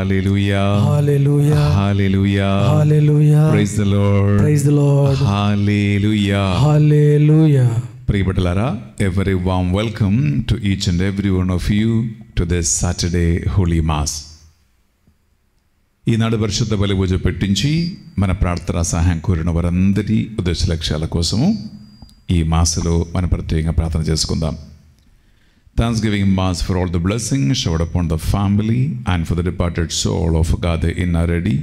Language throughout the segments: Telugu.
Hallelujah. Hallelujah. Hallelujah. Hallelujah. Praise the Lord. Praise the Lord. Hallelujah. Hallelujah. ప్రియబిడ్డలారా, a very warm welcome to each and every one of you to this Saturday Holy Mass. ఈనాడు పరిశుద్ధ బలి పూజ పెట్టించి మన ప్రార్థన సహాయం కోరిన వారందరి ఉద్దేశ లక్ష్యాల కోసము ఈ మాసలో మనం ప్రత్యేకంగా ప్రార్థన చేసుకుందాం. Thanksgiving Mass for all the blessings showered upon the family and for the departed soul of Gade Innaredi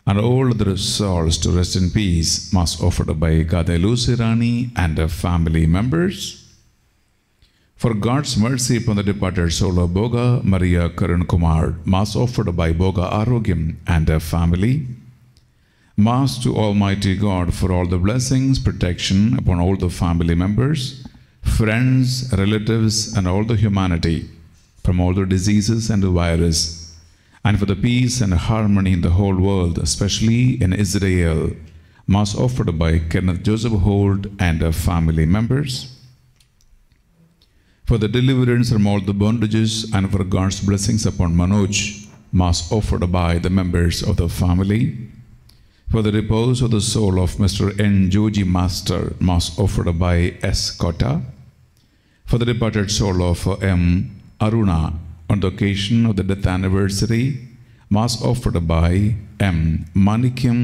and all other souls to rest in peace. Mass offered by Gade Lusirani and her family members. For God's mercy upon the departed soul of Boga Maria Karan Kumar. Mass offered by Boga Arogyam and her family. Mass to Almighty God for all the blessings, protection upon all the family members, friends, relatives, and all the humanity from all the diseases and the virus, and for the peace and harmony in the whole world, especially in Israel. Mass offered by Kenneth Joseph Holt and her family members. For the deliverance from all the bondages and for God's blessings upon Manoj. Mass offered by the members of the family. For the repose of the soul of Mr. N. Joji Master. Mass offered by S. Kota. For the departed soul of M. Aruna on the occasion of the death anniversary. Mass offered by M. Manikyam,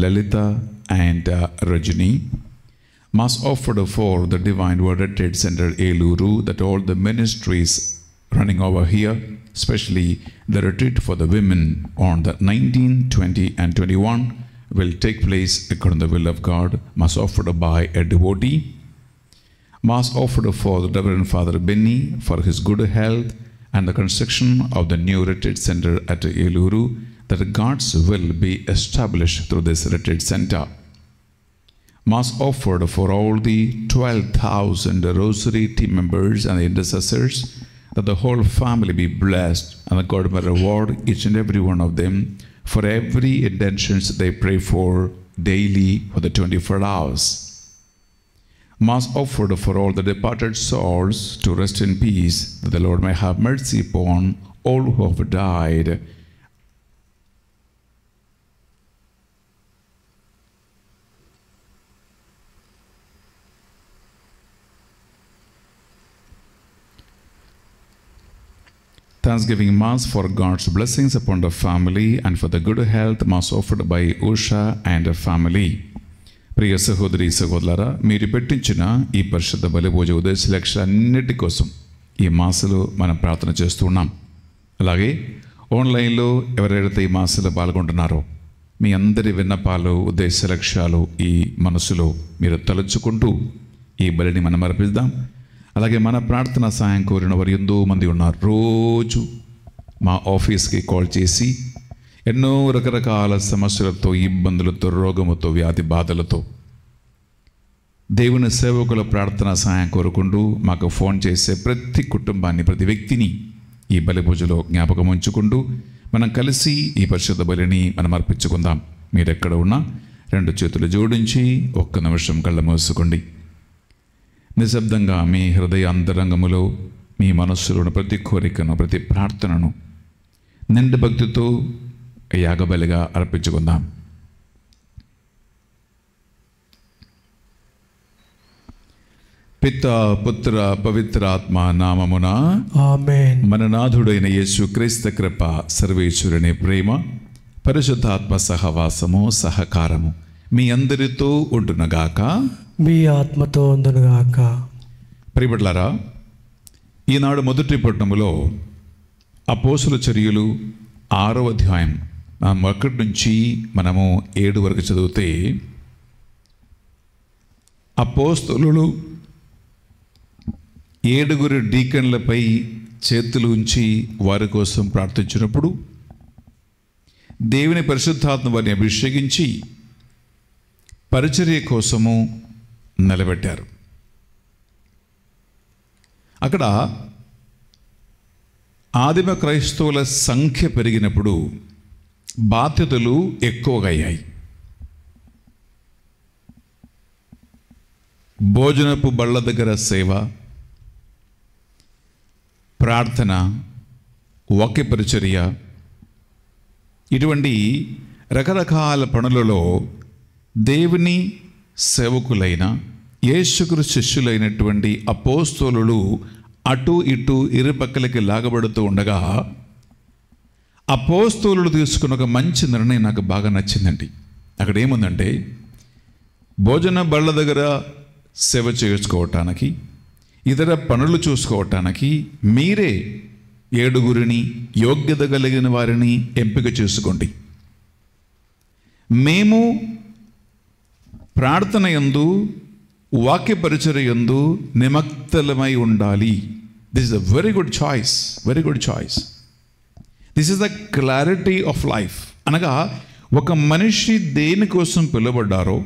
Lalita, and Rajini. Mass offered for the Divine Word Retreat Center Eluru, that all the ministries running over here, especially the retreat for the women on the 19, 20, and 21, will take place according to the will of God. Mass offered by a devotee. Mass offered for the Reverend Father Benny for his good health and the construction of the new retreat center at Eluru, that God's will be established through this retreat center. Mass offered for all the 12,000 Rosary team members and the intercessors, that the whole family be blessed and that God may reward each and every one of them for every intentions they pray for daily for the 24 hours. Mass offered for all the departed souls to rest in peace, that the Lord may have mercy upon all who have died. Thanksgiving Mass for God's blessings upon the family and for the good health. Mass offered by Usha and her family. ప్రియ సహోదరి సహోదరులారా, మీరు పెట్టించిన ఈ పరిశుద్ధ బలి పూజ ఉద్దేశ లక్ష్యాలన్నిటి కోసం ఈ మాసలో మనం ప్రార్థన చేస్తున్నాం. అలాగే ఆన్లైన్లో ఎవరైతే ఈ మాసలో పాల్గొంటున్నారో మీ అందరి విన్నపాలు, ఉద్దేశ లక్ష్యాలు ఈ మనసులో మీరు తలుచుకుంటూ ఈ బలిని మనం అర్పిద్దాం. అలాగే మన ప్రార్థన సహాయం కోరిన వారు ఎంతో మంది ఉన్నారు. రోజు మా ఆఫీస్కి కాల్ చేసి ఎన్నో రకరకాల సమస్యలతో, ఇబ్బందులతో, రోగముతో, వ్యాధి బాధలతో దేవుని సేవకుల ప్రార్థన సహాయం కోరుకుంటూ మాకు ఫోన్ చేసే ప్రతి కుటుంబాన్ని, ప్రతి వ్యక్తిని ఈ బలి పూజలో జ్ఞాపకం ఉంచుకుంటూ మనం కలిసి ఈ పరిశుద్ధ బలిని మనం అర్పించుకుందాం. మీరెక్కడ ఉన్నా రెండు చేతులు జోడించి ఒక్క నిమిషం కళ్ళ మూసుకోండి. నిశ్శబ్దంగా మీ హృదయ అంతరంగములో మీ మనస్సులోని ప్రతి కోరికను, ప్రతి ప్రార్థనను నిండు భక్తితో యాగబలిగా అర్పించుకుందాం. పిత, పుత్ర, పవిత్రాత్మ నామమున ఆమేన్. మన నాథుడైన యేసు క్రీస్తు కృప, సర్వేశ్వరుని ప్రేమ, పరిశుద్ధాత్మ సహవాసము, సహకారము మీ అందరితో ఉండునగాక, మీ ఆత్మతో ఉండునుగాక. ప్రియబిడ్డలారా, ఈనాడు మొదటి పట్టణములో అపోస్తుల చర్యలు 6వ అధ్యాయం 1 నుంచి మనము 7 వరకు చదివితే, అపోస్తలులు 7 డీకన్లపై చేతులు ఉంచి వారి కోసం ప్రార్థించినప్పుడు దేవుని పరిశుద్ధాత్మ వారిని అభిషేకించి పరిచర్య కోసము నిలబెట్టారు. అక్కడ ఆదిమ క్రైస్తవుల సంఖ్య పెరిగినప్పుడు బాధ్యతలు ఎక్కువగా అయ్యాయి. భోజనపు బళ్ళ దగ్గర సేవ, ప్రార్థన, వాక్య పరిచర్య, ఇటువంటి రకరకాల పనులలో దేవుని సేవకులైన యేసుక్రీస్తు శిష్యులైనటువంటి అపోస్తలులు అటు ఇటు ఇరుపక్కలకి లాగబడుతూ ఉండగా అపోస్తలులు తీసుకున్న ఒక మంచి నిర్ణయం నాకు బాగా నచ్చిందండి. అక్కడ ఏముందంటే, భోజన బళ్ళ దగ్గర సేవ చేసుకోవటానికి, ఇతర పనులు చూసుకోవటానికి మీరే 7 యోగ్యత కలిగిన వారిని ఎంపిక చేసుకోండి. మేము ప్రార్థన యందు వాక్య పరిచర్య యందు నిమగ్నమై ఉండాలి. This is a very good choice, very good choice. This is the clarity of life. అనగా ఒక మనిషి దేనికోసం పిలువబడ్డారో,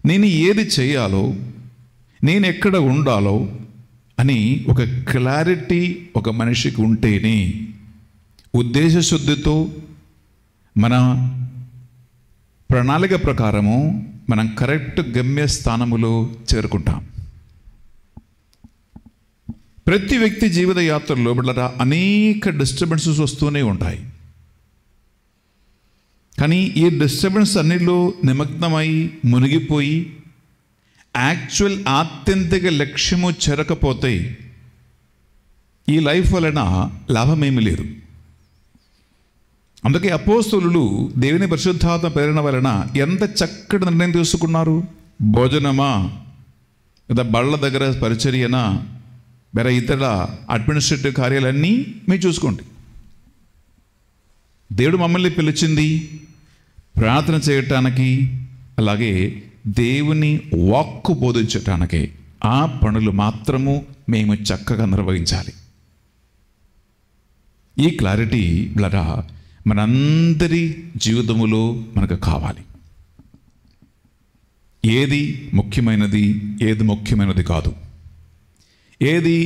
నేను ఏది చేయాలో, నేను ఎక్కడ ఉండాలో అని ఒక క్లారిటీ ఒక మనిషికి ఉంటేనే ఉద్దేశశుద్ధితో మన ప్రణాళిక ప్రకారము మనం కరెక్ట్ గమ్యస్థానములో చేరుకుంటాం. ప్రతి వ్యక్తి జీవిత యాత్రలో బిడ్డలారా అనేక డిస్టర్బెన్సెస్ వస్తూనే ఉంటాయి. కానీ ఈ డిస్టర్బెన్స్ అన్నిలో నిమగ్నమై మునిగిపోయి యాక్చువల్ ఆత్యంతిక లక్ష్యము చేరకపోతే ఈ లైఫ్ వలన లాభమేమీ లేదు. అందుకే అపోస్తలులు దేవుని పరిశుద్ధాత్మ ప్రేరణ వలన ఎంత చక్కటి నిర్ణయం తీసుకున్నారు. భోజనమా, లేదా బళ్ళ దగ్గర పరిచర్యనా, వేరే ఇతర అడ్మినిస్ట్రేటివ్ కార్యాలన్నీ మీరు చూసుకోండి. దేవుడు మమ్మల్ని పిలిచింది ప్రార్థన చేయటానికి, అలాగే దేవుని వాక్కు బోధించటానికి. ఆ పనులు మాత్రము మేము చక్కగా నిర్వహించాలి. ఈ క్లారిటీ ద్వారా మనందరి జీవితములో మనకు కావాలి. ఏది ముఖ్యమైనది, ఏది ముఖ్యమైనది కాదు, ఏది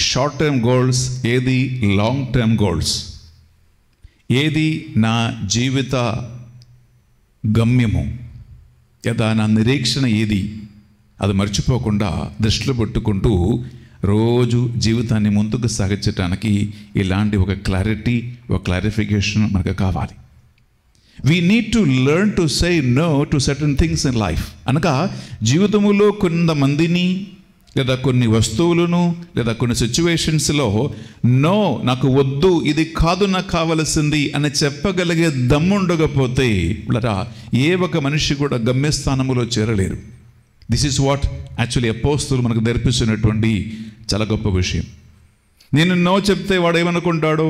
షార్ట్ టర్మ్ గోల్స్, ఏది లాంగ్ టర్మ్ గోల్స్, ఏది నా జీవిత గమ్యము, లేదా నా నిరీక్షణ ఏది, అది మర్చిపోకుండా దృష్టిలో పెట్టుకుంటూ రోజు జీవితాన్ని ముందుకు సాగించడానికి ఇలాంటి ఒక క్లారిటీ, ఒక క్లారిఫికేషన్ మనకు కావాలి. We need to learn to say no to certain things in life. అనగా జీవితంలో కొంతమందిని, లేదా కొన్ని వస్తువులను, లేదా కొన్ని సిచ్యువేషన్స్లో నో, నాకు వద్దు, ఇది కాదు నాకు కావలసింది అని చెప్పగలిగే దమ్ముండకపోతే ఏ ఒక మనిషి కూడా గమ్యస్థానములో చేరలేరు. దిస్ ఈజ్ వాట్ యాక్చువల్లీ అపోస్తలులు మనకు నేర్పిస్తున్నటువంటి చాలా గొప్ప విషయం. నేను నో చెప్తే వాడు ఏమనుకుంటాడో,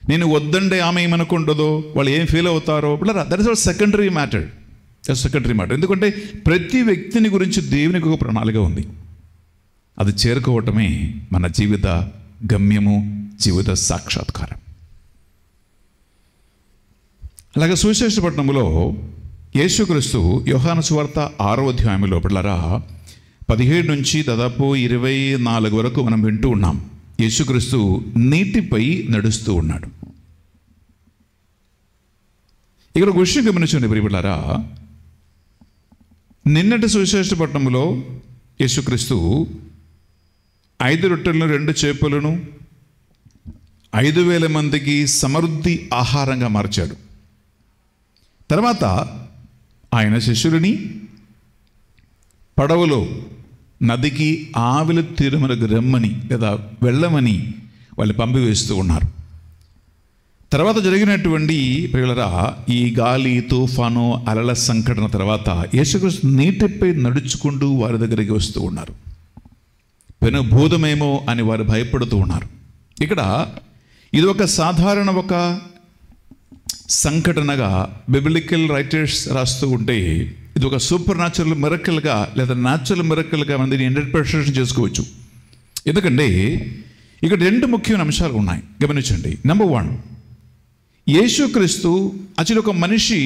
నేను వద్దంటే ఆమె ఏమనుకుంటుందో, వాళ్ళు ఏం ఫీల్ అవుతారో, that is all secondary matter. Secondary matter. ఎందుకంటే ప్రతి వ్యక్తిని గురించి దేవునికి ఒక ప్రణాళిక ఉంది. అది చేరుకోవటమే మన జీవిత గమ్యము, జీవిత సాక్షాత్కారం. అలాగే సువిశేష పట్టణంలో యేసుక్రీస్తు యోహాను సువార్త 6వ అధ్యాయంలో బిడ్డలారా 17 నుంచి దాదాపు 24 వరకు మనం వింటూ ఉన్నాం. యేసుక్రీస్తు నీటిపై నడుస్తూ ఉన్నాడు. ఇక్కడ ఒక విషయం గమనించండి బిడ్డలారా, నిన్నటి సువిశేష పట్టణంలో యేసుక్రీస్తు 5 రొట్టెలను 2 చేపలను 5,000 మందికి సమృద్ధి ఆహారంగా మార్చాడు. తర్వాత ఆయన శిష్యులని పడవలో నదికి ఆవిల తీరమునకు రమ్మని, లేదా వెళ్ళమని వాళ్ళు పంపివేస్తూ ఉన్నారు. తర్వాత జరిగినటువంటి ప్రియులరా ఈ గాలి, తుఫాను, అలల సంఘటన తర్వాత యేసుక్రీస్తు నీటిపై నడుచుకుంటూ వారి దగ్గరికి వస్తూ ఉన్నారు. పెనుభూతమేమో అని వారు భయపడుతూ ఉన్నారు. ఇక్కడ ఇది ఒక సాధారణ ఒక సంఘటనగా బిబ్లికల్ రైటర్స్ రాస్తూ ఉంటే, ఇది ఒక సూపర్ న్యాచురల్ మిరకల్గా, లేదా న్యాచురల్ మిరకల్గా మనం దీన్ని ఇంటర్ప్రిటేషన్ చేసుకోవచ్చు. ఎందుకంటే ఇక్కడ 2 ముఖ్యమైన అంశాలు ఉన్నాయి, గమనించండి. నెంబర్ 1, యేసుక్రీస్తు యాక్చువల్లీ ఒక మనిషి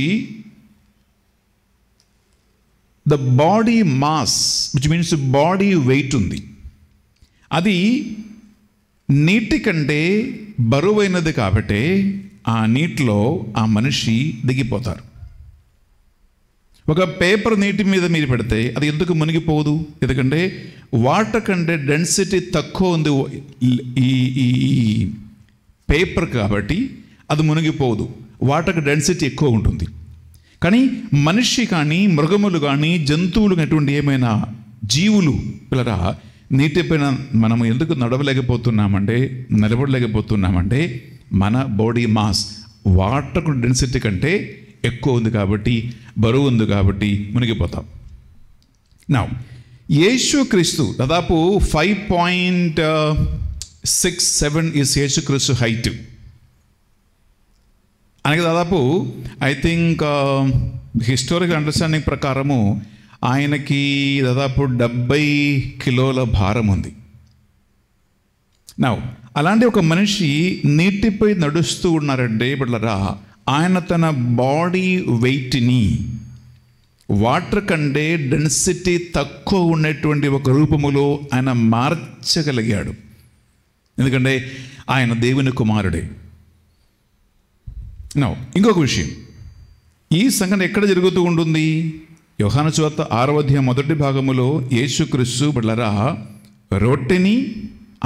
the body mass which means body weight ఉంది, అది నీటి కంటే బరువైనది. కాబట్టి ఆ నీటిలో ఆ మనిషి దిగిపోతారు. ఒక పేపర్ నీటి మీద మీరు పెడితే అది ఎందుకు మునిగిపోదు? ఎందుకంటే వాటర్ కంటే డెన్సిటీ తక్కువ ఉంది ఈ పేపర్, కాబట్టి అది మునిగిపోదు, వాటర్కి డెన్సిటీ ఎక్కువ ఉంటుంది. కానీ మనిషి కానీ మృగములు కానీ జంతువులు అటువంటి ఏమైనా జీవులు పిల్లరా నీటిపైన మనము ఎందుకు నడవలేకపోతున్నామంటే నిలబడలేకపోతున్నామంటే మన బాడీ మాస్ వాటర్ డెన్సిటీ కంటే ఎక్కువ ఉంది కాబట్టి, బరువు ఉంది కాబట్టి మునిగిపోతాం. నా యేసుక్రీస్తు దాదాపు 5.67 ఈజ్ యేసుక్రీస్తు హైట్. ఆయనకి దాదాపు ఐ థింక్ హిస్టారికల్ అండర్స్టాండింగ్ ప్రకారము ఆయనకి దాదాపు 70 కిలోల భారం ఉంది. నా అలాంటి ఒక మనిషి నీటిపై నడుస్తూ ఉన్నారంటే బిడ్డలారా, ఆయన తన బాడీ వెయిట్ని వాటర్ కంటే డెన్సిటీ తక్కువ ఉన్నటువంటి ఒక రూపములో ఆయన మార్చగలిగాడు. ఎందుకంటే ఆయన దేవుని కుమారుడే. నా ఇంకొక విషయం, ఈ సంఘటన ఎక్కడ జరుగుతూ ఉంటుంది? యోహాను సువార్త 6వ అధ్యాయం మొదటి భాగములో యేసుక్రీస్తు బిడ్డలారా రొట్టెని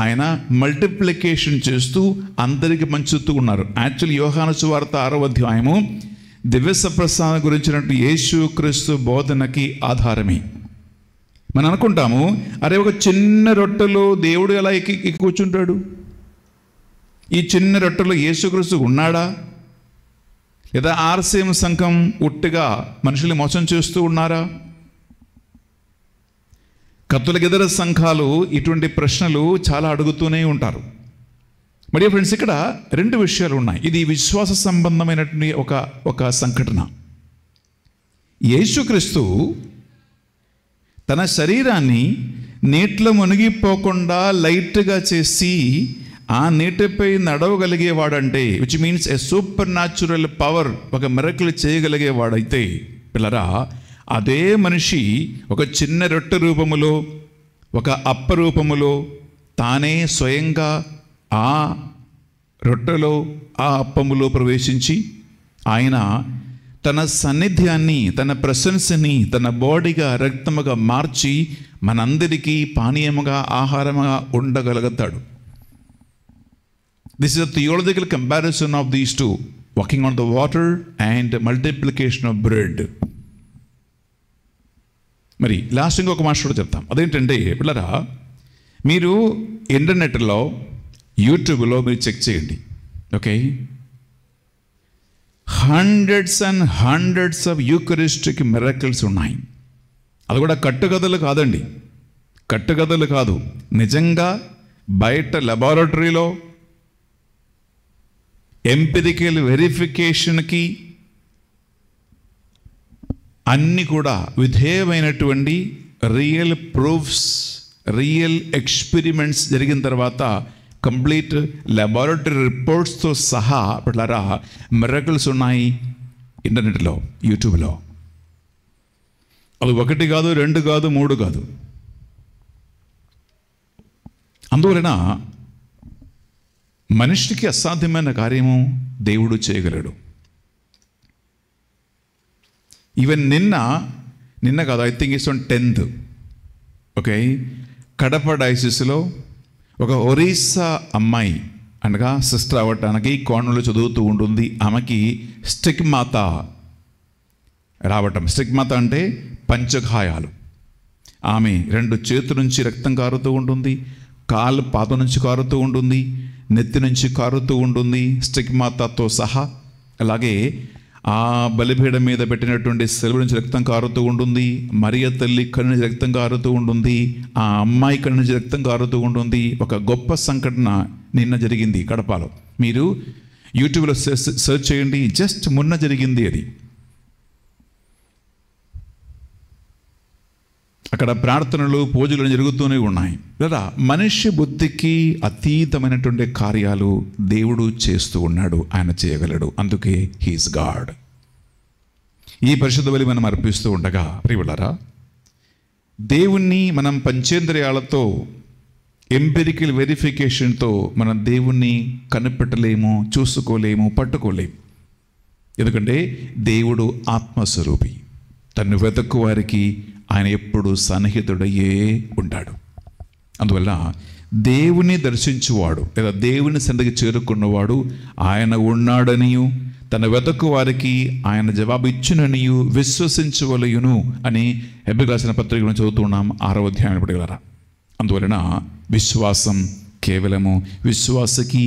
ఆయన మల్టిప్లికేషన్ చేస్తూ అందరికి పంచుతూ ఉన్నారు. యాక్చువల్లీ యోహాను సువార్త 6వ అధ్యాయము దివ్య సప్రసాదం గురించినట్టు యేసుక్రీస్తు బోధనకి ఆధారమే. మనం అనుకుంటాము, అరే ఒక చిన్న రొట్టెలో దేవుడు ఎలా ఎక్కి కూర్చుంటాడు? ఈ చిన్న రొట్టెలో యేసుక్రీస్తు ఉన్నాడా? లేదా ఆర్సీఎం సంఘం ఉట్టిగా మనుషుల్ని మోసం చేస్తూ ఉన్నారా? కత్తులగిదర సంఘాలు ఇటువంటి ప్రశ్నలు చాలా అడుగుతూనే ఉంటారు. మరి ఫ్రెండ్స్, ఇక్కడ 2 విషయాలు ఉన్నాయి. ఇది విశ్వాస సంబంధమైనటువంటి ఒక సంఘటన. యేసుక్రీస్తు తన శరీరాన్ని నీటిలో మునిగిపోకుండా లైట్గా చేసి ఆ నీటిపై నడవగలిగేవాడంటే, which means a super natural power, ఒక మిరకిల్ చేయగలిగేవాడైతే పిల్లరా, అదే మనిషి ఒక చిన్న రొట్టె రూపములో, ఒక అప్ప రూపములో తానే స్వయంగా ఆ రొట్టెలో ఆ అప్పములో ప్రవేశించి ఆయన తన సన్నిధ్యాన్ని, తన ప్రెసెన్స్ని తన బాడీగా రక్తముగా మార్చి మనందరికీ పానీయముగా ఆహారముగా ఉండగలుగుతాడు. This is a theological comparison of these two, walking on the water and multiplication of bread. మరి లాస్ట్ ఇంకొక మాట కూడా చెప్తాం. అదేంటంటే పిల్లరా, మీరు ఇంటర్నెట్లో యూట్యూబ్లో మీరు చెక్ చేయండి. Okay, hundreds and hundreds of Eucharistic miracles ఉన్నాయి. అది కూడా కట్టుకథలు కాదండి, కట్టుకథలు కాదు, నిజంగా బయట లెబారెటరీలో ఎంపిరికల్ వెరిఫికేషన్కి అన్నీ కూడా విధేయమైనటువంటి రియల్ ప్రూఫ్స్, రియల్ ఎక్స్పెరిమెంట్స్ జరిగిన తర్వాత కంప్లీట్ లెబారెటరీ రిపోర్ట్స్తో సహా పిల్లరా మిరకిల్స్ ఉన్నాయి ఇంటర్నెట్లో, యూట్యూబ్లో. అది 1 కాదు, 2 కాదు, 3 కాదు. అందువలన మనిషికి అసాధ్యమైన కార్యము దేవుడు చేయగలడు. ఈవెన్ నిన్న కాదు, I think it's on 10th, okay, Kadapa డయాసిస్లో ఒక ఒరిస్సా అమ్మాయి అనగా సిస్టర్ అవ్వటానికి కోణంలో చదువుతూ ఉంటుంది. ఆమెకి స్టిగ్మాతా రావటం. స్టిగ్మాతా అంటే పంచగాయాలు. ఆమె 2 చేతుల నుంచి రక్తం కారుతూ ఉంటుంది, కాలు పాదం నుంచి కారుతూ ఉంటుంది, నెత్తి నుంచి కారుతూ ఉంటుంది స్టిగ్మాతాతో సహా. అలాగే ఆ బలిపీఠం మీద పెట్టినటువంటి సెలవు నుంచి రక్తం కారుతూ ఉంటుంది, మరియ తల్లి కన్ను నుంచి రక్తం కారుతూ ఉంటుంది, ఆ అమ్మాయి కన్ను నుంచి రక్తం కారుతూ ఉంటుంది. ఒక గొప్ప సంఘటన నిన్న జరిగింది కడపలో. మీరు యూట్యూబ్లో సెర్చ్ చేయండి, జస్ట్ మొన్న జరిగింది అది. అక్కడ ప్రార్థనలు, పూజలు జరుగుతూనే ఉన్నాయి. లేదా మనిషి బుద్ధికి అతీతమైనటువంటి కార్యాలు దేవుడు చేస్తూ ఉన్నాడు, ఆయన చేయగలడు. అందుకే హీఈస్ గాడ్. ఈ పరిశుద్ధ బలి మనం అర్పిస్తూ ఉండగా ప్రియులారా, దేవుణ్ణి మనం పంచేంద్రియాలతో, ఎంపిరికల్ వెరిఫికేషన్తో మనం దేవుణ్ణి కనిపెట్టలేము, చూసుకోలేము, పట్టుకోలేము. ఎందుకంటే దేవుడు ఆత్మస్వరూపి. తను వెతకు వారికి ఆయన ఎప్పుడు సన్నిహితుడయ్యే ఉంటాడు. అందువల్ల దేవుని దర్శించువాడు లేదా దేవుని సన్నిధికి చేరుకున్నవాడు ఆయన ఉన్నాడనియు తన వెతకు వారికి ఆయన జవాబు ఇచ్చుననియు విశ్వసించవలయును అని హెబ్రీ రాసిన పత్రికను చదువుతున్నాం 6వ అధ్యాయం పడగలరా. అందువలన విశ్వాసం కేవలము విశ్వాసకి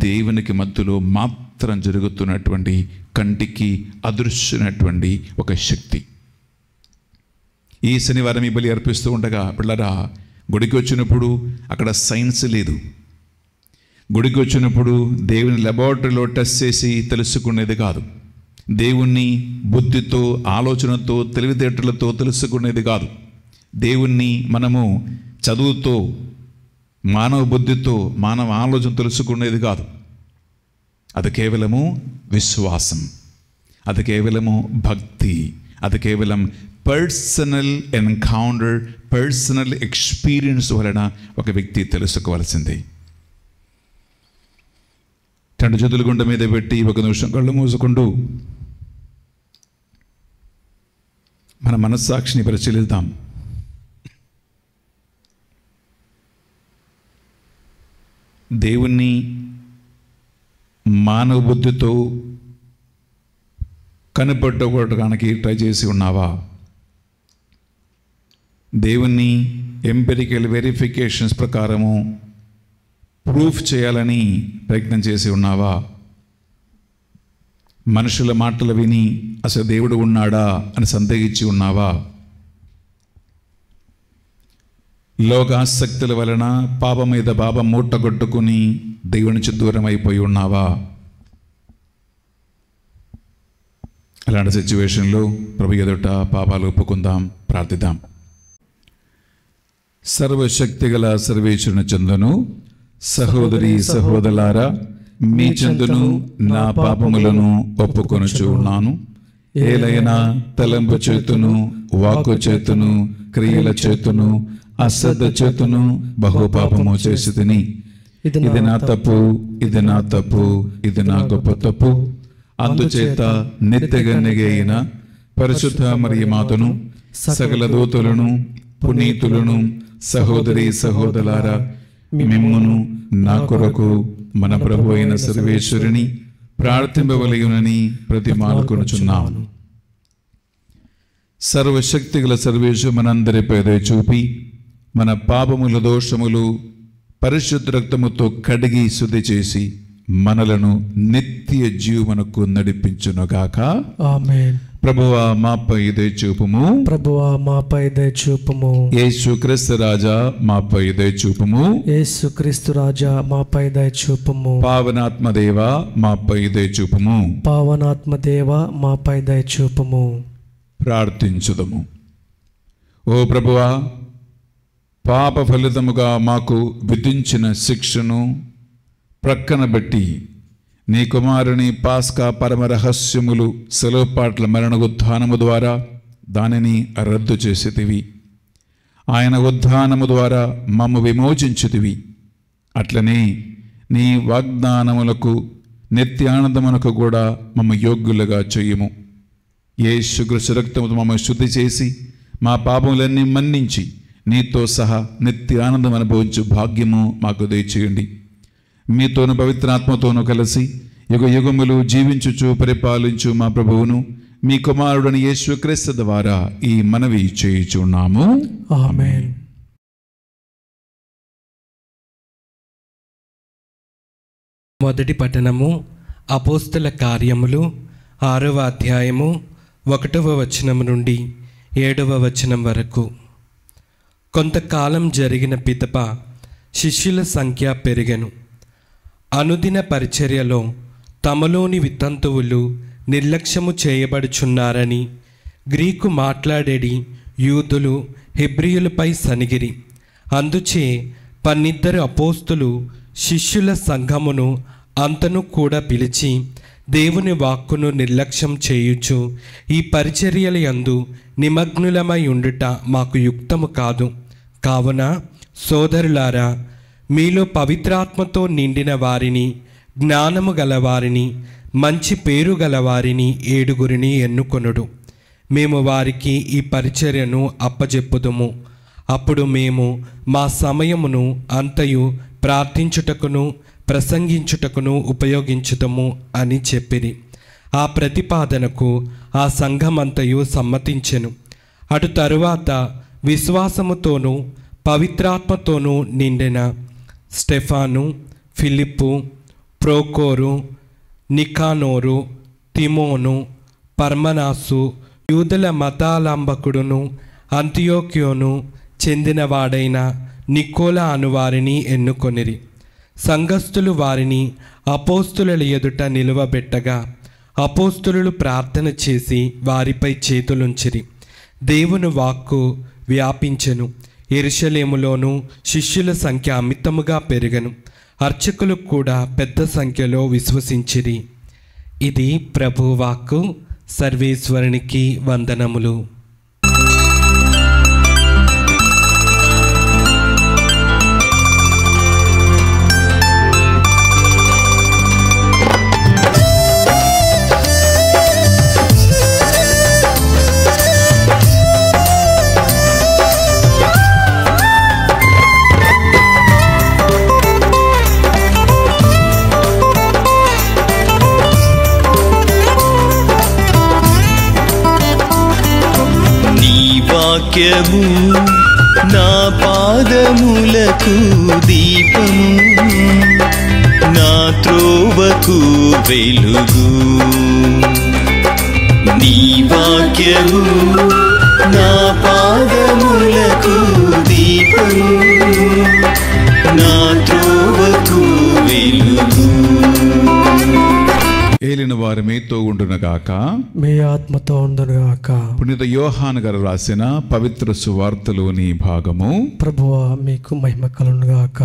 దేవునికి మధ్యలో మాత్రం జరుగుతున్నటువంటి కంటికి అదృశ్యమైనటువంటి ఒక శక్తి. ఈ శనివారం ఈ బలి అర్పిస్తూ ఉండగా పిల్లరా, గుడికి వచ్చినప్పుడు అక్కడ సైన్స్ లేదు. గుడికి వచ్చినప్పుడు దేవుని లెబార్టరీలో టెస్ట్ చేసి తెలుసుకునేది కాదు. దేవుణ్ణి బుద్ధితో, ఆలోచనతో, తెలివితేటలతో తెలుసుకునేది కాదు. దేవుణ్ణి మనము చదువుతో, మానవ బుద్ధితో, మానవ ఆలోచన తెలుసుకునేది కాదు. అది కేవలము విశ్వాసం, అది కేవలము భక్తి, అది కేవలం పర్సనల్ ఎన్కౌంటర్, పర్సనల్ ఎక్స్పీరియన్స్ వలన ఒక వ్యక్తి తెలుసుకోవాల్సింది. 2 చేతుల గుండె మీద పెట్టి 1 నిమిషం కళ్ళు మూసుకుంటూ మన మనస్సాక్షిని పరిశీలిద్దాం. దేవుణ్ణి మానవ బుద్ధితో కనిపెట్టడానికి ట్రై చేసి ఉన్నావా? దేవుణ్ణి ఎంపెరికల్ వెరిఫికేషన్స్ ప్రకారము ప్రూఫ్ చేయాలని ప్రయత్నం చేసి ఉన్నావా? మనుషుల మాటలు విని అసలు దేవుడు ఉన్నాడా అని సందేహించి ఉన్నావా? లోకాసక్తుల వలన పాపం మీద పాపం మూటగొట్టుకుని దేవుని నుంచి దూరం అయిపోయి ఉన్నావా? అలాంటి సిచ్యువేషన్లో ప్రభు ఎదుట పాపాలు ఒప్పుకుందాం, ప్రార్థిద్దాం. సర్వశక్తిగల సర్వేశ్వరుని చందును, సహోదరి సహోదరులారా, మీ చందును నా పాపములను ఒప్పుకొనుచు ఉన్నాను. ఏలైనా తలంపు చేతును, వాక్కు చేతును, క్రియల చేతును, అశ్రద్ధ చేతును బహుపాపము చేసి తిని, ఇది నా తప్పు, ఇది నా తప్పు, ఇది నా గొప్ప తప్పు. అందుచేత నిత్యగన్నిగైన పరిశుద్ధ మరియ మాతను, సకల దూతలను, పునీతులను, సహోదరి సహోదరులారా, మిమ్మును నా కొరకు మన ప్రభు అయిన సర్వేశ్వరుని ప్రార్థింపవలయునని ప్రతిమాలుకొనుచున్నాను. సర్వశక్తిగల సర్వేశ్వరు మనందరిపై దయ చూపి మన పాపముల దోషములు పరిశుద్ధ రక్తముతో కడిగి శుద్ధి చేసి మనలను నిత్య జీవమునకు నడిపించునుగాక. ఆమేన్. ప్రభువా మాపై దయ చూపుము. ప్రభువా మాపై దయ చూపుము. యేసుక్రీస్తు రాజా మాపై దయ చూపుము. యేసుక్రీస్తు రాజా మాపై దయ చూపుము. పావనాత్మ దేవా మాపై దయ చూపుము. పావనాత్మ దేవా మాపై దయ చూపుము. ప్రార్థించుదము. ఓ ప్రభువా, పాప ఫలితముగా మాకు విధించిన శిక్షను ప్రక్కన బట్టి నీ కుమారుని పాస్కా పరమ రహస్యములు సెలవుపాట్ల మరణ ఉత్థానము ద్వారా దానిని రద్దు చేసితివి. ఆయన ఉత్థానము ద్వారా మమ్ము విమోచించితివి. అట్లనే నీ వాగ్దానములకు నిత్యానందమునకు కూడా మమ్ము యోగ్యులుగా చెయ్యము. యేసుక్రీస్తు రక్తముతో మమ్మల్ని శుద్ధి చేసి మా పాపములన్నీ మన్నించి నీతో సహా నిత్య ఆనందం అనుభవించు భాగ్యము మాకు దయచేయండి. మీతోను పవిత్రాత్మతోనూ కలిసి యుగ యుగములు జీవించుచు పరిపాలించు మా ప్రభువును మీ కుమారుడని యేసుక్రీస్తు ద్వారా ఈ మనవి చేయుచున్నాము. ఆమేన్. మొదటి పఠనము అపోస్తల కార్యములు 6వ అధ్యాయము 1వ వచనం నుండి 7వ వచనం వరకు. కొంతకాలం జరిగిన పిదప శిష్యుల సంఖ్య పెరిగెను. అనుదిన పరిచర్యలో తమలోని వితంతువులు నిర్లక్ష్యము చేయబడుచున్నారని గ్రీకు మాట్లాడేడి యూదులు హెబ్రీయులపై సనిగిరి. అందుచే 12 అపోస్తులు శిష్యుల సంఘమును అంతను కూడా పిలిచి దేవుని వాక్కును నిర్లక్ష్యం చేయుచు ఈ పరిచర్యల యందు నిమగ్నులమై ఉండుట మాకు యుక్తము కాదు. కావున సోదరులారా, మీలో పవిత్రాత్మతో నిండిన వారిని, జ్ఞానము గలవారిని, మంచి పేరు గలవారిని 7 ఎన్నుకొనుడు. మేము వారికి ఈ పరిచర్యను అప్పజెప్పుదుము. అప్పుడు మేము మా సమయమును అంతయు ప్రార్థించుటకును ప్రసంగించుటకును ఉపయోగించుటము అని చెప్పిరి. ఆ ప్రతిపాదనకు ఆ సంఘమంతయు సమ్మతించెను. అటు తరువాత విశ్వాసముతోనూ పవిత్రాత్మతోనూ నిండిన స్టెఫాను, ఫిలిప్పు, ప్రోకోరు, నికానోరు, తిమోను, పర్మనాసు, యూదుల మతాలంబకుడును అంతియోక్యోను చెందినవాడైన నికోలా అనువారిని ఎన్నుకొనిరి. సంఘస్థులు వారిని అపోస్తుల ఎదుట నిలువబెట్టగా అపోస్తులు ప్రార్థన చేసి వారిపై చేతులుంచిరి. దేవుని వాక్కు వ్యాపించెను. యెరూషలేములోను శిష్యుల సంఖ్య అమితముగా పెరిగెను. అర్చకులు కూడా పెద్ద సంఖ్యలో విశ్వసించిరి. ఇది ప్రభువాక్కు. సర్వేశ్వరునికి వందనములు. వాక్యము నా పాదములకు దీపము, నా త్రోవకు వెలుగు. నీ వాక్యము నా పాదములకు దీపము, నా త్రోవకు వెలుగు. ఏలిన వారి మీతో ఉండునుగాక, మీ ఆత్మతో ఉండునుగాక. పునీత యోహాను గారు రాసిన పవిత్ర సువార్తలోని భాగము. ప్రభువా మీకు మహిమ కలుగునుగాక.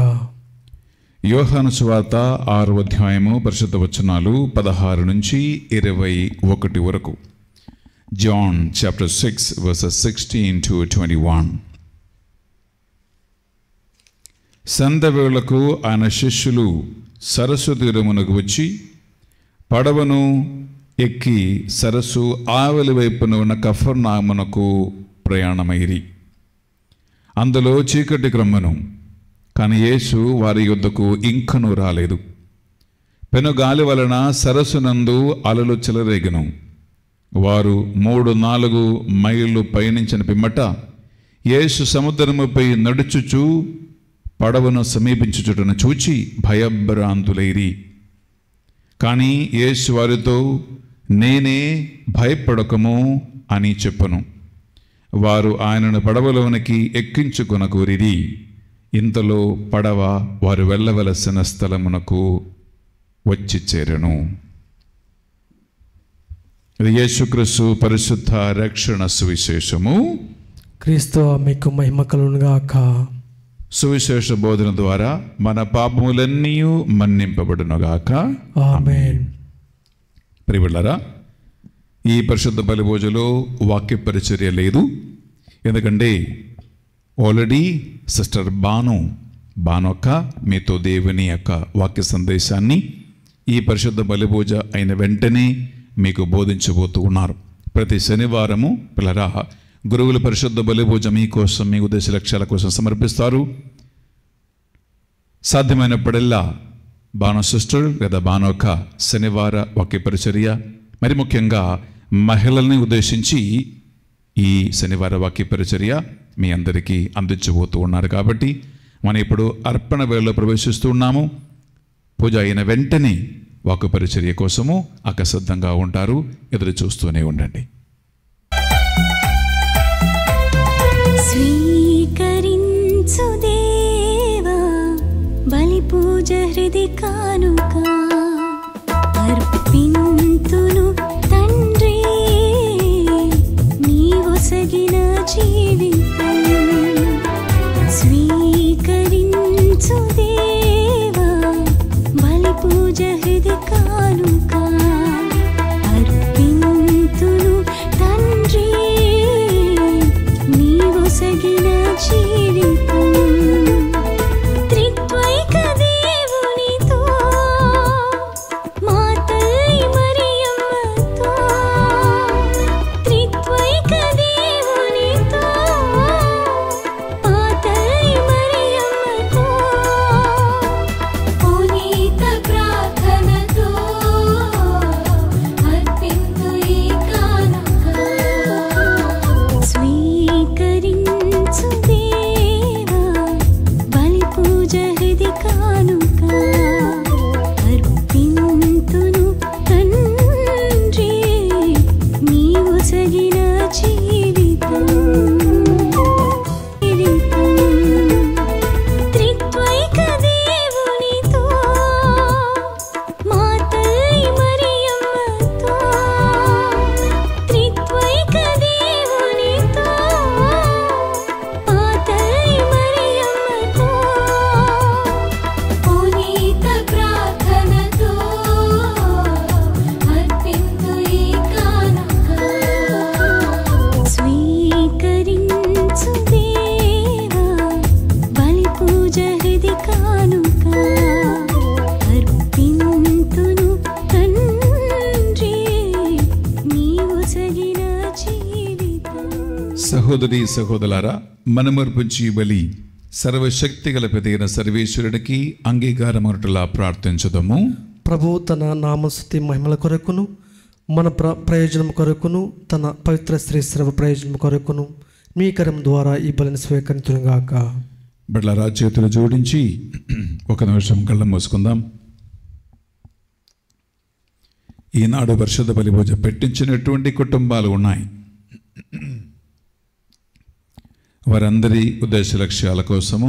యోహాను సువార్త 6వ అధ్యాయము పరిశుద్ధ వచనాలు 16 నుంచి 21 వరకు. John chapter 6 verses 16 to 21. సంధ్యవేళకు ఆయన శిష్యులు సరస్సు తీరమునకు వచ్చి పడవను ఎక్కి సరస్సు ఆవలి వైపున ఉన్న కఫర్నామునకు ప్రయాణమైరి. అందులో చీకటి క్రమ్మను, కానీ యేసు వారి యొద్దకు ఇంకనూ రాలేదు. పెనుగాలి వలన సరస్సునందు అలలు చెలరేగెను. వారు 3-4 మైళ్ళు పయనించిన పిమ్మట యేసు సముద్రముపై నడుచుచు పడవను సమీపించుచుటను చూచి భయభ్రాంతులైరి. కానీ యేసు వారితో, నేనే, భయపడకము అని చెప్పను. వారు ఆయనను పడవలోనికి ఎక్కించుకొనగోరిరి. ఇంతలో పడవ వారు వెళ్ళవలసిన స్థలమునకు వచ్చి చేరెను. ఇది యేసుక్రీస్తు పరిశుద్ధ రక్షణ సువిశేషము. క్రీస్తు మీకు మహిమ కలుగునుగాక. సువిశేష బోధన ద్వారా మన పాపములన్నీ మన్నింపబడునుగాక. ఆమేన్. ప్రియబిడ్డలారా, ఈ పరిశుద్ధ బలిభోజలో వాక్య పరిచర్య లేదు. ఎందుకంటే ఆల్రెడీ సిస్టర్ బానొక్క మీతో దేవుని యొక్క వాక్య సందేశాన్ని ఈ పరిశుద్ధ బలిభోజ అయిన వెంటనే మీకు బోధించబోతూ ఉన్నారు. ప్రతి శనివారము పిల్లరా గురువుల పరిశుద్ధ బలిభోజ మీకోసం, మీ ఉద్దేశ లక్ష్యాల కోసం సమర్పిస్తారు. సాధ్యమైనప్పుడల్లా బాను సిస్టర్ లేదా బానొక్క శనివార వాక్య పరిచర్య, మరి ముఖ్యంగా మహిళల్ని ఉద్దేశించి ఈ శనివార వాక్య పరిచర్య మీ అందరికీ అందించబోతూ ఉన్నారు. కాబట్టి మనం ఇప్పుడు అర్పణ వేళలో ప్రవేశిస్తూ ఉన్నాము. పూజ అయిన వెంటనే వాక్య పరిచర్య కోసము అకసిద్ధంగా ఉంటారు. ఎదురు చూస్తూనే ఉండండి. స్వీకరించు దేవా బలి పూజ హృది కానుక, అర్పింతును తండ్రి నీవొసగిన జీవితం. స్వీకరించు దేవా బలి పూజ హృది కానుక, అర్పింతును తండ్రి నీవొసగిన జీవితం. త్రిత్వైక దేవునితో మా తల్లి మరియమ్మతో, త్రిత్వైక దేవునితో మా సహోదరి సహోదరులారా, మనమర్పించి బలి సర్వశక్తి గల పెదైన సర్వేశ్వరుడికి అంగీకారమనట్లా ప్రార్థించుదాము. ప్రభు తన నామస్తుతి మహిమల కొరకును మన ప్రయోజనం కొరకును తన పవిత్ర స్త్రీ సర్వ ప్రయోజనం కొరకును మీ కరం ద్వారా ఈ బలిని స్వీకరించుగాక. బిడ్డలారా, చేతులు జోడించి ఒక నిమిషం కళ్ళ మూసుకుందాం. ఈనాడు పరిశుద్ధ బలి పూజ పెట్టించినటువంటి కుటుంబాలు ఉన్నాయి. వారందరి ఉద్దేశ లక్ష్యాల కోసము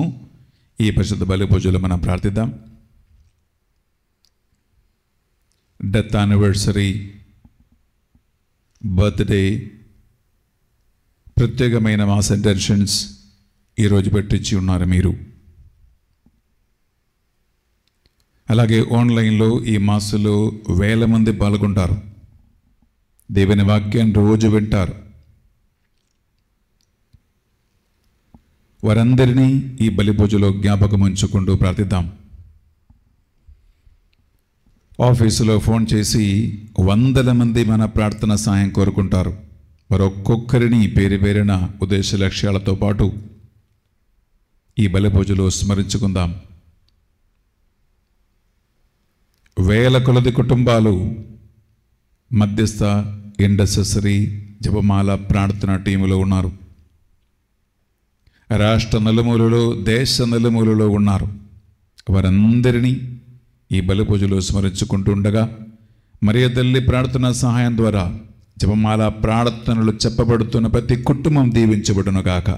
ఈ పరిశుద్ధ బలి పూజలు మనం ప్రార్థిద్దాం. డెత్ యానివర్సరీ, బర్త్డే, ప్రత్యేకమైన మాస్ ఇంటెన్షన్స్ ఈరోజు పెట్టించి ఉన్నారు మీరు. అలాగే ఆన్లైన్లో ఈ మాసులో వేల మంది పాల్గొంటారు. దేవుని వాక్యాన్ని రోజు వింటారు. వారందరినీ ఈ బలి పూజలో జ్ఞాపకం ఉంచుకుంటూ ప్రార్థిద్దాం. ఆఫీసులో ఫోన్ చేసి వందల మంది మన ప్రార్థన సాయం కోరుకుంటారు. వారు ఒక్కొక్కరిని పేరు పేరిన ఉద్దేశ లక్ష్యాలతో పాటు ఈ బలి పూజలో స్మరించుకుందాం. వేల కొలది కుటుంబాలు మధ్యస్థ, ఇండసెసరీ, జపమాల ప్రార్థన టీములో ఉన్నారు. రాష్ట్ర నలుమూలలో, దేశ నలుమూలలో ఉన్నారు. వారందరినీ ఈ బలి పూజలో స్మరించుకుంటుండగా మరియ తల్లి ప్రార్థన సహాయం ద్వారా జపమాల ప్రార్థనలు చెప్పబడుతున్న ప్రతి కుటుంబం దీవించబడునుగాక.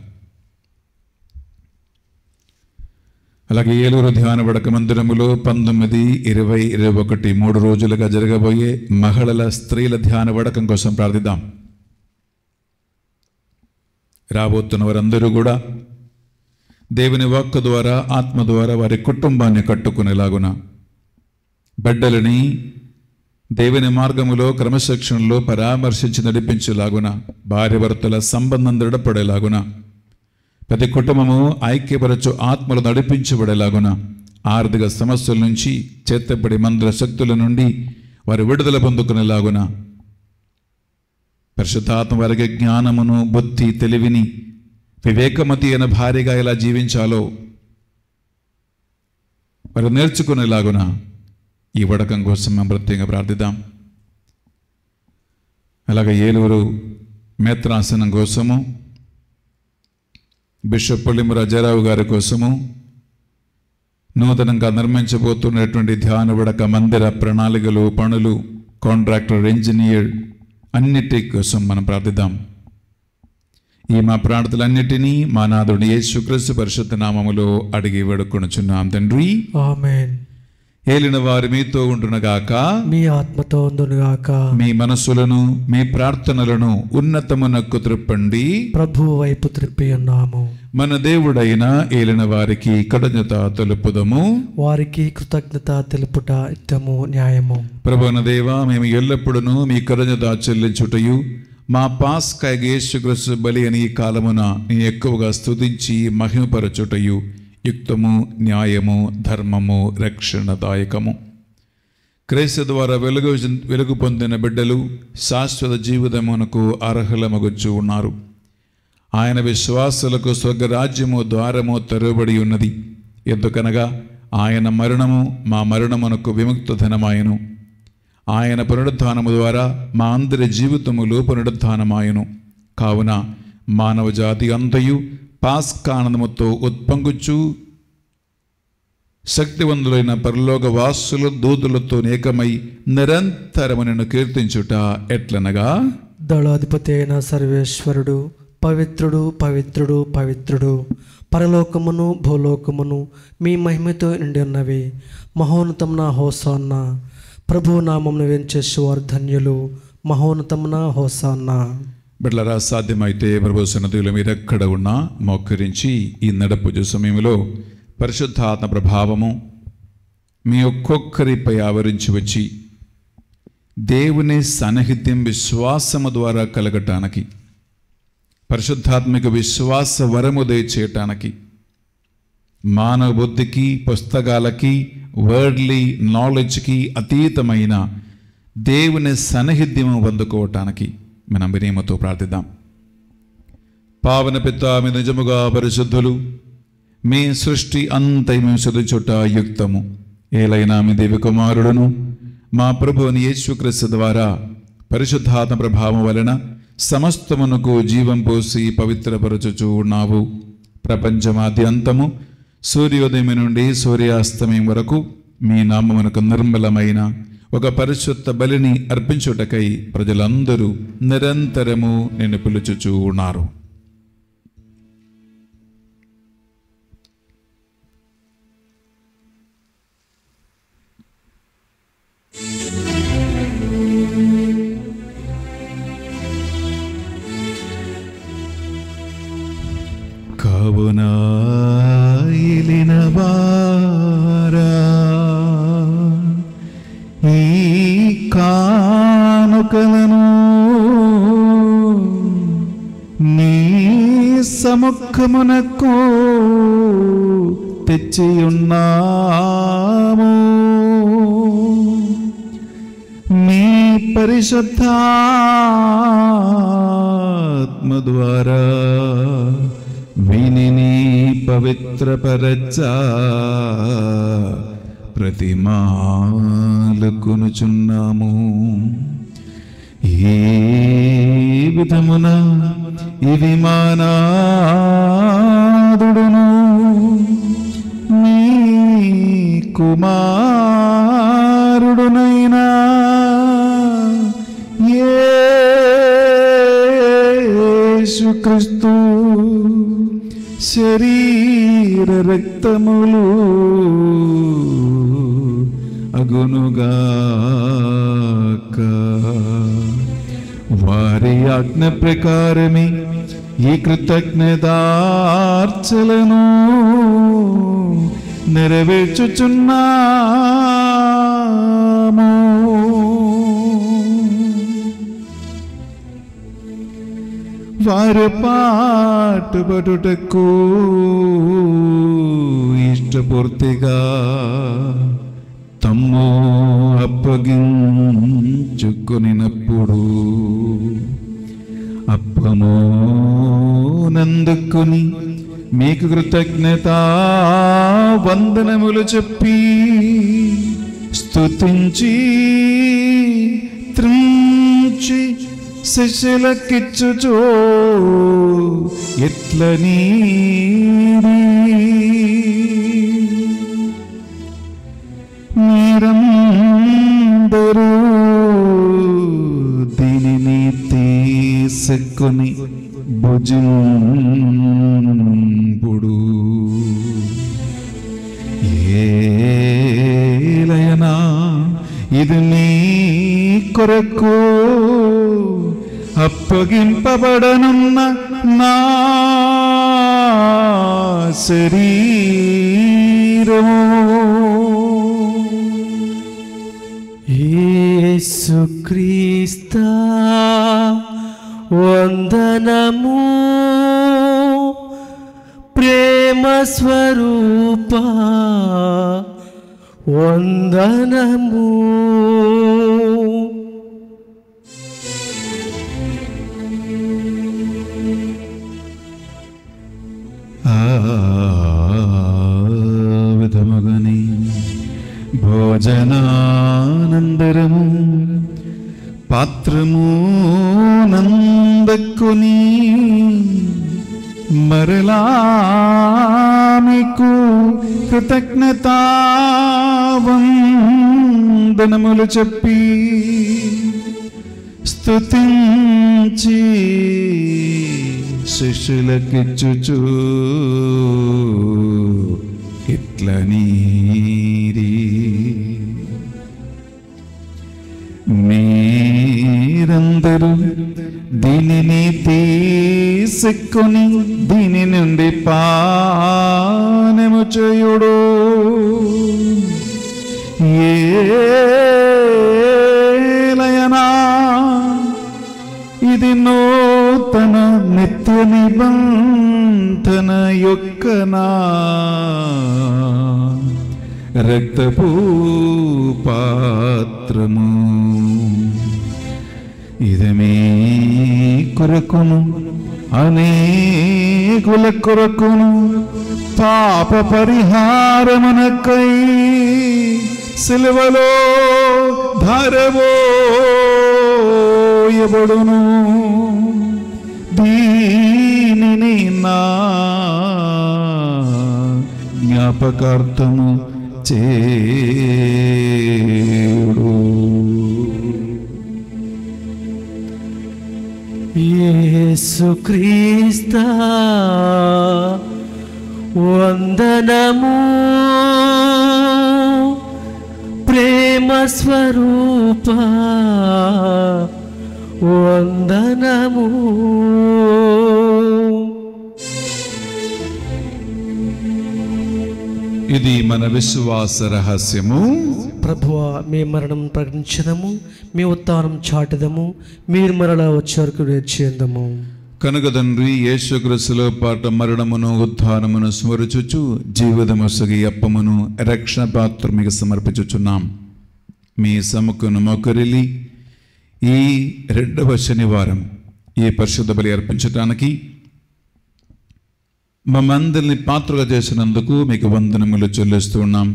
అలాగే ఏలూరు ధ్యాన వడక మందిరములో 19, 20, 21 3 రోజులుగా జరగబోయే మహిళల స్త్రీల ధ్యాన వడకం కోసం ప్రార్థిద్దాం. రాబోతున్న వారందరూ కూడా దేవుని వాక్కు ద్వారా, ఆత్మ ద్వారా వారి కుటుంబాన్ని కట్టుకునేలాగున, బిడ్డలని దేవుని మార్గములో క్రమశిక్షణలో పరామర్శించి నడిపించేలాగున, భార్య భర్తల సంబంధం దృఢపడేలాగున, ప్రతి కుటుంబము ఐక్యపరచు ఆత్మలు నడిపించబడేలాగున, ఆర్థిక సమస్యల నుంచి, చేతబడి మంత్ర శక్తుల నుండి వారు విడుదల పొందుకునేలాగున, పరిశుద్ధాత్మ వారికి జ్ఞానమును, బుద్ధి, తెలివిని, వివేకమతి అయిన భార్యగా ఎలా జీవించాలో వారు నేర్చుకునేలాగున ఈ వడకం కోసం మేము ప్రత్యేకంగా ప్రార్థిద్దాం. అలాగే ఏలూరు మేత్రాసనం కోసము, బిషప్ పొలిము రాజారావు గారి కోసము, నూతనంగా నిర్మించబోతున్నటువంటి ధ్యాన వడక మందిర ప్రణాళికలు, పనులు, కాంట్రాక్టర్, ఇంజనీర్ అన్నిటి కోసం మనం ప్రార్థిద్దాం. ఈ మా ప్రార్థనలన్నిటినీ మా నాథుడు యేసుక్రీస్తు పరిశుద్ధ నామములో అడిగి వేడుకొనుచున్నాం తండ్రి, ఆమేన్. ఏలిన వారు మీతో ఉండునుగాక, మీ ఆత్మతో ఉండునుగాక. మీ మనస్సులను, మీ ప్రార్థనలను ఉన్నతమునకు త్రిప్పండి. ప్రభు వైపు త్రిప్పి ఉన్నాము. మన దేవుడైన ఏలిన వారికి కృతజ్ఞత తెలుపుదము. వారికి కృతజ్ఞత తెలుపుట ఇత్తము, న్యాయము. ప్రభువైన దేవా, మేము ఎల్లప్పుడూ మీ కృతజ్ఞత చెల్లించుటయు, మా పాస్కా యేసుక్రీస్తు బలి అని ఈ కాలమున నీ ఎక్కువగా స్తుతించి మహిమపరచుటయు యుక్తము, న్యాయము, ధర్మము, రక్షణదాయకము. క్రీస్తు ద్వారా వెలుగు పొందిన బిడ్డలు శాశ్వత జీవితమునకు అర్హులమగుచు ఉన్నారు. ఆయన విశ్వాసులకు స్వర్గరాజ్యము ద్వారము తెరవబడి ఉన్నది. ఎందుకనగా ఆయన మరణము మా మరణమునకు విముక్తధనమాయను. ఆయన పునరుద్ధానము ద్వారా మా అందరి జీవితములు పునరుద్ధానమాయను. కావున మానవ జాతి అంతయు పాస్కానందముతో ఉత్పంగుచు శక్తివంతులైన పరలోక వాసుల దూతులతో ఏకమై నిరంతరము నిన్ను కీర్తించుట ఎట్లనగా, దళాధిపతి అయిన సర్వేశ్వరుడు పవిత్రుడు, పవిత్రుడు, పవిత్రుడు, పరలోకమును భూలోకమును మీ మహిమతో నిండి ఉన్నవి. మహోన్నతమున హోసాన్న. ప్రభు నామమును వెంచేసేవారు ధన్యులు. మహోన్నతమున హోసాన్న. బిడ్డలారా, సాధ్యమైతే ప్రభు సన్నిధిలో మీరు ఎక్కడ ఉన్నా మోకరించి ఈ నడపూజ సమయంలో పరిశుద్ధాత్మ ప్రభావము మీ ఒక్కొక్కరిపై ఆవరించి వచ్చి దేవుని సాన్నిహిత్యం విశ్వాసము ద్వారా కలగటానికి, పరిశుద్ధాత్మిక విశ్వాస వరము దయచేయటానికి, మానవ బుద్ధికి, పుస్తకాలకి, వర్డ్లీ నాలెడ్జ్కి అతీతమైన దేవుని సాన్నిహిత్యము పొందుకోవటానికి మనం వినయముతో ప్రార్థిద్దాం. పావన పిత మీ నిజముగా పరిశుద్ధులు, మీ సృష్టి అంతయు చుట యుక్తము. ఏలైనా మీ దేవి కుమారుడును మా ప్రభువుని యేసుక్రీస్తు ద్వారా పరిశుద్ధాత్మ ప్రభావం వలన సమస్తమునకు జీవం పోసి పవిత్రపరచుచూ ఉన్నావు. ప్రపంచమాద్యంతము సూర్యోదయం నుండి సూర్యాస్తమయం వరకు మీ నామమునకు నిర్మలమైన ఒక పరిశుద్ధ బలిని అర్పించుటకై ప్రజలందరూ నిరంతరము నిన్ను పిలుచుచూ ఉన్నారు. కావున ఏలిన వారా, ఈ కానుకలను నీ సముఖమునకు తెచ్చియున్నాము. మీ పరిశుద్ధాత్మ ద్వారా వీనిని పవిత్రపరచా ప్రతిమాలకొనుచున్నాము. ఏ విధమున ఇది మానాదుడును మీ కుమారుడునైనా యేసుక్రీస్తు శరీర రక్తములు అగునుగాక. వారి ఆజ్ఞ ప్రకారమే ఈ కృతజ్ఞతార్చలను నెరవేర్చుచున్నాము. వారు పాటుపడుటకు ఇష్టపూర్తిగా తమ్ము అప్పగించుకొనినప్పుడు అప్పము నందుకొని మీకు కృతజ్ఞత వందనములు చెప్పి స్తుతించి త్రించి శిష్యులకిచ్చుచో ఎట్లని మీరందరూ దీనిని తీసుకొని భుజింపుడు. ఏలయనా ఇది నీ కొరకు అప్పగింపబడనున్న నా శరీరము. యేసుక్రీస్తు వందనము, ప్రేమ స్వరూప వందనము. విధముగని భోజనానందరము పాత్రము నందక్కుని మరలా మీకు కృతజ్ఞతా వందనములు చెప్పి స్తుతించి శిష్యులకిచ్చుచు ఇట్లనీరి, మీరందరూ దీనిని తీసుకొని దీని నుండి పానము చేయుడు. ఏలయనా ఇది నూతన నిత్య నిబంధన యొక్క నా రక్తపు పాత్రము. ఇది మీ కొరకును అనేకుల కొరకును పాప పరిహారమునకై సిలువలో ధారబోయబడును. దీనిని నా జ్ఞాపకార్థము చేయుడు. యేసుక్రీస్తా వందనము, ప్రేమ స్వరూప వందనము. ఇది మన విశ్వాస రహస్యము. ప్రభువా, మీ మరణం ప్రకటించదము, మీ ఉత్థానం చాటదము, మీరు మరలా వచ్చే వరకు వేచియుందుము. కనుక తండ్రి, యేసుక్రీస్తులో పాట మరణమును ఉత్థానమును స్మరించుచు జీవితమొసగి అప్పమును రక్షణ పాత్ర మీకు సమర్పించుచున్నాం. మీ సముఖను మొకరిల్లి ఈ 2వ శనివారం ఈ పరిశుద్ధ బలి అర్పించడానికి మమ్మందరిని పాత్రగా చేసినందుకు మీకు వందనములు చెల్లిస్తున్నాం.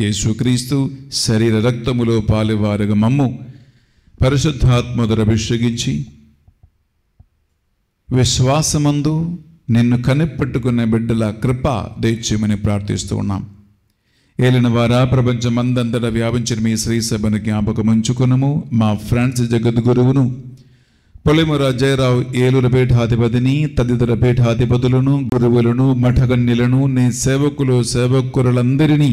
యేసుక్రీస్తు శరీర రక్తములో పాలువారుగా మమ్ము పరిశుద్ధాత్మతో అభిషేకించి విశ్వాసమందు నిన్ను కనిపెట్టుకునే బిడ్డల కృప దయచేయమని ప్రార్థిస్తూ ఉన్నాం. ఏలిన వారా, ప్రపంచమందంతటా వ్యాపించిన మీ శ్రీ సభను జ్ఞాపకం ఉంచుకునము. మా ఫ్రాన్సిస్ జగద్గురువును, పొలిముర జయరావు ఏలూరు పీఠాధిపతిని, తదితర పీఠాధిపతులను, గురువులను, మఠగన్యులను, నీ సేవకులందరినీ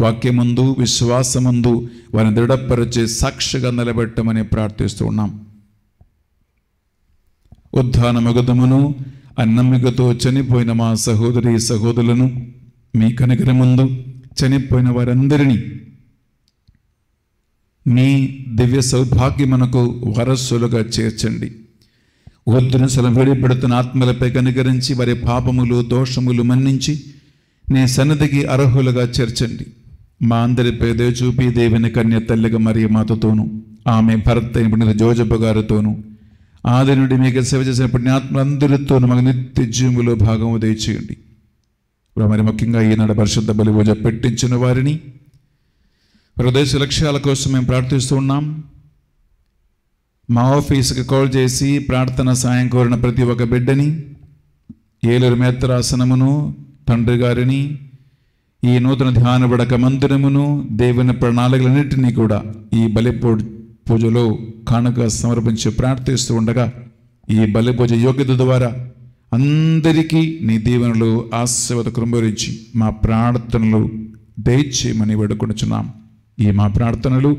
వాక్యమందు విశ్వాసమందు వారిని దృఢపరిచే సాక్షిగా నిలబెట్టమని ప్రార్థిస్తూ ఉన్నాం. ఉద్ధానమగతమును అన్నమిగతో చనిపోయిన మా సహోదరి సహోదరులను మీ కనికర ముందు చనిపోయిన వారందరినీ మీ దివ్య సౌభాగ్యమునకు వారసులుగా చేర్చండి. వద్దునసలు విడిపెడుతున్న ఆత్మలపై కనికరించి వారి పాపములు దోషములు మన్నించి నీ సన్నిధికి అర్హులుగా చేర్చండి. మా అందరిపై దయ చూపి దేవుని కన్య తల్లిగా మరియ మాతతోను, ఆమె భర్త అయిన జోజప్ప గారితోను, ఆది నుండి మీకు సేవ చేసిన పుణ్యాత్మలందరితోనూ మాకు నిత్య జీవములో భాగము దయచేయండి. మరి ముఖ్యంగా ఈనాడు పరిశుద్ధ బలి పూజ పెట్టించిన వారిని ప్రదేశ లక్ష్యాల కోసం మేము ప్రార్థిస్తూ ఉన్నాం. మా ఆఫీసుకి కాల్ చేసి ప్రార్థన సాయం కోరిన ప్రతి ఒక్క బిడ్డని, ఏలూరు మేత్రాసనమును, తండ్రి గారిని, ఈ నూతన ధ్యాన బడక మందిరమును, దేవుని ప్రణాళికలన్నింటినీ కూడా ఈ బలి పూజలో కానుక సమర్పించి ప్రార్థిస్తూ ఉండగా ఈ బలి పూజ యోగ్యత ద్వారా అందరికీ నీ దీవెనలు ఆశీర్వాద కృంభరించి మా ప్రార్థనలు దయచేయమని వేడుకొనుచున్నాం. ఈ మా ప్రార్థనలు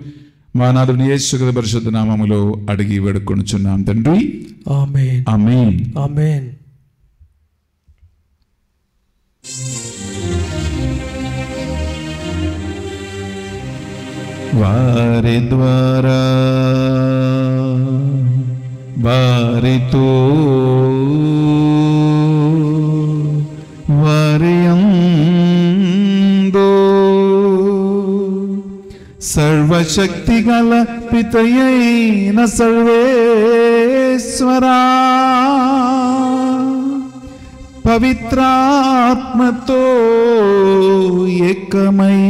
మా నాథుని యేసు పరిశుద్ధ నామములో అడిగి వేడుకొనుచున్నాం తండ్రి. ఆమేన్. ఆమేన్. ఆమేన్. వారి ద్వారా వారితో వారియందు సర్వశక్తి గల పితయైన సర్వేశ్వరా, పవిత్రాత్మతో ఏకమై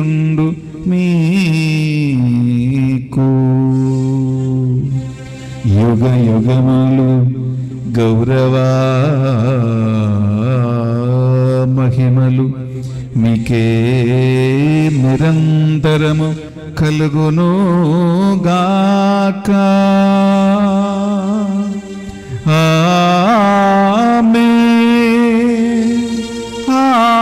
ఉండు మీకు యుగ యుగములు గౌరవ మహిమలు మీకే నిరంతరము కలుగును గాక. ఆమేన్. ఆమేన్.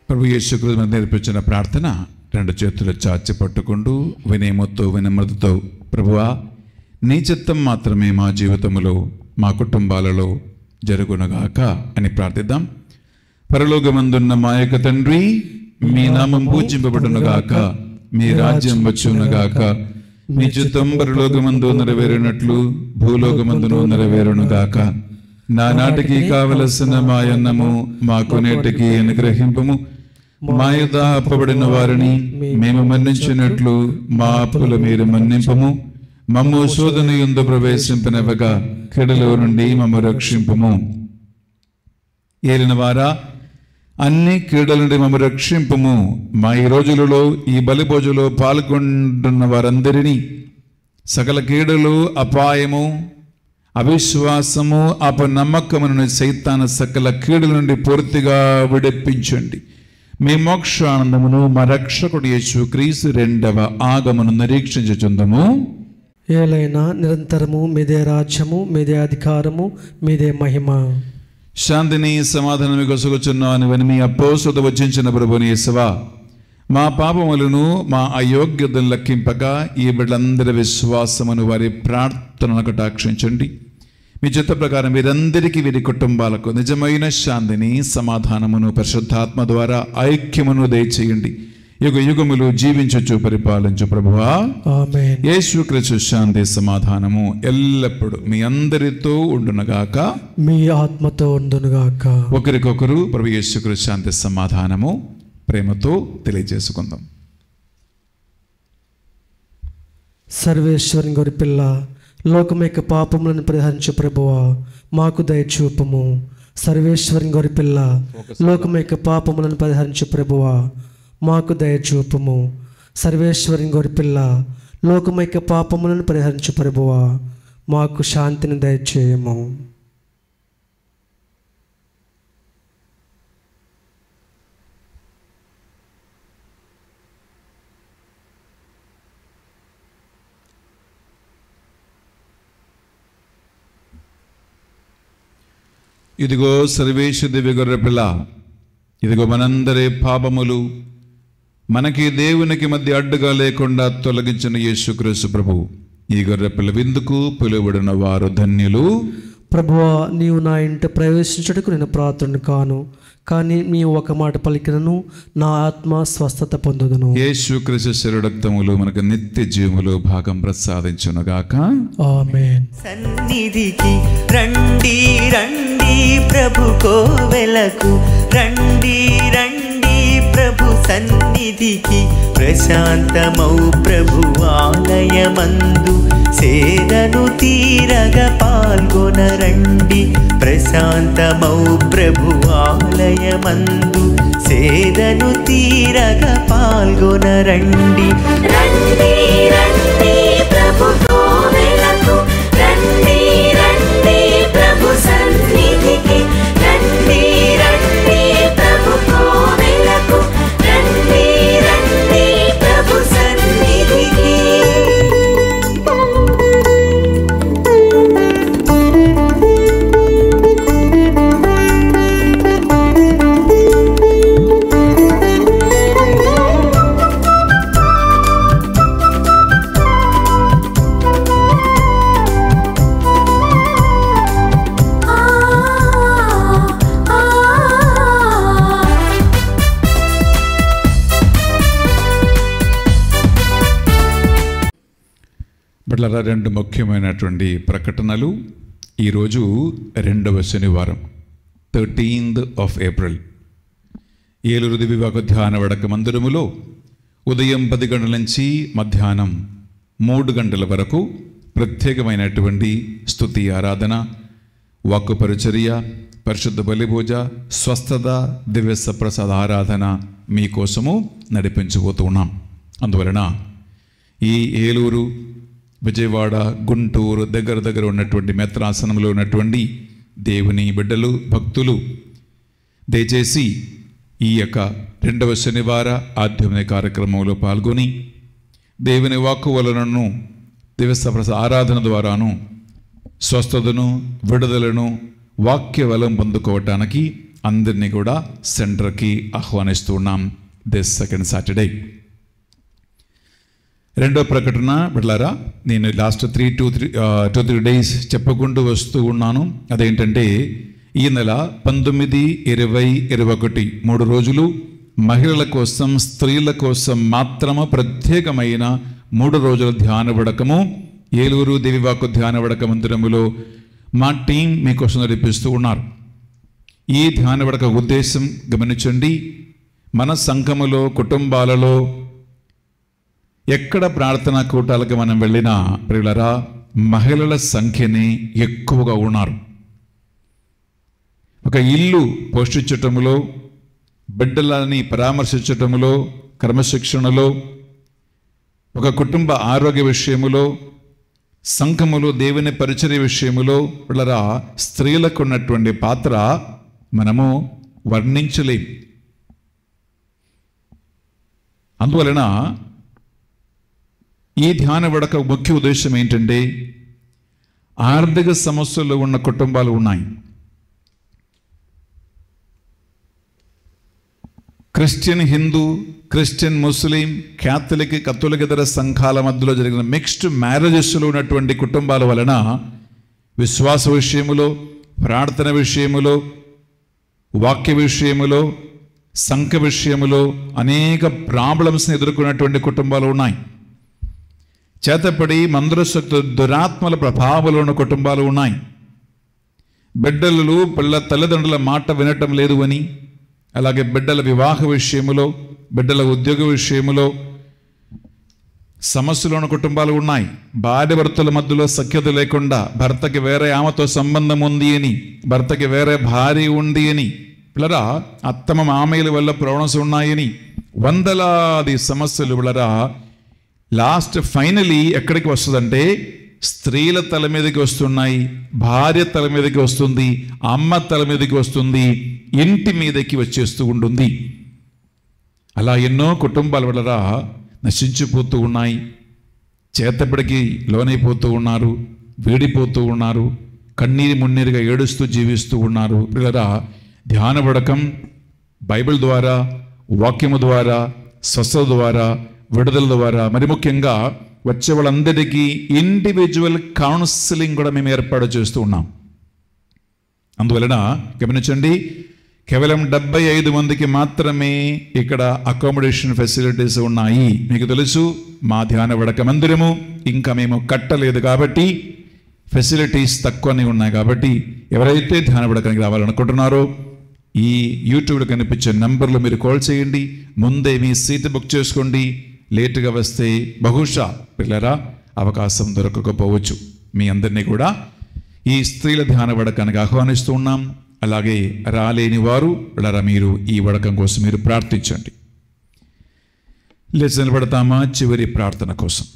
ప్రభు యేసు క్రీస్తు నేర్పించిన ప్రార్థన 2 చేతులు చాచి పట్టుకుంటూ వినయముతో వినమ్రతతో, ప్రభువా నీ చిత్తం మాత్రమే మా జీవితంలో మా కుటుంబాలలో జరుగునగాక అని ప్రార్థిద్దాం. పరలోకమందున్న మా యొక్క తండ్రి, మీ నామం పూజింపబడునుగాక, మీ రాజ్యం వచ్చునుగాక, మీ చిత్తం పరలోకమందు నెరవేరినట్లు భూలోకమందును నెరవేరునుగాక. నానాటికి కావలసిన మా అన్నము మాకు నేటికి అనుగ్రహింపము. మా యొద్ద అప్పబడిన వారిని మేము మన్నించినట్లు మా అప్పులు మీరు మన్నింపము. మమ్ము శోధన యందు ప్రవేశింపనివ్వగా కీడులో నుండి మమ్ము రక్షింపము. ఏలిన వారా, అన్ని కీడుల నుండి మమ్ము రక్షింపము. మా ఈ రోజులలో ఈ బలిభోజులో పాల్గొంటున్న వారందరినీ సకల కీడులు, అపాయము, అవిశ్వాసము, అపనమ్మకమును సైతాన సకల కీడుల నుండి పూర్తిగా విడిపించండి. మీ మోక్షానందమును మా రక్షకుడు యేసుక్రీస్తు రెండవ ఆగమను నిరీక్షించుచుందము. ఏలైనా నిరంతరము మీదే రాజ్యము, మీదే అధికారము, మీదే మహిమ. శాంతిని సమాధానం కొసగుచున్నాను అని మీ అపోస్తులతో వచించిన ప్రభుని యేసువా, మా పాపములను మా అయోగ్యతను లెక్కింపగా ఈ బిడ్డలందరి విశ్వాసమును వారి ప్రార్థనను కటాక్షించండి. మీ చిత్త ప్రకారం వీరందరికీ వీరి కుటుంబాలకు నిజమైన శాంతిని సమాధానమును పరిశుద్ధాత్మ ద్వారా ఐక్యమును దయచేయండి. యుగ యుగములు జీవించచ్చు పరిపాలించు ప్రభువా. ఆమేన్. యేసుక్రీస్తు శాంతి సమాధానము ఎల్లప్పుడూ మీ అందరితో ఉండునుగాక, మీ ఆత్మతో ఉండునుగాక. ఒకరికొకరు ప్రభు యేసుక్రీస్తు శాంతి సమాధానము ప్రేమతో తెలియజేసుకుందాం. సర్వేశ్వరుని గొర్రె పిల్ల, లోకం యొక్క పాపములను పరిహరించు ప్రభువా, మాకు దయచూపము. సర్వేశ్వరుని గొర్రె పిల్ల, లోకం యొక్క పాపములను పరిహరించు ప్రభువా, మాకు దయచూపము. సర్వేశ్వరుని గొర్రె పిల్ల, లోకం యొక్క పాపములను పరిహరించు ప్రభువా, మాకు శాంతిని దయచేయము. ఇదిగో సర్వేశ్వర దివ్య గొర్రె పిల్ల, ఇదిగో మనందరి పాపములు మనకి దేవునికి మధ్య అడ్డుగా లేకుండా తొలగించిన యేసుక్రీస్తు ప్రభు. ఈ గొర్రె పిల్ల విందుకు పిలువబడిన వారు ధన్యులు. ప్రభువా, నీవు నా ఇంట ప్రవేశించుటకు నేను ప్రార్థన కాను, కానీ నీవు ఒక మాట పలికినను నా ఆత్మ స్వస్థత పొందుదును. యేసుక్రీస్తు శరీరక్తములు మనకు నిత్య జీవములో భాగం ప్రసాదించునుగాక. ఆమేన్. సన్నిధికి రండి రండి ప్రభు కోవెలకు రండి రండి ప్రభు సన్నిధికి. ప్రశాంతమౌ ప్రభు ఆలయమందు సేదను తీరగ పాల్గొనరండి. ప్రశాంతమౌ ప్రభు ఆలయమందు సేదను తీరగ పాల్గొనరండి. రండి రండి ప్రభు కోవెలకు, రండి రండి ప్రభు సన్నిధికి. రండి రండి ప్రభు కోవెలకు, రండి రండి ప్రభు సన్నిధికి. బిడ్డలారా, రెండు ముఖ్యమైనటువంటి ప్రకటనలు. ఈరోజు రెండవ శనివారం, 13th of April. ఏలూరు దివ్యవాకు ధ్యాన వడక మందిరములో ఉదయం 10 గంటల నుంచి మధ్యాహ్నం 3 గంటల వరకు ప్రత్యేకమైనటువంటి స్తుతి ఆరాధన, వాక్కు పరిచర్య, పరిశుద్ధ బలిభోజ, స్వస్థత, దివ్య సప్రసాద ఆరాధన మీకోసము నడిపించబోతూ ఉన్నాం. అందువలన ఈ ఏలూరు, విజయవాడ, గుంటూరు దగ్గర ఉన్నటువంటి మెత్రాసనంలో ఉన్నటువంటి దేవుని బిడ్డలు, భక్తులు దయచేసి ఈ యొక్క రెండవ శనివార ఆధ్యాత్మిక కార్యక్రమంలో పాల్గొని దేవుని వాక్కు వలనను దివ్యసప్రసాద ఆరాధన ద్వారాను స్వస్థతను, విడుదలను, వాక్య బలం పొందుకోవటానికి అందరినీ కూడా సెంటర్కి ఆహ్వానిస్తూ ఉన్నాం దిస్ సెకండ్ సాటర్డే. రెండో ప్రకటన బిడ్డలారా, నేను లాస్ట్ 3 days చెప్పుకుంటూ వస్తూ ఉన్నాను. అదేంటంటే ఈ నెల 19, 20, 21 3 రోజులు మహిళల కోసం, స్త్రీల కోసం మాత్రము ప్రత్యేకమైన 3 రోజుల ధ్యాన వడకము ఏలూరు దేవివాకు ధ్యాన వడక మందిరములో మా టీం మీకోసం నడిపిస్తూ ఉన్నారు. ఈ ధ్యాన వడక ఉద్దేశం గమనించండి. మన సంఘములో, కుటుంబాలలో ఎక్కడ ప్రార్థనా కూటాలకు మనం వెళ్ళినా ప్రియులరా, మహిళల సంఖ్యని ఎక్కువగా ఉన్నారు. ఒక ఇల్లు పోషించటములో, బిడ్డలని పరామర్శించటములో, క్రమశిక్షణలో, ఒక కుటుంబ ఆరోగ్య విషయములో, సంఘములో దేవుని పరిచర్య విషయములో ప్రియులరా, స్త్రీలకు ఉన్నటువంటి పాత్ర మనము వర్ణించలేం. అందువలన ఈ ధ్యాన వడక ముఖ్య ఉద్దేశం ఏంటంటే, ఆర్థిక సమస్యలు ఉన్న కుటుంబాలు ఉన్నాయి. క్రిస్టియన్ హిందూ, క్రిస్టియన్ ముస్లిం, క్యాథలిక్, కథోలిక్ ఇతర సంఘాల మధ్యలో జరిగిన మిక్స్డ్ మ్యారేజెస్లో ఉన్నటువంటి కుటుంబాల వలన విశ్వాస విషయములో, ప్రార్థన విషయములో, వాక్య విషయములో, సంఘ విషయములో అనేక ప్రాబ్లమ్స్ని ఎదుర్కొన్నటువంటి కుటుంబాలు ఉన్నాయి. చేతపడి మందరశక్తి దురాత్మల ప్రభావాలు ఉన్న కుటుంబాలు ఉన్నాయి. బిడ్డలు తల్లిదండ్రుల మాట వినటం లేదు అని, అలాగే బిడ్డల వివాహ విషయములో, బిడ్డల ఉద్యోగ విషయములో సమస్యలు ఉన్న కుటుంబాలు ఉన్నాయి. భార్య భర్తల మధ్యలో సఖ్యత లేకుండా, భర్తకి వేరే ఆమెతో సంబంధం ఉంది అని, భర్తకి వేరే భార్య ఉంది అని, పిల్లరా అత్తమ మామయ్యల వల్ల ప్రాబ్లమ్స్ ఉన్నాయని, వందలాది సమస్యలు పిల్లరా లాస్ట్ ఫైనలీ ఎక్కడికి వస్తుందంటే స్త్రీల తల మీదకి వస్తున్నాయి, భార్య తల మీదకి వస్తుంది, అమ్మ తల మీదకి వస్తుంది, ఇంటి మీదకి వచ్చేస్తూ ఉంటుంది. అలా ఎన్నో కుటుంబాల వల్ల నశించిపోతూ ఉన్నాయి. చేతబడికి లోనైపోతూ ఉన్నారు, వేడిపోతూ ఉన్నారు, కన్నీరు మున్నీరుగా ఏడుస్తూ జీవిస్తూ ఉన్నారు. పిల్లరా, ధ్యాన వడకం బైబిల్ ద్వారా, వాక్యము ద్వారా, స్వస్థత ద్వారా, విడుదల ద్వారా, మరి ముఖ్యంగా వచ్చే వాళ్ళందరికీ ఇండివిజువల్ కౌన్సిలింగ్ కూడా మేము ఏర్పాటు చేస్తూ ఉన్నాం. అందువలన గమనించండి, కేవలం 75 మందికి మాత్రమే ఇక్కడ అకామిడేషన్ ఫెసిలిటీస్ ఉన్నాయి. మీకు తెలుసు, మా ధ్యాన వడక మందిరము ఇంకా మేము కట్టలేదు కాబట్టి ఫెసిలిటీస్ తక్కువనే ఉన్నాయి. కాబట్టి ఎవరైతే ధ్యాన వడకానికి రావాలనుకుంటున్నారో ఈ యూట్యూబ్లో కనిపించే నంబర్లో మీరు కాల్ చేయండి. ముందే మీ సీట్ బుక్ చేసుకోండి. లేటుగా వస్తే బహుశా పిల్లరా అవకాశం దొరకకపోవచ్చు. మీ అందరినీ కూడా ఈ స్త్రీల ధ్యాన వడకానికి ఆహ్వానిస్తూ ఉన్నాం. అలాగే రాలేని వారు పిల్లరా మీరు ఈ వడకం కోసం మీరు ప్రార్థించండి. లేచి నిలబడతామా చివరి ప్రార్థన కోసం.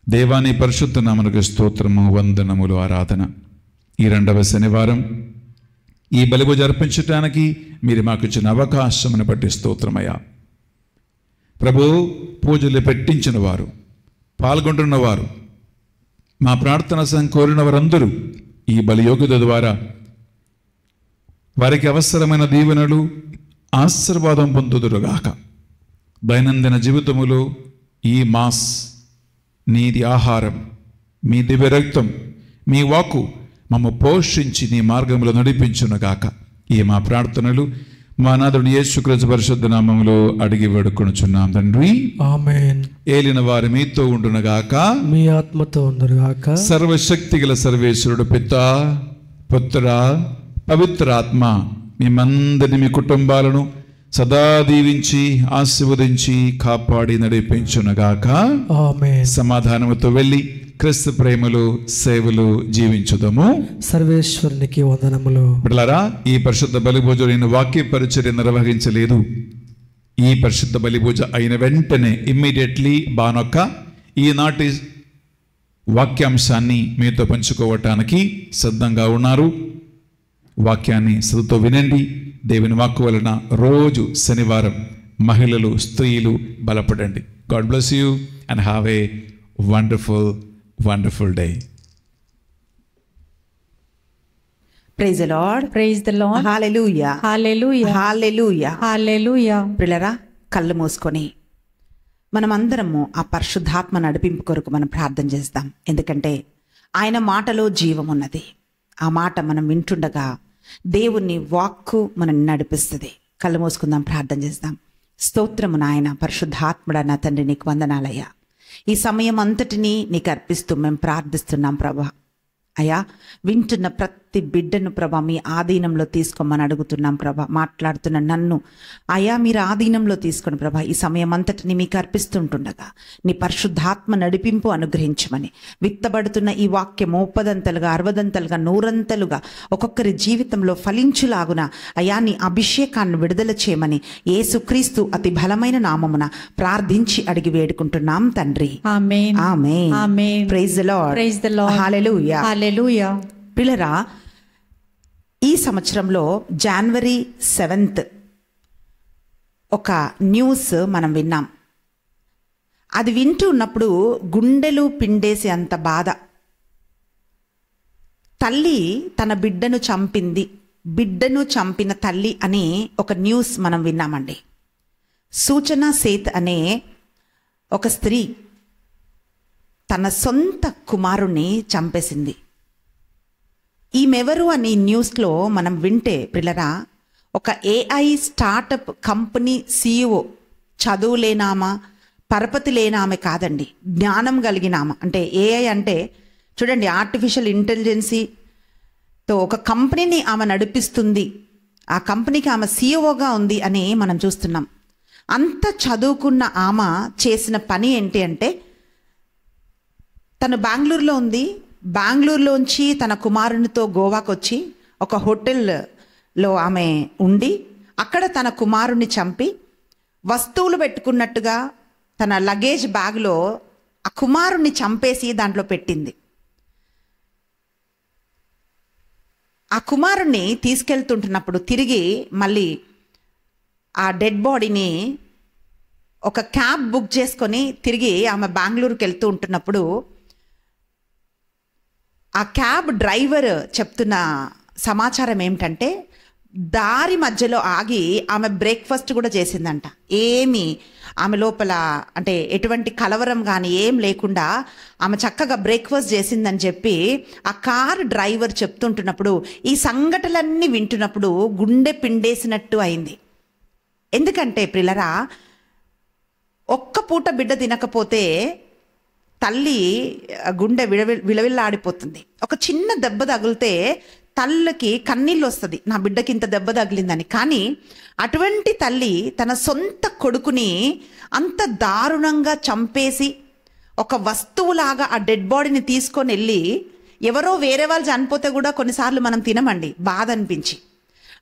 దేవాని పరిశుద్ధ నామమునకు స్తోత్రము, వందనములు, ఆరాధన. ఈ 2వ శనివారం ఈ బలిపూజ అర్పించటానికి మీరు మాకు ఇచ్చిన అవకాశమును బట్టి స్తోత్రమయ్యా. ప్రభు, పూజలు పెట్టించిన వారు, పాల్గొంటున్న వారు, మా ప్రార్థన సంఘం కోరిన వారందరూ ఈ బలియోగ్యత ద్వారా వారికి అవసరమైన దీవెనలు, ఆశీర్వాదం పొందుదురుగాక. దైనందిన జీవితములో ఈ మాస్ నీది ఆహారం, మీ దివ్య రక్తం, మీ వాక్కు మమ్మ పోషించి నీ మార్గంలో నడిపించునుగాక. ఈ మా ప్రార్థనలు మా నాథుడు యేసుక్రీస్తు పరిశుద్ధ నామములో అడిగి వేడుకొనుచున్నాం తండ్రి, ఆమేన్. ఏలిన వారి మీతో ఉండునుగాక, మీ ఆత్మతో ఉండునుగాక. సర్వశక్తి గల సర్వేశ్వరుడు పితా, పుత్ర, పవిత్రాత్మ మేమందరినీ, మీ కుటుంబాలను సదా దీవించి ఆశీర్వదించి కాపాడి నడిపించునుగాక, ఆమేన్. సమాధానముతో వెళ్ళి క్రీస్తు ప్రేమలు, సేవలు జీవించుదము. సర్వేశ్వరునికి వందనములు. బిడ్డలారా, ఈ పరిశుద్ధ బలిపూజ నేను వాక్య పరిచర్య నిర్వహించలేదు. ఈ పరిశుద్ధ బలిపూజ అయిన వెంటనే ఇమ్మీడియట్లీ బానొక్క ఈనాటి వాక్యాంశాన్ని మీతో పంచుకోవటానికి సిద్ధంగా ఉన్నారు. వాక్యాన్ని శ్రద్ధతో వినండి. దేవుని వాక్కు వలన రోజు శనివారం మహిళలు, స్త్రీలు బలపడండి. God bless you and have a wonderful day. Praise the Lord. Praise the Lord. Hallelujah. Hallelujah. Hallelujah. Hallelujah. పిల్లరా, కళ్ళు మూసుకొని మనమందరము ఆ పరిశుద్ధాత్మ నడిపింపు కొరకు మనం ప్రార్థన చేద్దాం. ఎందుకంటే ఆయన మాటలో జీవం ఉన్నది. ఆ మాట మనం వింటుండగా దేవుని వాక్కు మనం నడిపిస్తుంది. కళ్ళు మూసుకుందాం, ప్రార్థన చేద్దాం. స్తోత్రము నాయన, పరిశుద్ధాత్ముడ నా తండ్రి, నీకు వందనాలయ్యా. ఈ సమయం అంతటినీ నీకు అర్పిస్తూ మేము ప్రార్థిస్తున్నాం ప్రభా. అయ్యా, వింటున్న ప్రతి బిడ్డను ప్రభా మీ ఆధీనంలో తీసుకోమని అడుగుతున్నాం ప్రభా. మాట్లాడుతున్న నన్ను అయ్యా మీరు ఆధీనంలో తీసుకొని ప్రభా ఈ సమయం అంతటిని మీకు అర్పిస్తుంటుండగా నీ పరిశుద్ధాత్మ నడిపింపు అనుగ్రహించమని, విత్తబడుతున్న ఈ వాక్యం 30 60 100 ఒక్కొక్కరి జీవితంలో ఫలించులాగున అయ్యా నీ అభిషేకాన్ని విడుదల చేయమని యేసుక్రీస్తు అతి బలమైన నామమున ప్రార్థించి అడిగి వేడుకుంటున్నాం తండ్రి. ఆమేన్. ఆమేన్. ఆమేన్. Praise the lord. Praise the lord. హల్లెలూయా. హల్లెలూయా. పిల్లరా, ఈ సంవత్సరంలో జనవరి 7th ఒక న్యూస్ మనం విన్నాం. అది వింటూ ఉన్నప్పుడు గుండెలు పిండేసే అంత బాధ. తల్లి తన బిడ్డను చంపింది, బిడ్డను చంపిన తల్లి అని ఒక న్యూస్ మనం విన్నామండి. సూచన సేత్ అనే ఒక స్త్రీ తన సొంత కుమారుణ్ణి చంపేసింది. ఈమెవరు అని న్యూస్లో మనం వింటే పిల్లరా, ఒక ఏఐ స్టార్టప్ కంపెనీ CEO. చదువు లేనామా, పరపతి లేనామె కాదండి, జ్ఞానం కలిగిన ఆమె. అంటే ఏఐ అంటే చూడండి, ఆర్టిఫిషియల్ ఇంటెలిజెన్సీతో ఒక కంపెనీని ఆమె నడిపిస్తుంది. ఆ కంపెనీకి ఆమె CEOగా ఉంది అని మనం చూస్తున్నాం. అంత చదువుకున్న ఆమె చేసిన పని ఏంటి అంటే, తను బెంగళూరులో ఉంది, బెంగళూరులోంచి తన కుమారునితో గోవాకు వచ్చి ఒక హోటల్లో ఆమె ఉండి అక్కడ తన కుమారుని చంపి వస్తువులు పెట్టుకున్నట్టుగా తన లగేజ్ బ్యాగ్లో ఆ కుమారుణ్ణి చంపేసి దాంట్లో పెట్టింది. ఆ కుమారుణ్ణి తీసుకెళ్తుంటున్నప్పుడు తిరిగి మళ్ళీ ఆ డెడ్ బాడీని ఒక క్యాబ్ బుక్ చేసుకొని తిరిగి ఆమె బెంగళూరుకి వెళ్తూ ఉంటున్నప్పుడు ఆ క్యాబ్ డ్రైవర్ చెప్తున్న సమాచారం ఏమిటంటే, దారి మధ్యలో ఆగి ఆమె బ్రేక్ఫాస్ట్ కూడా చేసిందంట. ఏమి ఆమె లోపల అంటే ఎటువంటి కలవరం కానీ ఏం లేకుండా ఆమె చక్కగా బ్రేక్ఫాస్ట్ చేసిందని చెప్పి ఆ కార్ డ్రైవర్ చెప్తుంటున్నప్పుడు ఈ సంఘటనలన్నీ వింటున్నప్పుడు గుండె పిండేసినట్టు అయింది. ఎందుకంటే పిల్లరా, ఒక్క పూట బిడ్డ తినకపోతే తల్లి గుండె విలవిల్లాడిపోతుంది. ఒక చిన్న దెబ్బ తగిలితే తల్లికి కన్నీళ్ళు వస్తుంది, నా బిడ్డకి ఇంత దెబ్బ తగిలిందని. కానీ అటువంటి తల్లి తన సొంత కొడుకుని అంత దారుణంగా చంపేసి ఒక వస్తువులాగా ఆ డెడ్ బాడీని తీసుకొని వెళ్ళి, ఎవరో వేరే వాళ్ళు చనిపోతే కూడా కొన్నిసార్లు మనం తినమండి బాధ అనిపించి,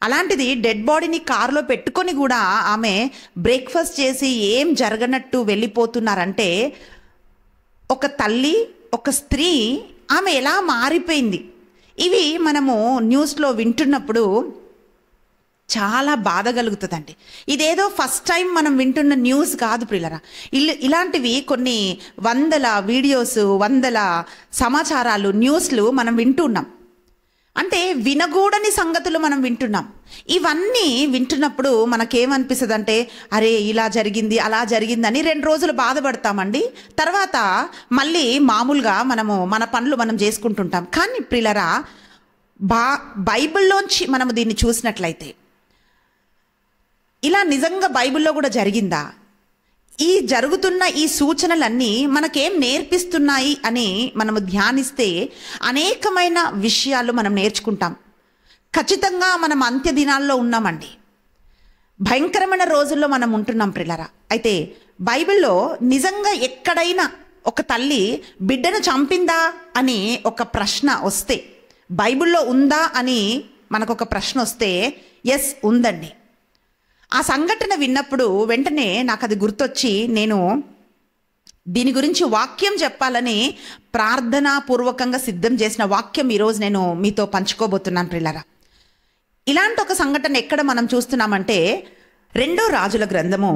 అలాంటిది డెడ్ బాడీని కారులో పెట్టుకొని కూడా ఆమె బ్రేక్ఫాస్ట్ చేసి ఏం జరగనట్టు వెళ్ళిపోతున్నారంటే, ఒక తల్లి, ఒక స్త్రీ ఆమె ఎలా మారిపోయింది. ఇవి మనము న్యూస్లో వింటున్నప్పుడు చాలా బాధ కలుగుతుందండి. ఇదేదో ఫస్ట్ టైం మనం వింటున్న న్యూస్ కాదు పిల్లరా. ఇలాంటివి కొన్ని 100 వీడియోస్, 100 సమాచారాలు, న్యూస్లు మనం వింటున్నాం. అంటే వినగూడని సంగతులు మనం వింటున్నాం. ఇవన్నీ వింటున్నప్పుడు మనకేమనిపిస్తుంది అంటే, అరే ఇలా జరిగింది అలా జరిగిందని 2 రోజులు బాధపడతామండి. తర్వాత మళ్ళీ మామూలుగా మనము మన పనులు మనం చేసుకుంటుంటాం. కానీ ప్రియులరా, బైబిల్లోంచి మనము దీన్ని చూసినట్లయితే ఇలా నిజంగా బైబిల్లో కూడా జరిగిందా? ఈ జరుగుతున్న ఈ సూచనలన్నీ మనకేం నేర్పిస్తున్నాయి అని మనము ధ్యానిస్తే అనేకమైన విషయాలు మనం నేర్చుకుంటాం. ఖచ్చితంగా మనం అంత్య దినాల్లో ఉన్నామండి. భయంకరమైన రోజుల్లో మనం ఉంటున్నాం ప్రియులారా. అయితే బైబిల్లో నిజంగా ఎక్కడైనా ఒక తల్లి బిడ్డను చంపిందా అని ఒక ప్రశ్న వస్తే, బైబిల్లో ఉందా అని మనకు ఒక ప్రశ్న వస్తే, ఎస్ ఉందండి. ఆ సంఘటన విన్నప్పుడు వెంటనే నాకు అది గుర్తొచ్చి నేను దీని గురించి వాక్యం చెప్పాలని ప్రార్థనాపూర్వకంగా సిద్ధం చేసిన వాక్యం ఈరోజు నేను మీతో పంచుకోబోతున్నాను ప్రియులారా. ఇలాంటి ఒక సంఘటన ఎక్కడ మనం చూస్తున్నామంటే, 2 రాజుల గ్రంథము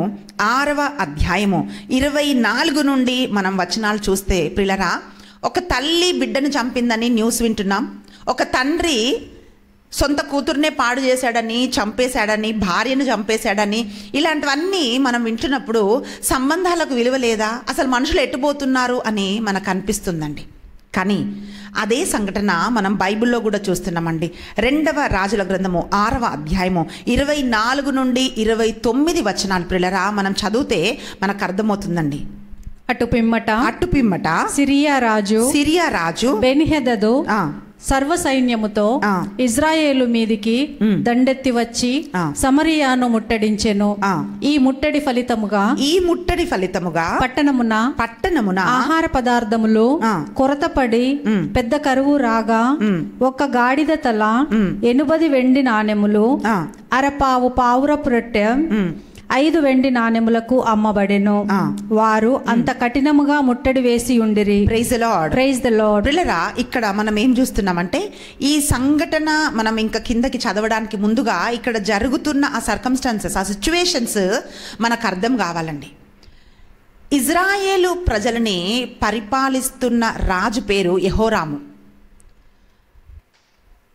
6వ అధ్యాయము 24 నుండి మనం వచనాలు చూస్తే ప్రియులారా, ఒక తల్లి బిడ్డను చంపిందని న్యూస్ వింటున్నాం. ఒక తండ్రి సొంత కూతుర్నే పాడు చేశాడని, చంపేశాడని, భార్యను చంపేశాడని, ఇలాంటివన్నీ మనం వింటున్నప్పుడు సంబంధాలకు విలువ లేదా, అసలు మనుషులు ఎట్టుపోతున్నారు అని మనకు అనిపిస్తుందండి. కానీ అదే సంఘటన మనం బైబిల్లో కూడా చూస్తున్నామండి. 2వ రాజుల గ్రంథము 6వ అధ్యాయము 24 నుండి 29 వచనాలు ప్రియులారా మనం చదివితే మనకు అర్థమవుతుందండి. అటు పిమ్మట సిరియా రాజు బెన్హెదదు ఆ, సర్వ సైన్యముతో ఆ. ఇజ్రాయేలు మీదికి దండెత్తి వచ్చి ఆ. సమరియాను ముట్టడించెను. ఆ. ఈ ముట్టడి ఫలితముగా పట్టణమున ఆహార పదార్థములు ఆ. కొరతపడి పెద్ద కరువు రాగా ఒక గాడిద తల 80 వెండి నాణెములు ఆ. అరపావు పావురపు రొట్టె 5 వెండి నాణెములకు అమ్మబడెను. ఆ. వారు అంత కఠినముగా ముట్టడి వేసి ఉండిరి. Praise the lord. Praise the Lord. పిల్లరా, ఇక్కడ మనం ఏం చూస్తున్నామంటే ఈ సంఘటన మనం ఇంకా కిందకి చదవడానికి ముందుగా ఇక్కడ జరుగుతున్న ఆ సర్కమ్స్టాన్సెస్, ఆ సిచ్యువేషన్స్ మనకు అర్థం కావాలండి. ఇజ్రాయేలు ప్రజలని పరిపాలిస్తున్న రాజు పేరు యెహోరాము.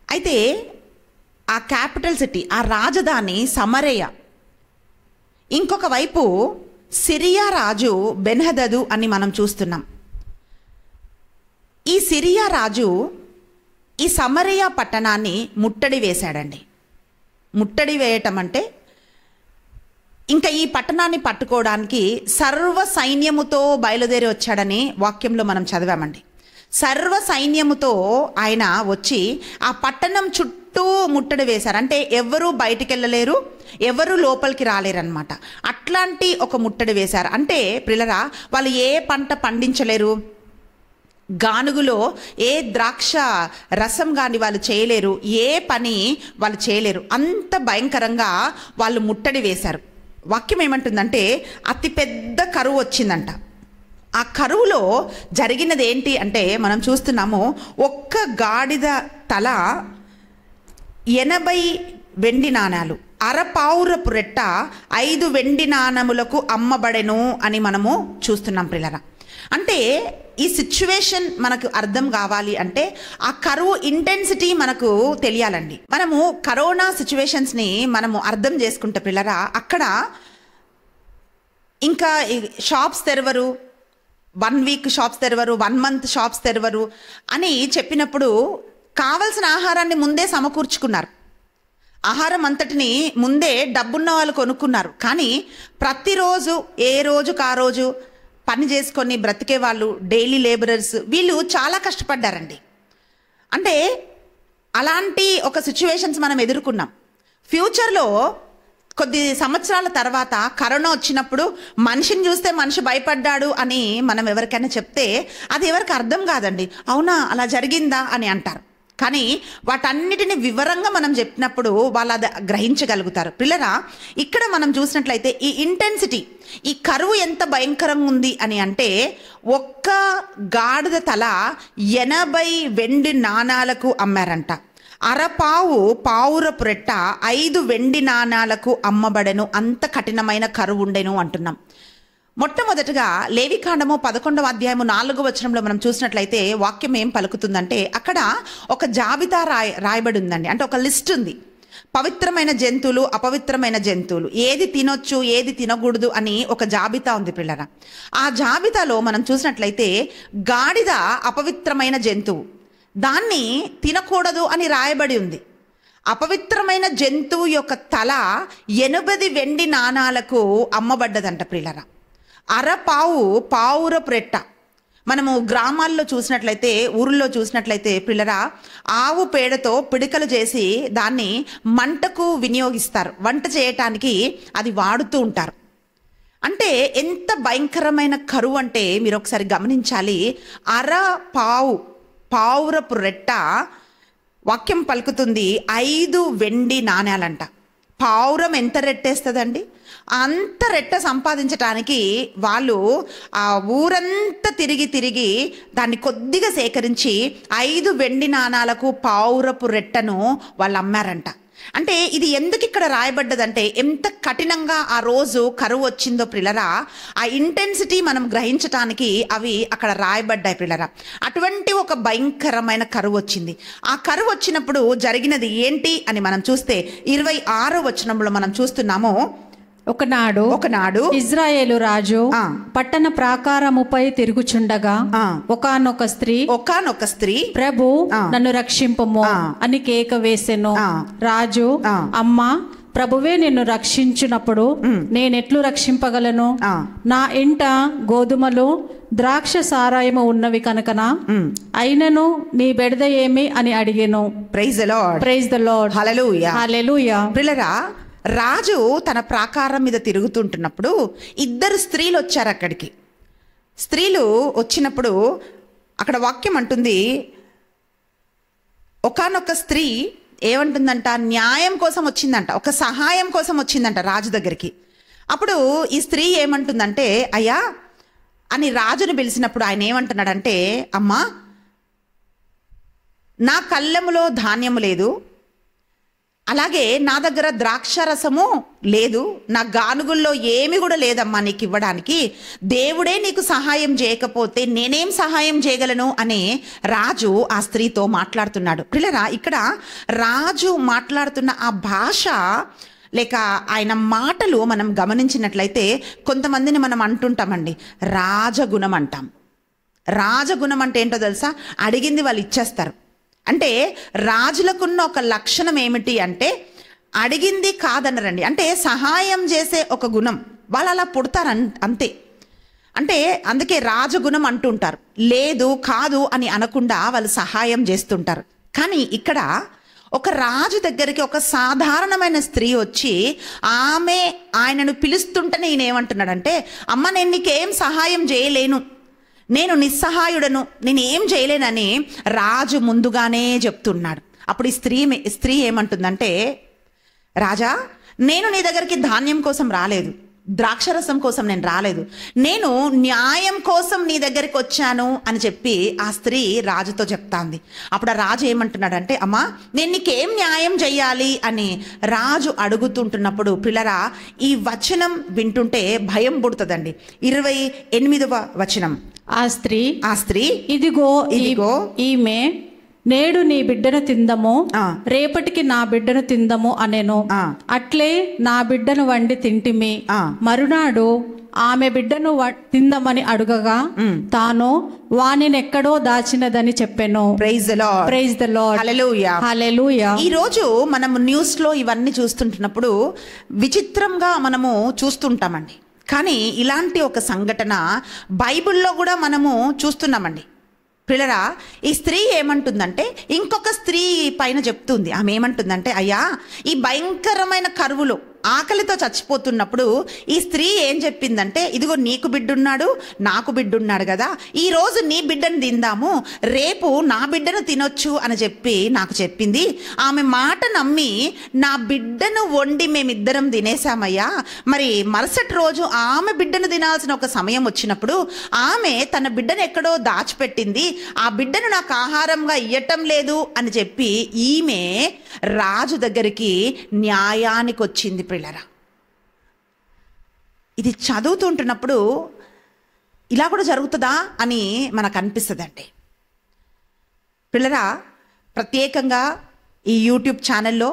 అయితే ఆ క్యాపిటల్ సిటీ, ఆ రాజధాని సమరయ. ఇంకొక వైపు సిరియా రాజు బెన్హదదు అని మనం చూస్తున్నాం. ఈ సిరియా రాజు ఈ సమరయ పట్టణాన్ని ముట్టడి వేశాడండి. ముట్టడి వేయటం అంటే ఇంకా ఈ పట్టణాన్ని పట్టుకోవడానికి సర్వ సైన్యముతో బయలుదేరి వచ్చాడని వాక్యంలో మనం చదివామండి. సర్వ సైన్యముతో ఆయన వచ్చి ఆ పట్టణం చుట్టూ ముట్టడి వేశారు. అంటే ఎవరు బయటికి వెళ్ళలేరు, ఎవరు లోపలికి రాలేరన్నమాట. అట్లాంటి ఒక ముట్టడి వేశారు. అంటే పిల్లరా, వాళ్ళు ఏ పంట పండించలేరు, గానుగులో ఏ ద్రాక్ష రసం కానీ వాళ్ళు చేయలేరు, ఏ పని వాళ్ళు చేయలేరు. అంత భయంకరంగా వాళ్ళు ముట్టడి వేశారు. వాక్యం ఏమంటుందంటే అతి పెద్ద కరువు వచ్చిందంట. ఆ కరువులో జరిగినది ఏంటి అంటే మనం చూస్తున్నాము, ఒక్క గాడిద తల 80 వెండి నాణాలు, అరపావురపు రెట్ట 5 వెండి నాణములకు అమ్మబడెను అని మనము చూస్తున్నాం పిల్లరా. అంటే ఈ సిచ్యువేషన్ మనకు అర్థం కావాలి అంటే ఆ కరువు ఇంటెన్సిటీ మనకు తెలియాలండి. మనము కరోనా సిచ్యువేషన్స్ని మనము అర్థం చేసుకుంటే పిల్లరా, అక్కడ ఇంకా షాప్స్ తెరవరు, 1 వీక్ షాప్స్ తెరవరు, 1 మంత్ షాప్స్ తెరవరు అని చెప్పినప్పుడు కావలసిన ఆహారాన్ని ముందే సమకూర్చుకున్నారు. ఆహారం అంతటిని ముందే డబ్బున్న వాళ్ళు కొనుక్కున్నారు. కానీ ప్రతిరోజు ఏ రోజుకు ఆ రోజు పని చేసుకొని బ్రతికే వాళ్ళు, డైలీ లేబరర్స్, వీళ్ళు చాలా కష్టపడ్డారండి. అంటే అలాంటి ఒక సిచ్యువేషన్స్ మనం ఎదుర్కొన్నాం. ఫ్యూచర్లో కొద్ది సంవత్సరాల తర్వాత కరోనా వచ్చినప్పుడు మనిషిని చూస్తే మనిషి భయపడ్డాడు అని మనం ఎవరికైనా చెప్తే అది ఎవరికి అర్థం కాదండి. అవునా, అలా జరిగిందా అని అంటారు. కానీ వాటన్నిటిని వివరంగా మనం చెప్పినప్పుడు వాళ్ళు అది గ్రహించగలుగుతారు. పిల్లరా, ఇక్కడ మనం చూసినట్లయితే ఈ ఇంటెన్సిటీ, ఈ కరువు ఎంత భయంకరంగా ఉంది అని అంటే ఒక్క గాడిద తల 80 వెండి నాణాలకు అమ్మారంట. అరపావు పావురపు రెట్ట 5 వెండి నాణాలకు అమ్మబడెను. అంత కఠినమైన కరువు ఉండెను అంటున్నాం. మొట్టమొదటగా లేవికాండము 11వ అధ్యాయము 4వ వచనంలో మనం చూసినట్లయితే వాక్యం ఏం పలుకుతుందంటే అక్కడ ఒక జాబితా రాయబడి ఉందండి. అంటే ఒక లిస్ట్ ఉంది. పవిత్రమైన జంతువులు, అపవిత్రమైన జంతువులు, ఏది తినొచ్చు ఏది తినకూడదు అని ఒక జాబితా ఉంది పిల్లరా. ఆ జాబితాలో మనం చూసినట్లయితే గాడిద అపవిత్రమైన జంతువు, దాన్ని తినకూడదు అని రాయబడి ఉంది. అపవిత్రమైన జంతువు యొక్క తల 80 వెండి నాణాలకు అమ్మబడ్డదంట పిల్లరా. అరపావు పావురపు రెట్ట. మనము గ్రామాల్లో చూసినట్లయితే, ఊరిలో చూసినట్లయితే పిల్లరా, ఆవు పేడతో పిడికలు చేసి దాన్ని మంటకు వినియోగిస్తారు. వంట చేయటానికి అది వాడుతూ ఉంటారు. అంటే ఎంత భయంకరమైన కరువు అంటే మీరు ఒకసారి గమనించాలి. పావురపు రెట్ట వాక్యం పలుకుతుంది 5 వెండి నాణ్యాలంట. పావురం ఎంత రెట్టేస్తుందండి? అంత రెట్ట సంపాదించటానికి వాళ్ళు ఆ ఊరంతా తిరిగి దాన్ని కొద్దిగా సేకరించి 5 వెండి నాణాలకు పావురపు రెట్టను వాళ్ళు అమ్మారంట. అంటే ఇది ఎందుకు ఇక్కడ రాయబడ్డదంటే ఎంత కఠినంగా ఆ రోజు కరువు వచ్చిందో పిల్లరా, ఆ ఇంటెన్సిటీ మనం గ్రహించటానికి అవి అక్కడ రాయబడ్డాయి పిల్లరా. అటువంటి ఒక భయంకరమైన కరువు వచ్చింది. ఆ కరువు వచ్చినప్పుడు జరిగినది ఏంటి అని మనం చూస్తే 26వ వచనంలో మనం చూస్తున్నాము. ఒకనాడు ఇజ్రాయేలు రాజు పట్టణ ప్రాకారముపై తిరుగుచుండగా ఒకానొక స్త్రీ ప్రభు నన్ను రక్షింపుము అని కేక వేసెను. రాజు, అమ్మా ప్రభువే నిన్ను రక్షించినప్పుడు నేనెట్లు రక్షింపగలను? ఆ. నా ఇంట గోధుమలు ద్రాక్ష సారాయము ఉన్నవి కనుకన అయినను నీ బెడద ఏమి అని అడిగెను. Praise the lord. Praise the lord. హల్లెలూయా. హల్లెలూయా. ప్రియులారా, రాజు తన ప్రాకారం మీద తిరుగుతుంటున్నప్పుడు ఇద్దరు స్త్రీలు వచ్చారు అక్కడికి. స్త్రీలు వచ్చినప్పుడు అక్కడ వాక్యం అంటుంది, ఒకానొక స్త్రీ ఏమంటుందంట, న్యాయం కోసం వచ్చిందంట, ఒక సహాయం కోసం వచ్చిందంట రాజు దగ్గరికి. అప్పుడు ఈ స్త్రీ ఏమంటుందంటే, అయ్యా అని రాజును పిలిచినప్పుడు ఆయన ఏమంటున్నాడంటే, అమ్మా నా కళ్ళెములో ధాన్యము లేదు, అలాగే నా దగ్గర ద్రాక్షరసము లేదు, నా గానుగుల్లో ఏమి కూడా లేదమ్మా నీకు ఇవ్వడానికి. దేవుడే నీకు సహాయం చేయకపోతే నేనేం సహాయం చేయగలను అని రాజు ఆ స్త్రీతో మాట్లాడుతున్నాడు. పిల్లరా, ఇక్కడ రాజు మాట్లాడుతున్న ఆ భాష లేక ఆయన మాటలు మనం గమనించినట్లయితే కొంతమందిని మనం అంటుంటామండి, రాజగుణం అంటాం. రాజగుణం అంటే ఏంటో తెలుసా? అడిగింది వాళ్ళు ఇచ్చేస్తారు. అంటే రాజులకున్న ఒక లక్షణం ఏమిటి అంటే అడిగింది కాదనరండి. అంటే సహాయం చేసే ఒక గుణం, వాళ్ళు అలా పుడతారు అంతే. అంటే అందుకే రాజగుణం అంటుంటారు. లేదు కాదు అని అనకుండా వాళ్ళు సహాయం చేస్తుంటారు. కానీ ఇక్కడ ఒక రాజు దగ్గరికి ఒక సాధారణమైన స్త్రీ వచ్చి ఆమె ఆయనను పిలుస్తుంటేనే ఈయన ఏమంటున్నాడంటే, అమ్మ నేను నీకేం సహాయం చేయలేను, నేను నిస్సహాయుడను, నేను ఏం చేయలేనని రాజు ముందుగానే చెప్తున్నాడు. అప్పుడు ఈ స్త్రీ ఏమంటుందంటే, రాజా నేను నీ దగ్గరికి ధాన్యం కోసం రాలేదు, ద్రాక్షరసం కోసం నేను రాలేదు, నేను న్యాయం కోసం నీ దగ్గరికి వచ్చాను అని చెప్పి ఆ స్త్రీ రాజుతో చెప్తాంది. అప్పుడు ఆ రాజు ఏమంటున్నాడంటే, అమ్మా నేను నీకేం న్యాయం చెయ్యాలి అని రాజు అడుగుతుంటున్నప్పుడు పిల్లరా ఈ వచనం వింటుంటే భయం పుడుతుందండి. 28వ వచనం. ఆ స్త్రీ ఇదిగో ఈమె నేడు నీ బిడ్డను తిందము, రేపటికి నా బిడ్డను తిందము అనెను. అట్లే నా బిడ్డను వండి తింటిమి. మరునాడు ఆమె బిడ్డను తిందమని అడుగగా తాను వానినెక్కడో దాచినదని చెప్పెను. Praise the lord. Praise the lord. హల్లెలూయా. హల్లెలూయా. ఈ రోజు మనం న్యూస్ లో ఇవన్నీ చూస్తుంటున్నప్పుడు విచిత్రంగా మనము చూస్తుంటామండి. కానీ ఇలాంటి ఒక సంఘటన బైబిల్లో కూడా మనము చూస్తున్నామండి. పిల్లరా, ఈ స్త్రీ ఏమంటుందంటే ఇంకొక స్త్రీ పైన చెప్తుంది. ఆమె ఏమంటుందంటే, అయ్యా ఈ భయంకరమైన కరువులో ఆకలితో చచ్చిపోతున్నప్పుడు ఈ స్త్రీ ఏం చెప్పిందంటే, ఇదిగో నీకు బిడ్డున్నాడు, నాకు బిడ్డున్నాడు కదా, ఈరోజు నీ బిడ్డను తిందాము, రేపు నా బిడ్డను తినొచ్చు అని చెప్పి నాకు చెప్పింది. ఆమె మాట నమ్మి నా బిడ్డను వండి మేమిద్దరం తినేసామయ్యా. మరి మరుసటి రోజు ఆమె బిడ్డను తినాల్సిన ఒక సమయం వచ్చినప్పుడు ఆమె తన బిడ్డను ఎక్కడో దాచిపెట్టింది, ఆ బిడ్డను నాకు ఆహారంగా ఇయ్యటం లేదు అని చెప్పి ఈమె రాజు దగ్గరికి న్యాయానికి వచ్చింది. పిల్లరా, ఇది చదువుతుంటున్నప్పుడు ఇలా కూడా జరుగుతుందా అని మనకు అనిపిస్తుందండి. పిల్లరా, ప్రత్యేకంగా ఈ యూట్యూబ్ ఛానల్లో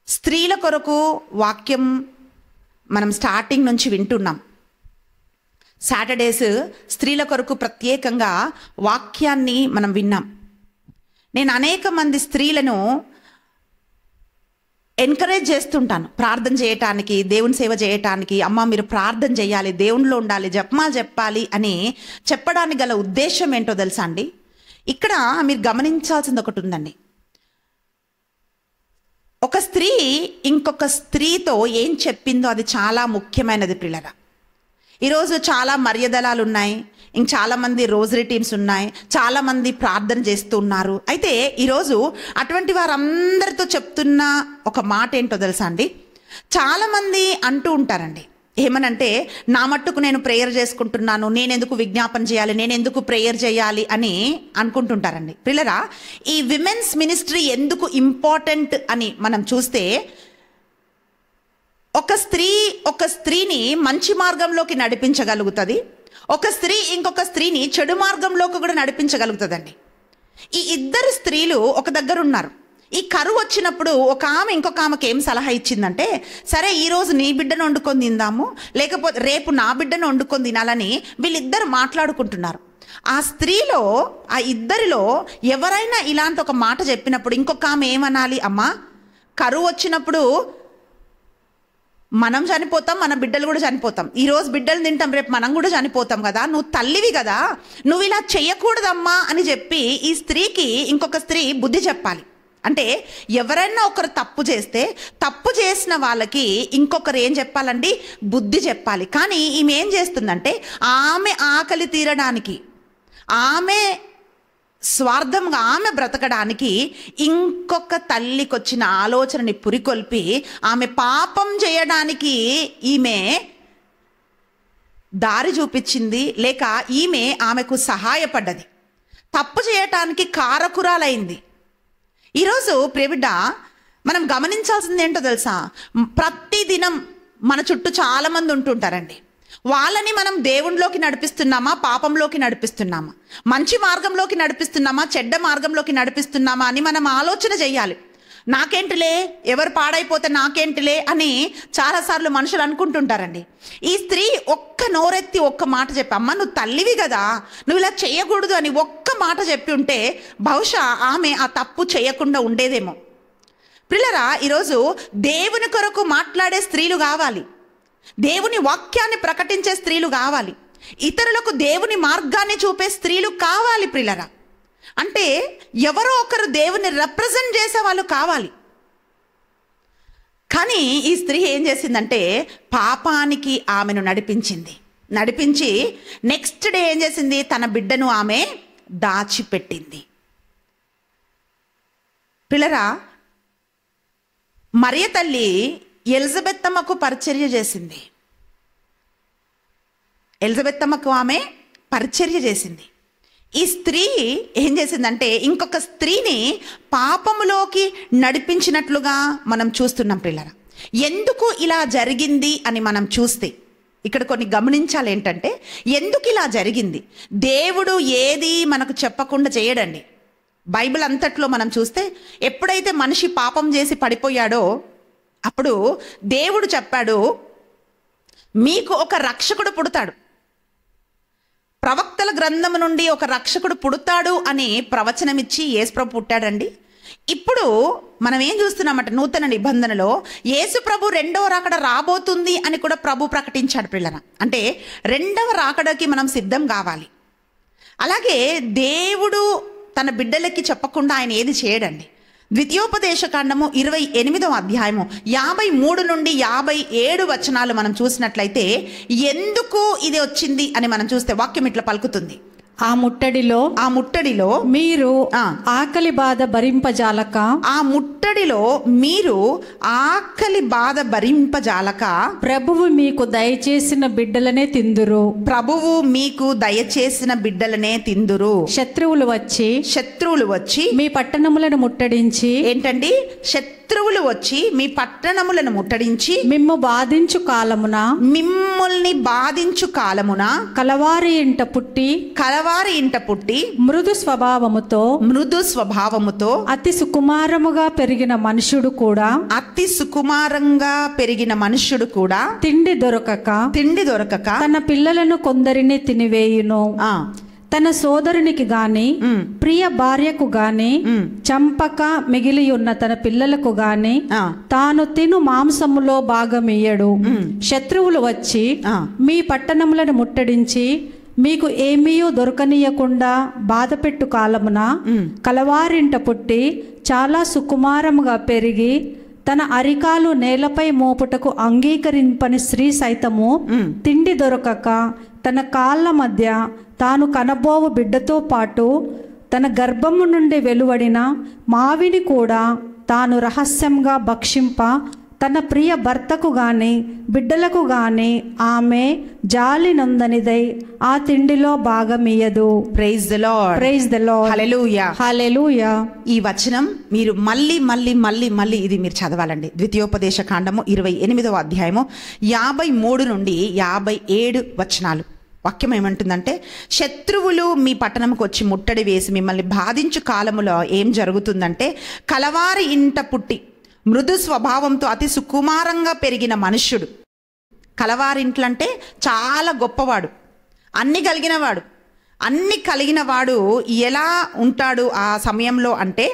స్త్రీల కొరకు వాక్యం మనం స్టార్టింగ్ నుంచి వింటున్నాం. సాటర్డేస్ స్త్రీల కొరకు ప్రత్యేకంగా వాక్యాన్ని మనం విన్నాం. నేను అనేక మంది స్త్రీలను ఎంకరేజ్ చేస్తుంటాను ప్రార్థన చేయటానికి, దేవుని సేవ చేయటానికి. అమ్మ మీరు ప్రార్థన చేయాలి, దేవునిలో ఉండాలి, జపమాలు చెప్పాలి అని చెప్పడానికి గల ఉద్దేశం ఏంటో తెలుసా అండి? ఇక్కడ మీరు గమనించాల్సింది ఒకటి ఉందండి. ఒక స్త్రీ ఇంకొక స్త్రీతో ఏం చెప్పిందో అది చాలా ముఖ్యమైనది. పిల్లరా, ఈరోజు చాలా మర్యాదలాలు ఉన్నాయి, చాలామంది రోజరీ టీమ్స్ ఉన్నాయి, చాలామంది ప్రార్థన చేస్తూ ఉన్నారు. అయితే ఈరోజు అటువంటి వారందరితో చెప్తున్న ఒక మాట ఏంటో తెలుసా అండి? చాలామంది అంటూ ఉంటారండి, ఏమనంటే నా మట్టుకు నేను ప్రేయర్ చేసుకుంటున్నాను, నేనెందుకు విజ్ఞాపన చేయాలి, నేనెందుకు ప్రేయర్ చేయాలి అని అనుకుంటుంటారండి. పిల్లరా, ఈ విమెన్స్ మినిస్ట్రీ ఎందుకు ఇంపార్టెంట్ అని మనం చూస్తే, ఒక స్త్రీని మంచి మార్గంలోకి నడిపించగలుగుతుంది, ఒక స్త్రీ ఇంకొక స్త్రీని చెడు మార్గంలోకి కూడా నడిపించగలుగుతుందండి. ఈ ఇద్దరు స్త్రీలు ఒక దగ్గర ఉన్నారు. ఈ కరువు వచ్చినప్పుడు ఒక ఆమె ఇంకొక ఆమెకి ఏం సలహా ఇచ్చిందంటే, సరే ఈరోజు నీ బిడ్డను వండుకొని తిందాము, లేకపోతే రేపు నా బిడ్డను వండుకొని తినాలని వీళ్ళిద్దరు మాట్లాడుకుంటున్నారు. ఆ స్త్రీలో, ఆ ఇద్దరిలో ఎవరైనా ఇలాంటి ఒక మాట చెప్పినప్పుడు ఇంకొక ఆమె ఏమనాలి? అమ్మా కరువు వచ్చినప్పుడు మనం చనిపోతాం, మన బిడ్డలు కూడా చనిపోతాం. ఈరోజు బిడ్డలు తింటాం, రేపు మనం కూడా చనిపోతాం కదా, నువ్వు తల్లివి కదా, నువ్వు ఇలా చెయ్యకూడదమ్మా అని చెప్పి ఈ స్త్రీకి ఇంకొక స్త్రీ బుద్ధి చెప్పాలి. అంటే ఎవరైనా ఒకరు తప్పు చేస్తే తప్పు చేసిన వాళ్ళకి ఇంకొకరు ఏం చెప్పాలండి? బుద్ధి చెప్పాలి. కానీ ఈమె ఏం చేస్తుందంటే ఆమె ఆకలి తీరడానికి, ఆమె స్వార్థంగా ఆమె బ్రతకడానికి ఇంకొక తల్లికి వచ్చిన ఆలోచనని పురికొల్పి ఆమె పాపం చేయడానికి ఈమె దారి చూపించింది, లేక ఈమె ఆమెకు సహాయపడ్డది, తప్పు చేయటానికి కారకురాలైంది. ఈరోజు ప్రియబిడ్డ, మనం గమనించాల్సింది ఏంటో తెలుసా? ప్రతిదినం మన చుట్టూ చాలామంది ఉంటుంటారండి. వాళ్ళని మనం దేవునిలోకి నడిపిస్తున్నామా, పాపంలోకి నడిపిస్తున్నామా, మంచి మార్గంలోకి నడిపిస్తున్నామా, చెడ్డ మార్గంలోకి నడిపిస్తున్నామా అని మనం ఆలోచన చెయ్యాలి. నాకేంటిలే, ఎవరు పాడైపోతే నాకేంటిలే అని చాలాసార్లు మనుషులు అనుకుంటుంటారండి. ఈ స్త్రీ ఒక్క నోరెత్తి ఒక్క మాట చెప్పి, అమ్మ నువ్వు తల్లివి కదా, నువ్వు ఇలా చేయకూడదు అని ఒక్క మాట చెప్పి ఉంటే బహుశా ఆమె ఆ తప్పు చేయకుండా ఉండేదేమో. పిల్లరా, ఈరోజు దేవుని కొరకు మాట్లాడే స్త్రీలు కావాలి, దేవుని వాక్యాన్ని ప్రకటించే స్త్రీలు కావాలి, ఇతరులకు దేవుని మార్గాన్ని చూపే స్త్రీలు కావాలి. పిల్లరా, అంటే ఎవరో ఒకరు దేవుని రిప్రజెంట్ చేసే వాళ్ళు కావాలి. కానీ ఈ స్త్రీ ఏం చేసిందంటే పాపానికి ఆమెను నడిపించి నెక్స్ట్ డే ఏం చేసింది? తన బిడ్డను ఆమె దాచిపెట్టింది. పిల్లరా, మరియ తల్లి ఎలిజబెత్తమ్మకు పరిచర్య చేసింది. ఎలిజబెత్తమ్మకు ఆమె పరిచర్య చేసింది. ఈ స్త్రీ ఏం చేసిందంటే ఇంకొక స్త్రీని పాపములోకి నడిపించినట్లుగా మనం చూస్తున్నాం. పిల్లరా, ఎందుకు ఇలా జరిగింది అని మనం చూస్తే ఇక్కడ కొన్ని గమనించాలి. ఏంటంటే ఎందుకు ఇలా జరిగింది? దేవుడు ఏది మనకు చెప్పకుండా చేయడండి. బైబిల్ అంతట్లో మనం చూస్తే ఎప్పుడైతే మనిషి పాపం చేసి పడిపోయాడో అప్పుడు దేవుడు చెప్పాడు, మీకు ఒక రక్షకుడు పుడతాడు, ప్రవక్తల గ్రంథము నుండి ఒక రక్షకుడు పుడతాడు అని ప్రవచనమిచ్చి యేసుప్రభు పుట్టాడండి. ఇప్పుడు మనం ఏం చూస్తున్నామంటే నూతన నిబంధనలో యేసుప్రభు రెండవ రాకడ రాబోతుంది అని కూడా ప్రభు ప్రకటించాడు. పిల్లన అంటే రెండవ రాకడకి మనం సిద్ధం కావాలి. అలాగే దేవుడు తన బిడ్డలకి చెప్పకుండా ఆయన ఏది చేయడండి. ద్వితీయోపదేశకాండము 28వ అధ్యాయము 53 నుండి 57 వచనాలు మనం చూసినట్లయితే ఎందుకు ఇది వచ్చింది అని మనం చూస్తే వాక్యం ఇట్లా పలుకుతుంది. ఆ ముట్టడిలో మీరు ఆకలి బాధ భరింపజాలక, ఆ ముట్టడిలో మీరు ఆకలి బాధ భరింపజాలక ప్రభువు మీకు దయచేసిన బిడ్డలనే తిందురు, ప్రభువు మీకు దయచేసిన బిడ్డలనే తిందురు. శత్రువులు వచ్చి మీ పట్టణములను ముట్టడించి, ఏంటండి? శత్రువులు వచ్చి మీ పట్టణములను ముట్టడించి మిమ్ముల్ని బాధించు కాలమున కలవారి ఇంట పుట్టి మృదు స్వభావముతో అతి సుకుమారంగా పెరిగిన మనుష్యుడు కూడా తిండి దొరకక తన పిల్లలను కొందరిని తినివేయును. తన సోదరునికి గాని ప్రియ భార్యకు గాని చంపక మిగిలి ఉన్న తన పిల్లలకు గాని తాను తిను మాంసములో భాగమియ్యడు. శత్రువులు వచ్చి మీ పట్టణములను ముట్టడించి మీకు ఏమీయూ దొరకనీయకుండా బాధపెట్టు కాలమున కలవారింట పుట్టి చాలా సుకుమారముగా పెరిగి తన అరికాలు నేలపై మోపుటకు అంగీకరింపని స్త్రీ సైతము తిండి దొరకక తన కాళ్ళ మధ్య తాను కనబోవు బిడ్డతో పాటు తన గర్భము నుండి వెలువడిన మావిని కూడా తాను రహస్యంగా భక్షింప తన ప్రియ భర్తకు గాని బిడ్డలకు గాని ఆమె జాలి నొందనిదై ఆ తిండిలో భాగమియ్యదు. Praise the lord, praise the lord, హల్లెలూయా, హల్లెలూయా. ఈ వచనం మీరు మళ్ళీ ఇది మీరు చదవాలండి. ద్వితీయోపదేశ కాండము 28వ అధ్యాయము 53 నుండి 57 వచనాలు. వాక్యం ఏమంటుందంటే శత్రువులు మీ పట్టణంకి వచ్చి ముట్టడి వేసి మిమ్మల్ని బాధించు కాలములో ఏం జరుగుతుందంటే కలవారి ఇంట పుట్టి మృదు స్వభావంతో అతి సుకుమారంగా పెరిగిన మనుష్యుడు. కలవారింట్లంటే చాలా గొప్పవాడు, అన్ని కలిగినవాడు, అన్ని కలిగిన వాడు ఎలా ఉంటాడు ఆ సమయంలో అంటే,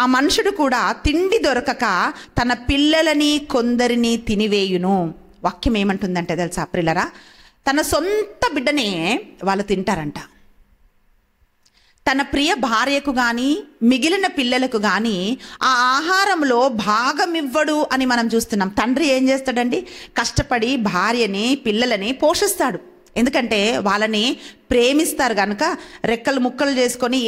ఆ మనుషుడు కూడా తిండి దొరకక తన పిల్లలని కొందరిని తినివేయును. వాక్యం ఏమంటుందంటే తెలుసా ప్రియులారా, తన సొంత బిడ్డనే వాళ్ళు తింటారంట. తన ప్రియ భార్యకు కానీ మిగిలిన పిల్లలకు కానీ ఆ ఆహారంలో భాగమివ్వడు అని మనం చూస్తున్నాం. తండ్రి ఏం చేస్తాడండి, కష్టపడి భార్యని పిల్లలని పోషిస్తాడు. ఎందుకంటే వాళ్ళని ప్రేమిస్తారు కనుక రెక్కలు ముక్కలు చేసుకొని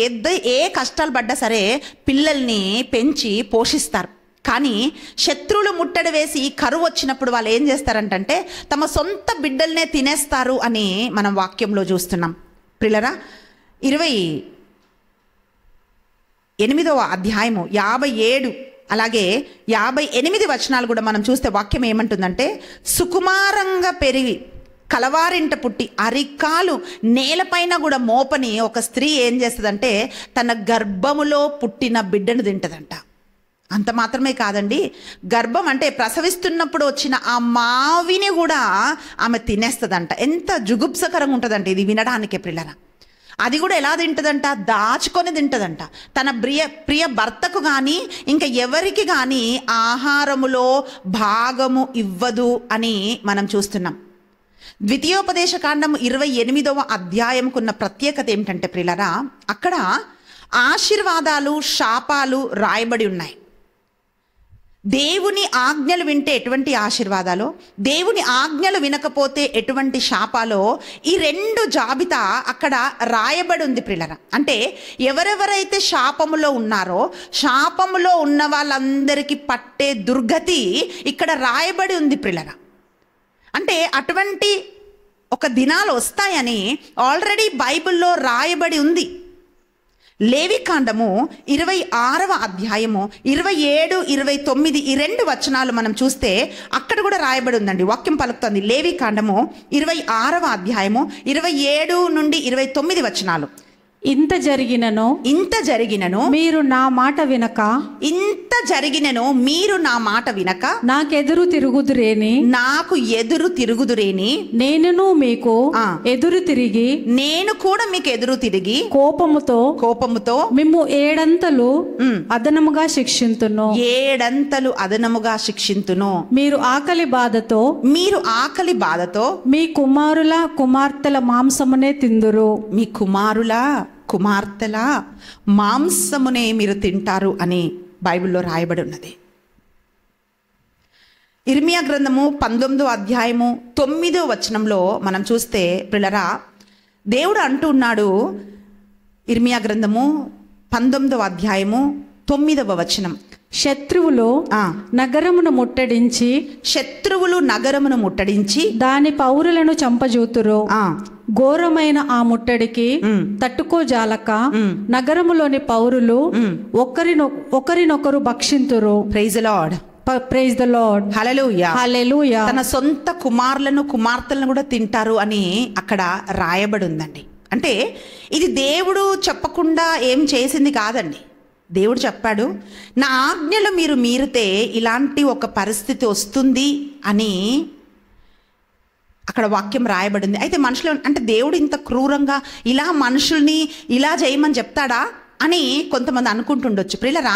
ఏ కష్టాలు పడ్డా సరే పిల్లల్ని పెంచి పోషిస్తారు. కానీ శత్రువులు ముట్టడి వేసి కరువు వచ్చినప్పుడు వాళ్ళు ఏం చేస్తారంటే తమ సొంత బిడ్డల్నే తినేస్తారు అని మనం వాక్యంలో చూస్తున్నాం. ప్రియులారా, 28వ అధ్యాయము 57 అలాగే 58 వచనాలు కూడా మనం చూస్తే వాక్యం ఏమంటుందంటే, సుకుమారంగా పెరిగి కలవారింట పుట్టి అరికాలు నేలపైన కూడా మోపని ఒక స్త్రీ ఏం చేస్తుందంటే తన గర్భములో పుట్టిన బిడ్డను తింటదంట. అంత మాత్రమే కాదండి, గర్భం అంటే ప్రసవిస్తున్నప్పుడు వచ్చిన ఆ మావిని కూడా ఆమె తినేస్తుందంట. ఎంత జుగుప్సకరంగా ఉంటుందంటే ఇది వినడానికి ప్రియులారా. అది కూడా ఎలా తింటుందంట, దాచుకొని తింటుందంట. తన ప్రియ భర్తకు కానీ ఇంకా ఎవరికి కానీ ఆహారములో భాగము ఇవ్వదు అని మనం చూస్తున్నాం. ద్వితీయోపదేశ కాండము 28వ అధ్యాయంకున్న ప్రత్యేకత ఏమిటంటే ప్రియులారా, అక్కడ ఆశీర్వాదాలు శాపాలు రాయబడి ఉన్నాయి. దేవుని ఆజ్ఞలు వింటే ఎటువంటి ఆశీర్వాదాలో, దేవుని ఆజ్ఞలు వినకపోతే ఎటువంటి శాపాలో ఈ 2 జాబితా అక్కడ రాయబడి ఉంది ప్రియులారా. అంటే ఎవరెవరైతే శాపములో ఉన్నారో శాపములో ఉన్న వాళ్ళందరికీ పట్టే దుర్గతి ఇక్కడ రాయబడి ఉంది ప్రియులారా. అంటే అటువంటి ఒక దినాలు వస్తాయని ఆల్రెడీ బైబిల్లో రాయబడి ఉంది. లేవికాండము 26వ అధ్యాయము 27, 29 ఈ 2 వచనాలు మనం చూస్తే అక్కడ కూడా రాయబడి ఉందండి. వాక్యం పలుకుతుంది. లేవికాండము 26వ అధ్యాయము 27 నుండి 29 వచనాలు. ఇంత జరిగినను మీరు నా మాట వినక, నాకెదురు తిరుగుదురేని నేనును మీకు ఎదురు తిరిగి నేను కూడా మీకు ఎదురు తిరిగి కోపముతో మిమ్ము ఏడంతలు అదనముగా శిక్షింతును. మీరు ఆకలి బాధతో మీ కుమారుల కుమార్తెల మాంసమునే తిందురు. మీ కుమార్తెల మాంసమునే మీరు తింటారు అని బైబిల్లో రాయబడి ఉన్నది. ఇర్మియా గ్రంథము 19వ అధ్యాయము 9వ వచనంలో మనం చూస్తే ప్రియులారా, దేవుడు అంటూ ఉన్నాడు. ఇర్మియా గ్రంథము 19వ అధ్యాయము 9వ వచనం, శత్రువులు నగరమును ముట్టడించి దాని పౌరులను చంపజూతురు. ఘోరమైన ఆ ముట్టడికి తట్టుకోజాలక నగరములోని పౌరులు ఒకరినొకరు భక్షింతురు. Praise the lord. హల్లెలూయా. తన సొంత కుమార్తెలను కూడా తింటారు అని అక్కడ రాయబడి ఉందండి. అంటే ఇది దేవుడు చెప్పకుండా ఏం చేసింది కాదండి. దేవుడు చెప్పాడు, నా ఆజ్ఞలు మీరు మీరితే ఇలాంటి ఒక పరిస్థితి వస్తుంది అని అక్కడ వాక్యం రాయబడింది. అయితే మనుషులు అంటే దేవుడు ఇంత క్రూరంగా ఇలా మనుషుల్ని ఇలా చేయమని చెప్తాడా అని కొంతమంది అనుకుంటుండొచ్చు. ప్రియులరా,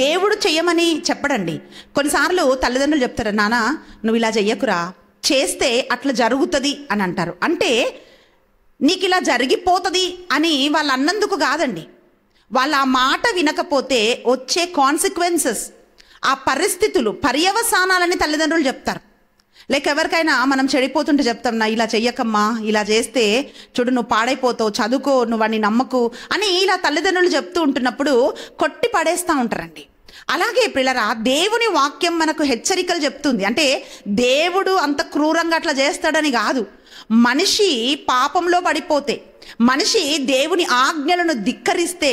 దేవుడు చెయ్యమని చెప్పడండి. కొన్నిసార్లు తల్లిదండ్రులు చెప్తారు, నాన్న నువ్వు ఇలా చెయ్యకురా, చేస్తే అట్లా జరుగుతుంది అని అంటారు. అంటే నీకు ఇలా జరిగిపోతుంది అని వాళ్ళు అన్నందుకు కాదండి. వాళ్ళు ఆ మాట వినకపోతే వచ్చే కాన్సిక్వెన్సెస్, ఆ పరిస్థితులు, పర్యవసానాలని తల్లిదండ్రులు చెప్తారు. లేక ఎవరికైనా మనం చెడిపోతుంటే చెప్తాం, నా ఇలా చెయ్యకమ్మా, ఇలా చేస్తే చూడు నువ్వు పాడైపోతావు, చదువుకో, నువ్వు అని నమ్మకు అని ఇలా తల్లిదండ్రులు చెప్తూ ఉంటున్నప్పుడు కొట్టి పడేస్తూ ఉంటారండి. అలాగే పిల్లరా, దేవుని వాక్యం మనకు హెచ్చరికలు చెప్తుంది. అంటే దేవుడు అంత క్రూరంగా అట్లా చేస్తాడని కాదు. మనిషి పాపంలో పడిపోతే, మనిషి దేవుని ఆజ్ఞలను ధిక్కరిస్తే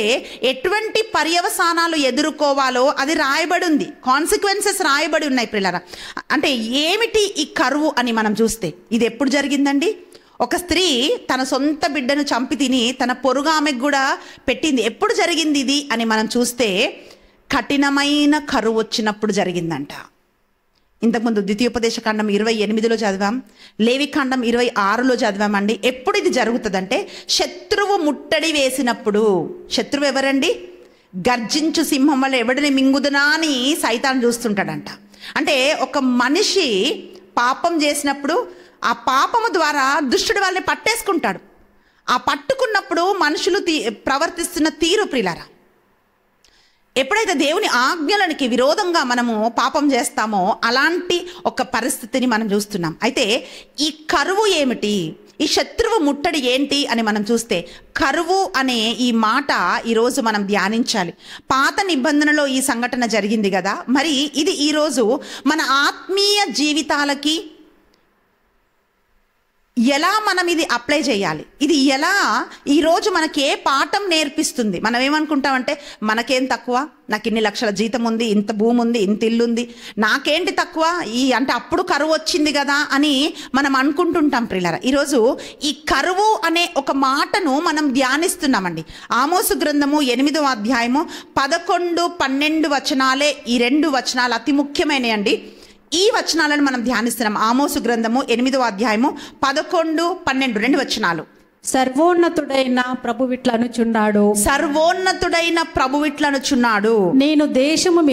ఎటువంటి పర్యవసానాలు ఎదుర్కోవాలో అది రాయబడి ఉంది. కాన్సిక్వెన్సెస్ రాయబడి ఉన్నాయి పిల్లరా. అంటే ఏమిటి ఈ కరువు అని మనం చూస్తే ఇది ఎప్పుడు జరిగిందండి? ఒక స్త్రీ తన సొంత బిడ్డను చంపి తిని తన పొరుగు ఆమెకు కూడా పెట్టింది. ఎప్పుడు జరిగింది ఇది అని మనం చూస్తే కఠినమైన కరువు వచ్చినప్పుడు జరిగిందంట. ఇంతకుముందు ద్వితీయోపదేశ కాండం 28లో చదివాం, లేవి కాండం 26లో చదివామండి. ఎప్పుడు ఇది జరుగుతుందంటే శత్రువు ముట్టడి వేసినప్పుడు. శత్రువు ఎవరండి? గర్జించు సింహం వల్ల ఎవడిని మింగుదునా అని సైతాన్ చూస్తుంటాడంట. అంటే ఒక మనిషి పాపం చేసినప్పుడు ఆ పాపము ద్వారా దుష్టుడు వాళ్ళని పట్టేసుకుంటాడు. ఆ పట్టుకున్నప్పుడు మనుషులు ప్రవర్తిస్తున్న తీరు ప్రియులారా, ఎప్పుడైతే దేవుని ఆజ్ఞలకి విరోధంగా మనము పాపం చేస్తామో అలాంటి ఒక పరిస్థితిని మనం చూస్తున్నాం. అయితే ఈ కరువు ఏమిటి, ఈ శత్రువు ముట్టడి ఏంటి అని మనం చూస్తే, కరువు అనే ఈ మాట ఈరోజు మనం ధ్యానించాలి. పాత నిబంధనలో ఈ సంఘటన జరిగింది కదా, మరి ఇది ఈరోజు మన ఆత్మీయ జీవితాలకి ఎలా మనం ఇది అప్లై చేయాలి, ఇది ఎలా ఈరోజు మనకి ఏ పాఠం నేర్పిస్తుంది. మనం ఏమనుకుంటామంటే మనకేం తక్కువ, నాకు ఇన్ని లక్షల జీతం ఉంది, ఇంత భూమి ఉంది, ఇంత ఇల్లు ఉంది, నాకేంటి తక్కువ, అంటే అప్పుడు కరువు వచ్చింది కదా అని మనం అనుకుంటుంటాం ప్రియులారా. ఈరోజు ఈ కరువు అనే ఒక మాటను మనం ధ్యానిస్తున్నామండి. ఆమోసు గ్రంథము 8వ అధ్యాయము 11, 12 వచనాలే ఈ 2 వచనాలు అతి ముఖ్యమైనవి అండి. ఈ వచనాలను మనం ధ్యానిస్తున్నాం. ఆమోసు గ్రంథము 8వ అధ్యాయము 11, 12 2 వచనాలు. సర్వోన్నతుడైన ప్రభు ఇట్లనుచున్నాడు, సర్వోన్నతుడైన ప్రభు ఇట్లనుచున్నాడు, నేను దేశము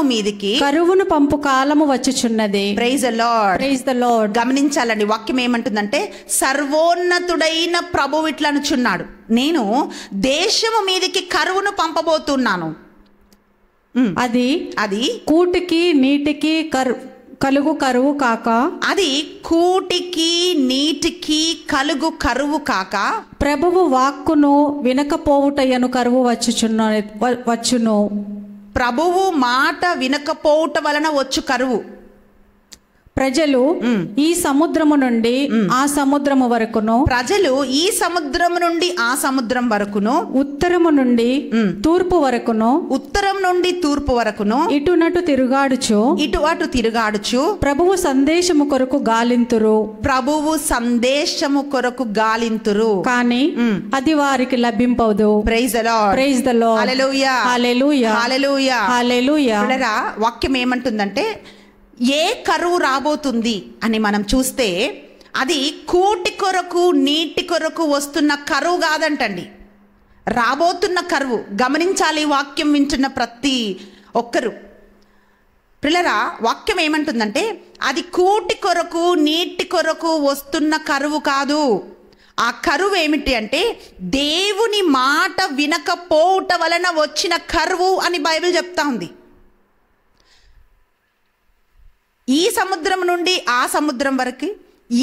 మీదికి కరువును పంపు కాలము వచ్చుచున్నది. Praise the lord, praise the lord. గమనించాలండి, వాక్యం ఏమంటుందంటే సర్వోన్నతుడైన ప్రభు ఇట్లనుచున్నాడు, నేను దేశము మీదికి కరువును పంపబోతున్నాను. అది కూటికి నీటికి కలుగు కరువు కాక, అది కూటికి నీటికి కలుగు కరువు కాక, ప్రభువు వాక్కును వినకపోవుటయను కరువు వచ్చును. ప్రభువు మాట వినకపోవుట వలన వచ్చు కరువు. ప్రజలు ఈ సముద్రము నుండి ఆ సముద్రము వరకును, ప్రజలు ఈ సముద్రము నుండి ఆ సముద్రం వరకును, ఉత్తరము నుండి తూర్పు వరకును, ఉత్తరం నుండి తూర్పు వరకును ఇటునటు తిరుగాడుచు, ఇటు అటు తిరుగాడుచు ప్రభువు సందేశము కొరకు గాలింతురు, ప్రభువు సందేశము కొరకు గాలింతురు, కానీ అది వారికి లభింపదు. Praise the lord, praise the lord. Hallelujah, hallelujah, hallelujah, hallelujah. వాక్యం ఏమంటుందంటే ఏ కరువు రాబోతుంది అని మనం చూస్తే అది కూటి కొరకు నీటి కొరకు వస్తున్న కరువు కాదంటండి, రాబోతున్న కరువు. గమనించాలి వాక్యం వింటున్న ప్రతి ఒక్కరు పిల్లరా. వాక్యం ఏమంటుందంటే అది కూటి కొరకు నీటి కొరకు వస్తున్న కరువు కాదు. ఆ కరువు ఏమిటి అంటే దేవుని మాట వినకపోవుట వలన వచ్చిన కరువు అని బైబిల్ చెప్తా ఉంది. ఈ సముద్రం నుండి ఆ సముద్రం వరకు,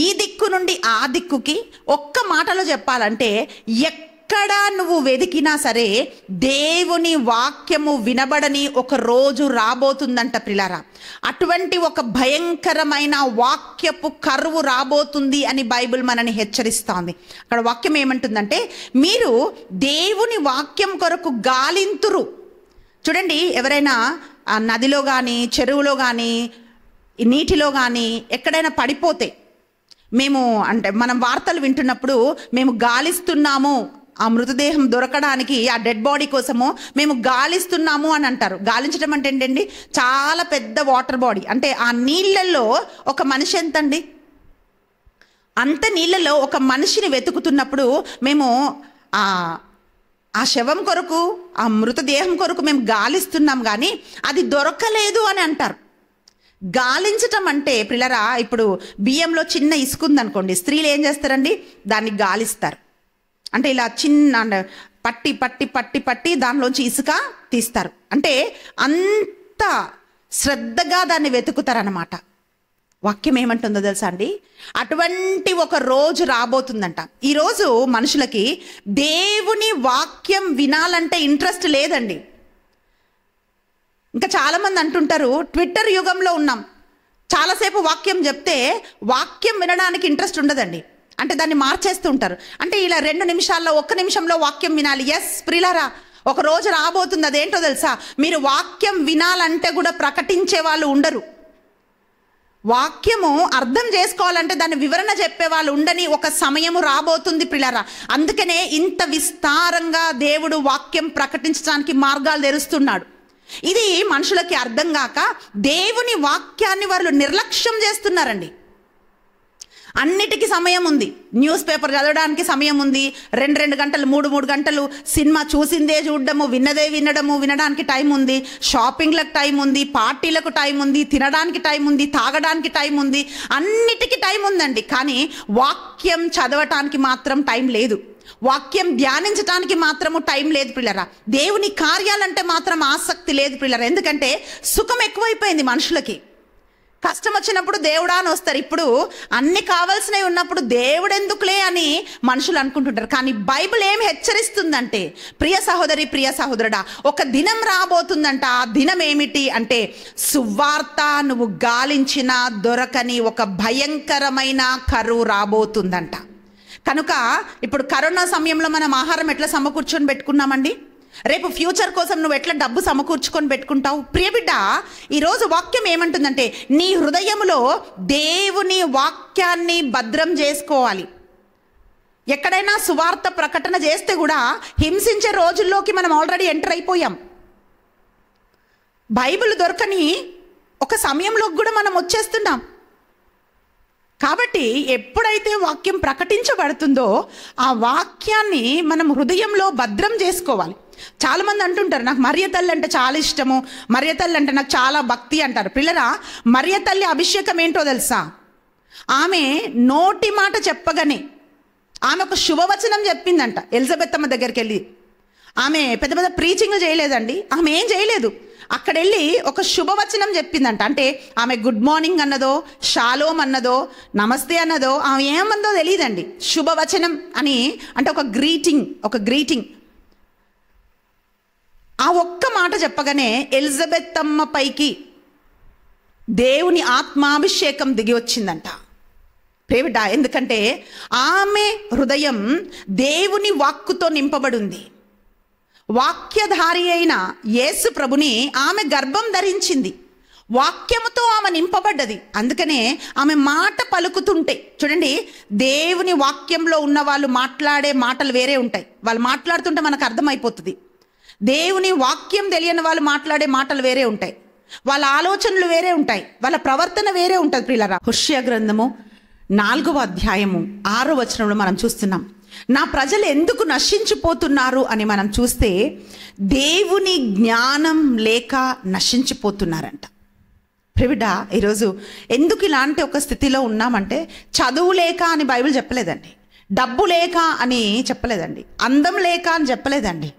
ఈ దిక్కు నుండి ఆ దిక్కుకి ఒక్క మాటలో చెప్పాలంటే ఎక్కడ నువ్వు వెతికినా సరే దేవుని వాక్యము వినబడని ఒక రోజు రాబోతుందంట ప్రిలారా. అటువంటి ఒక భయంకరమైన వాక్యపు కరువు రాబోతుంది అని బైబిల్ మనని హెచ్చరిస్తోంది. అక్కడ వాక్యం ఏమంటుందంటే మీరు దేవుని వాక్యం కొరకు గాలింతురు. చూడండి, ఎవరైనా నదిలో కానీ చెరువులో కానీ నీటిలో కానీ ఎక్కడైనా పడిపోతే మనం వార్తలు వింటున్నప్పుడు మేము గాలిస్తున్నాము, ఆ మృతదేహం దొరకడానికి, ఆ డెడ్ బాడీ కోసము మేము గాలిస్తున్నాము అని అంటారు. గాలించడం అంటే ఏంటండి, చాలా పెద్ద వాటర్ బాడీ, అంటే ఆ నీళ్ళల్లో ఒక మనిషి ఎంతండి, అంత నీళ్ళలో ఒక మనిషిని వెతుకుతున్నప్పుడు మేము ఆ శవం కొరకు, ఆ మృతదేహం కొరకు మేము గాలిస్తున్నాం, కానీ అది దొరకలేదు అని అంటారు. గాలించటం అంటే పిల్లరా, ఇప్పుడు బియ్యంలో చిన్న ఇసుక ఉందనుకోండి, స్త్రీలు ఏం చేస్తారండి, దాన్ని గాలిస్తారు. అంటే ఇలా చిన్న పట్టి పట్టి పట్టి పట్టి దానిలోంచి ఇసుక తీస్తారు. అంటే అంత శ్రద్ధగా దాన్ని వెతుకుతారన్నమాట. వాక్యం ఏమంటుందో తెలుసా అండి, అటువంటి ఒక రోజు రాబోతుందంట. ఈరోజు మనుషులకి దేవుని వాక్యం వినాలంటే ఇంట్రెస్ట్ లేదండి. ఇంకా చాలామంది అంటుంటారు, ట్విట్టర్ యుగంలో ఉన్నాం, చాలాసేపు వాక్యం చెప్తే వాక్యం వినడానికి ఇంట్రెస్ట్ ఉండదండి, అంటే దాన్ని మార్చేస్తూ ఉంటారు. అంటే ఇలా 2 నిమిషాల్లో 1 నిమిషంలో వాక్యం వినాలి. ఎస్ ప్రియులారా, ఒక రోజు రాబోతుంది, అదేంటో తెలుసా, మీరు వాక్యం వినాలంటే కూడా ప్రకటించే వాళ్ళు ఉండరు. వాక్యము అర్థం చేసుకోవాలంటే దాని వివరణ చెప్పే వాళ్ళు ఉండని ఒక సమయము రాబోతుంది ప్రియులారా. అందుకనే ఇంత విస్తారంగా దేవుడు వాక్యం ప్రకటించడానికి మార్గాలు తెరుస్తున్నాడు. ఇది మనుషులకి అర్థం కాక దేవుని వాక్యాన్ని వాళ్ళు నిర్లక్ష్యం చేస్తున్నారండి. అన్నిటికీ సమయం ఉంది. న్యూస్ పేపర్ చదవడానికి సమయం ఉంది. 2 గంటలు 3 గంటలు సినిమా చూసిందే చూడడము, విన్నదే వినడానికి టైం ఉంది. షాపింగ్లకు టైం ఉంది, పార్టీలకు టైం ఉంది, తినడానికి టైం ఉంది, తాగడానికి టైం ఉంది, అన్నిటికీ టైం ఉందండి. కానీ వాక్యం చదవటానికి మాత్రం టైం లేదు. వాక్యం ధ్యానించడానికి మాత్రము టైం లేదు పిల్లరా. దేవుని కార్యాలంటే మాత్రం ఆసక్తి లేదు పిల్లరా. ఎందుకంటే సుఖం ఎక్కువైపోయింది మనుషులకి. కష్టం వచ్చినప్పుడు దేవుడా అని వస్తారు. ఇప్పుడు అన్ని కావాల్సినవి ఉన్నప్పుడు దేవుడు ఎందుకులే అని మనుషులు అనుకుంటుంటారు. కానీ బైబిల్ ఏమి హెచ్చరిస్తుందంటే, ప్రియ సహోదరి ప్రియ సహోదరుడా, ఒక దినం రాబోతుందంట. ఆ దినం ఏమిటి అంటే, సువార్త నువ్వు గాలించిన దొరకని ఒక భయంకరమైన కరువు రాబోతుందంట. కనుక ఇప్పుడు కరోనా సమయంలో మనం ఆహారం ఎట్లా సమకూర్చొని పెట్టుకున్నామండి? రేపు ఫ్యూచర్ కోసం నువ్వు ఎట్లా డబ్బు సమకూర్చుకొని పెట్టుకుంటావు? ప్రియబిడ్డ, ఈరోజు వాక్యం ఏమంటుందంటే, నీ హృదయంలో దేవుని వాక్యాన్ని భద్రం చేసుకోవాలి. ఎక్కడైనా సువార్త ప్రకటన చేస్తే కూడా హింసించే రోజుల్లోకి మనం ఆల్రెడీ ఎంటర్ అయిపోయాం. బైబిల్ దొరకని ఒక సమయంలోకి కూడా మనం వచ్చేస్తున్నాం. కాబట్టి ఎప్పుడైతే వాక్యం ప్రకటించబడుతుందో ఆ వాక్యాన్ని మనం హృదయంలో భద్రం చేసుకోవాలి. చాలామంది అంటుంటారు, నాకు మరియ తల్లి అంటే చాలా ఇష్టము, మరియ తల్లి అంటే నాకు చాలా భక్తి అంటారు. పిల్లరా, మరియ తల్లి అభిషేకం ఏంటో తెలుసా? ఆమె నోటి మాట చెప్పగానే ఆమె ఒక శుభవచనం చెప్పిందంట. ఎలిజబెత్ అమ్మ దగ్గరికి వెళ్ళి ఆమె పెద్ద పెద్ద ప్రీచింగ్ చేయలేదండి. ఆమె ఏం చేయలేదు, అక్కడ వెళ్ళి ఒక శుభవచనం చెప్పిందంట. అంటే ఆమె గుడ్ మార్నింగ్ అన్నదో, షాలోమ్ అన్నదో, నమస్తే అన్నదో, ఆమె ఏమన్నదో తెలియదండి. శుభవచనం అని అంటే ఒక గ్రీటింగ్. ఆ ఒక్క మాట చెప్పగానే ఎలిజబెత్ అమ్మ పైకి దేవుని ఆత్మాభిషేకం దిగి వచ్చిందంట. ప్రేమిట, ఎందుకంటే ఆమె హృదయం దేవుని వాక్కుతో నింపబడింది. వాక్యధారి అయిన యేసు ప్రభుని ఆమె గర్భం ధరించింది. వాక్యముతో ఆమె నింపబడ్డది. అందుకనే ఆమె మాట పలుకుతుంటే చూడండి, దేవుని వాక్యంలో ఉన్న వాళ్ళు మాట్లాడే మాటలు వేరే ఉంటాయి. వాళ్ళు మాట్లాడుతుంటే మనకు అర్థమైపోతుంది. దేవుని వాక్యం తెలియని వాళ్ళు మాట్లాడే మాటలు వేరే ఉంటాయి. వాళ్ళ ఆలోచనలు వేరే ఉంటాయి. వాళ్ళ ప్రవర్తన వేరే ఉంటుంది. ప్రియులారా, హోషేయ గ్రంథము 4వ అధ్యాయము 6వ వచనంలో మనం చూస్తున్నాం, నా ప్రజలు ఎందుకు నశించిపోతున్నారు అని మనం చూస్తే, దేవుని జ్ఞానం లేక నశించిపోతున్నారంట. ప్రియుడ, ఈరోజు ఎందుకు ఇలాంటి ఒక స్థితిలో ఉన్నామంటే, చదువు లేక అని బైబిల్ చెప్పలేదండి, డబ్బు లేక అని చెప్పలేదండి, అందం లేక అని చెప్పలేదండి.